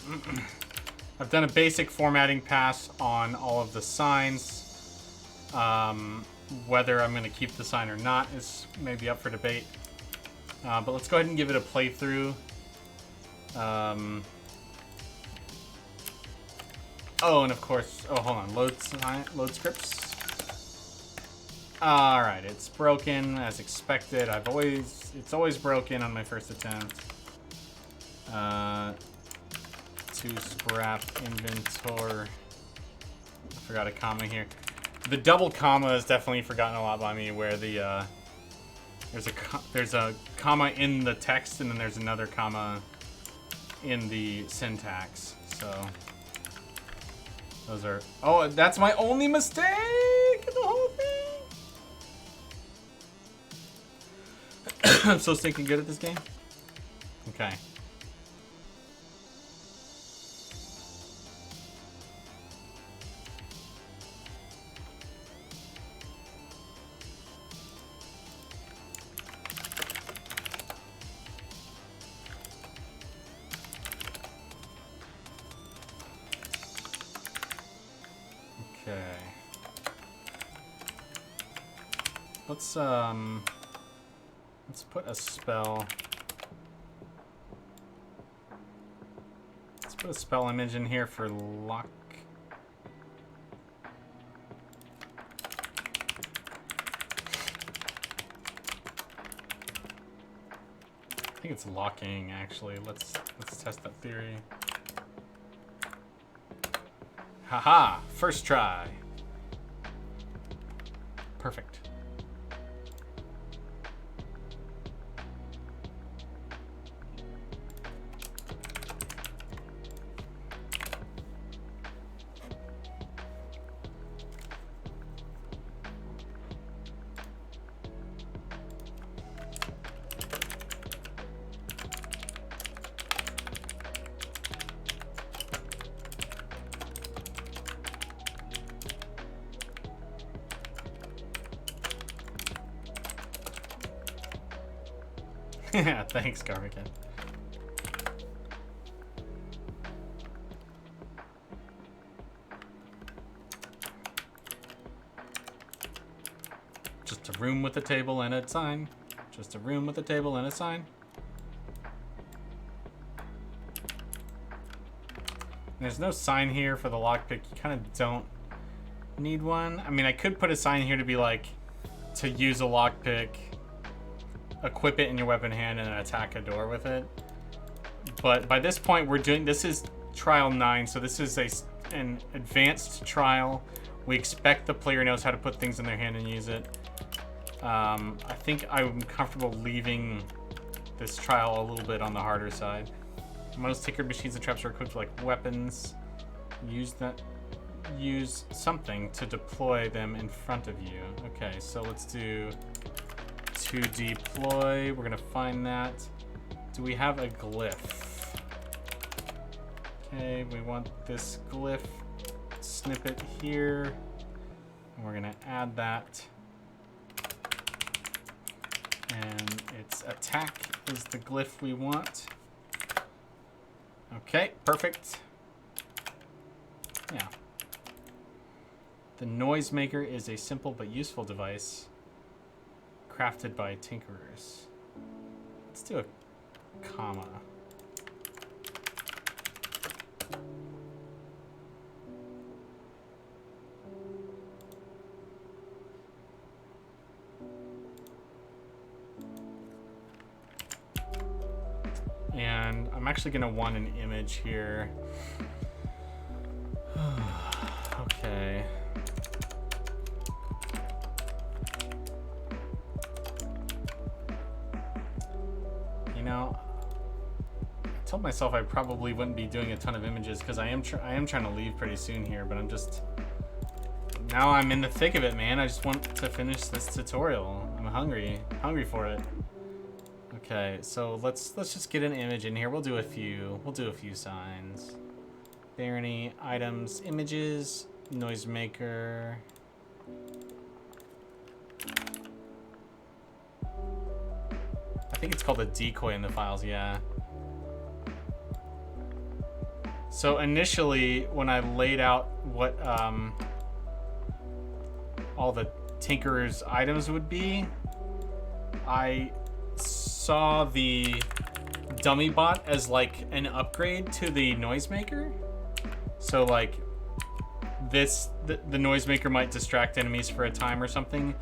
I've done a basic formatting pass on all of the signs. Whether I'm going to keep the sign or not is maybe up for debate. But let's go ahead and give it a playthrough. Oh, and of course, oh, hold on, load scripts. All right, it's broken as expected. It's always broken on my first attempt. To scrap inventory. I forgot a comma here. The double comma is definitely forgotten a lot by me, where the there's a comma in the text and then there's another comma in the syntax. So those are, oh, that's my only mistake in the whole thing. I'm so stinking good at this game. Okay. Let's put a spell. Let's put a spell image in here for lock. I think it's locking actually. Let's test that theory. Haha, first try. Perfect. Yeah, thanks, Garmican. Just a room with a table and a sign. Just a room with a table and a sign. There's no sign here for the lockpick. You kind of don't need one. I mean, I could put a sign here to be like, to use a lockpick, equip it in your weapon hand and attack a door with it. But by this point, this is trial 9, so this is an advanced trial. We expect the player knows how to put things in their hand and use it. I think I'm comfortable leaving this trial a little bit on the harder side. Most tinkered machines and traps are equipped with like weapons. Use something to deploy them in front of you. Okay, so let's do to deploy. We're gonna find that. Do we have a glyph? Okay, we want this glyph snippet here. And we're gonna add that. And its attack is the glyph we want. Okay, perfect. Yeah. The noisemaker is a simple but useful device crafted by tinkerers. Let's do a comma. And I'm actually going to want an image here. Okay. You know, I told myself I probably wouldn't be doing a ton of images because I am trying to leave pretty soon here, but now I'm in the thick of it, man. I just want to finish this tutorial. I'm hungry for it. Okay, so let's just get an image in here. We'll do a few signs. Barony, items, images, noisemaker. I think it's called a decoy in the files, yeah. So initially, when I laid out what all the Tinkerer's items would be, I saw the dummy bot as like an upgrade to the noisemaker. So like the noisemaker might distract enemies for a time or something,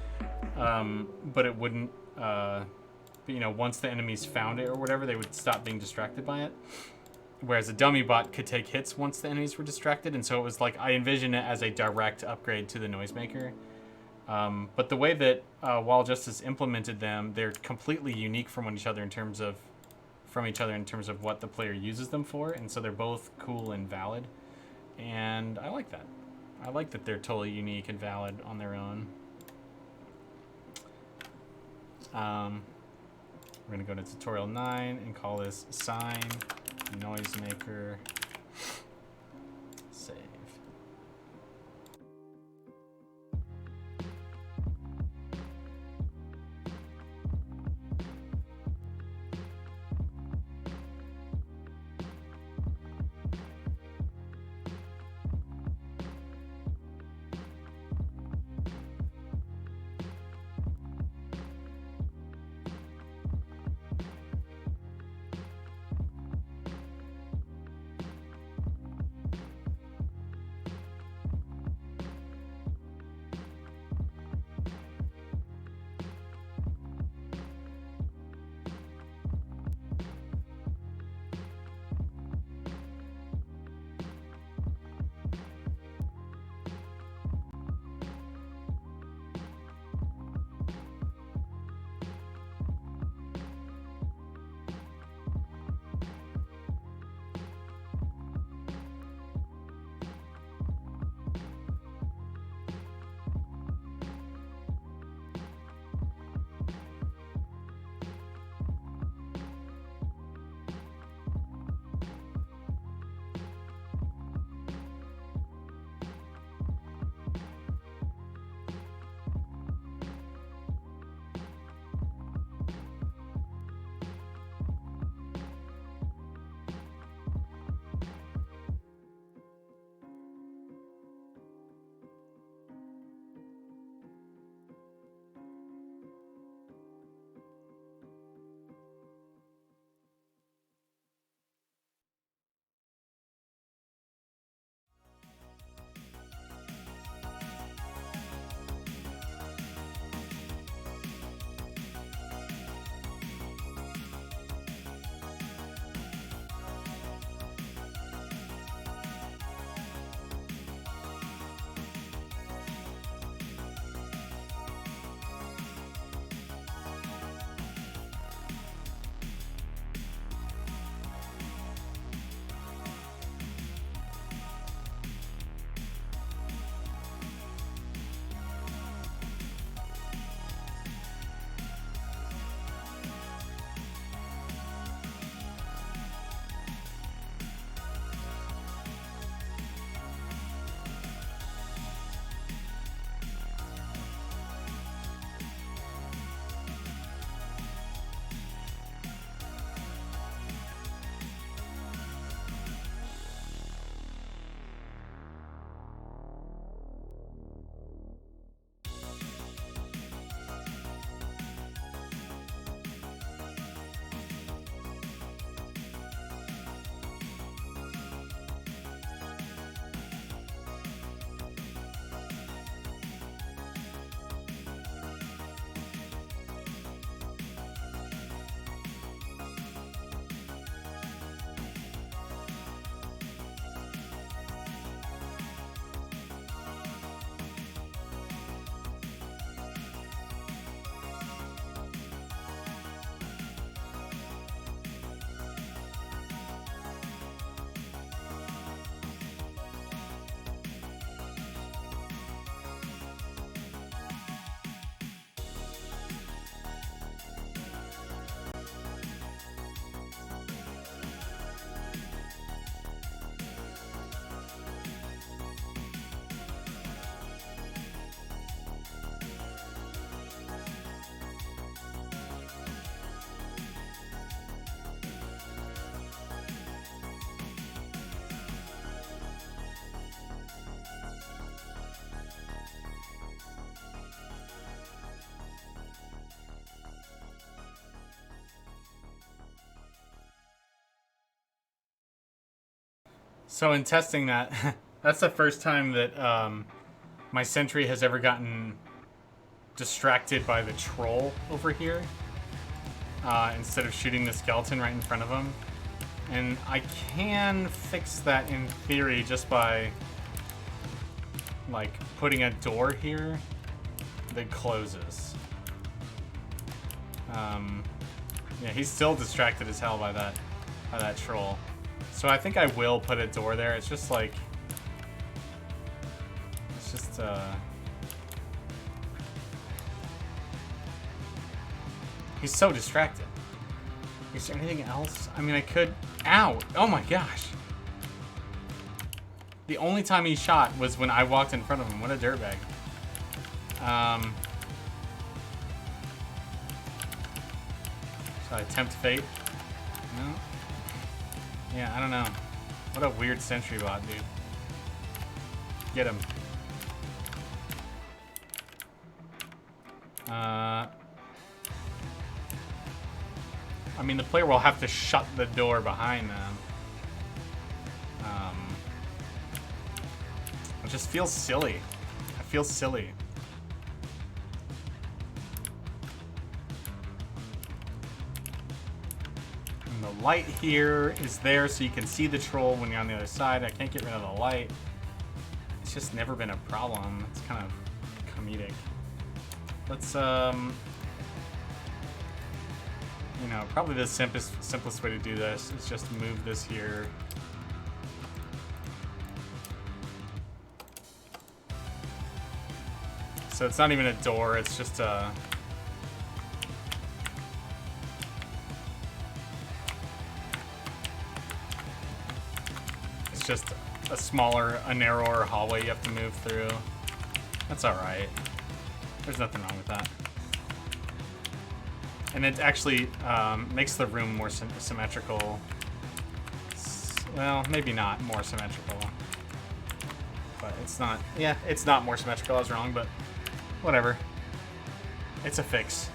but it wouldn't. Once the enemies found it or whatever, they would stop being distracted by it. Whereas a dummy bot could take hits once the enemies were distracted, and so it was like I envision it as a direct upgrade to the noisemaker. But the way that Wall Justice implemented them, they're completely unique from each other in terms of what the player uses them for, and so they're both cool and valid. And I like that. I like that they're totally unique and valid on their own. We're gonna go to tutorial 9 and call this sign noisemaker save. So in testing that, that's the first time that my sentry has ever gotten distracted by the troll over here instead of shooting the skeleton right in front of him. And I can fix that in theory just by like putting a door here that closes. Yeah, he's still distracted as hell by that troll. So I think I will put a door there. It's just like, it's just he's so distracted. Is there anything else? I mean, I could, ow, oh my gosh. The only time he shot was when I walked in front of him. What a dirtbag. So I tempt fate. No. Yeah, I don't know. What a weird sentry bot, dude. Get him. I mean, the player will have to shut the door behind them. It just feels silly. I feel silly. And the light here is there so you can see the troll when you're on the other side. I can't get rid of the light. It's just never been a problem. It's kind of comedic. Let's, you know, probably the simplest way to do this is just move this here. So it's not even a door, it's just a... It's just a smaller, a narrower hallway you have to move through. That's alright. There's nothing wrong with that. And it actually makes the room more symmetrical. Well, maybe not more symmetrical. But it's not, yeah, it's not more symmetrical, I was wrong, but whatever. It's a fix.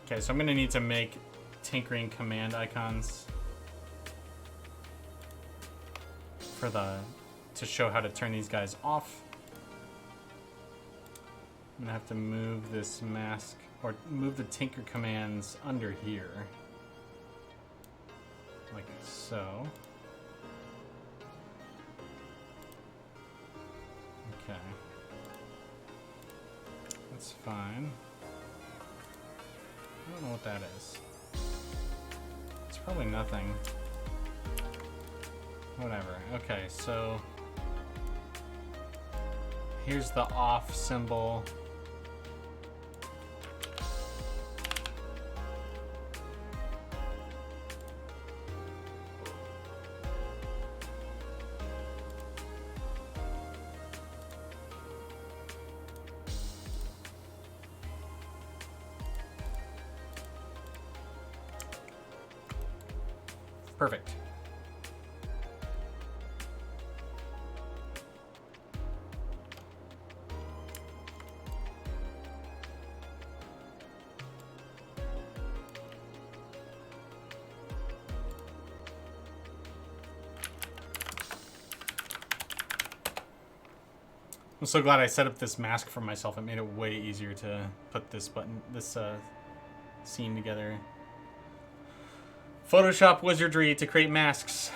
Okay, so I'm gonna need to make tinkering command icons for to show how to turn these guys off. I'm gonna have to move this mask, or move the tinker commands under here. Like so. Okay. That's fine. I don't know what that is. It's probably nothing. Whatever. Okay, so here's the off symbol. Perfect. I'm so glad I set up this mask for myself. It made it way easier to put this scene together. Photoshop wizardry to create masks.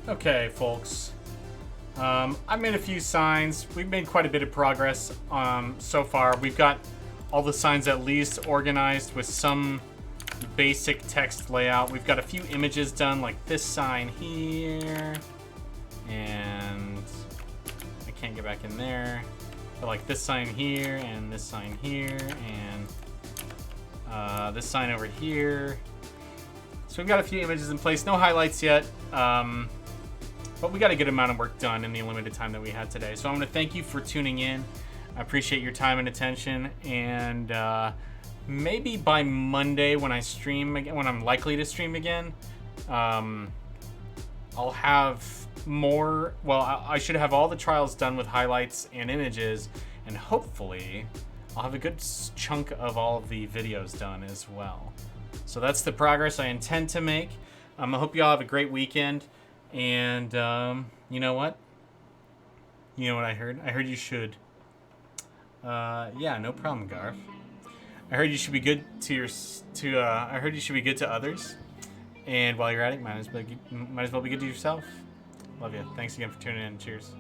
Okay, folks. I made a few signs. We've made quite a bit of progress so far. We've got all the signs at least organized with some basic text layout. We've got a few images done, like this sign here. And I can't get back in there. But like this sign here, and this sign here, and this sign over here. So we've got a few images in place. No highlights yet. But we got a good amount of work done in the limited time that we had today. So I'm going to thank you for tuning in. I appreciate your time and attention. And maybe by Monday when I stream again, when I'm likely to stream again, I'll have more. Well, I should have all the trials done with highlights and images. And hopefully I'll have a good chunk of all of the videos done as well. So that's the progress I intend to make. I hope you all have a great weekend. And you know what? You know what I heard? I heard you should. Yeah, no problem, Garth. I heard you should be good to I heard you should be good to others. And while you're at it, might as well be good to yourself. Love you. Thanks again for tuning in. Cheers.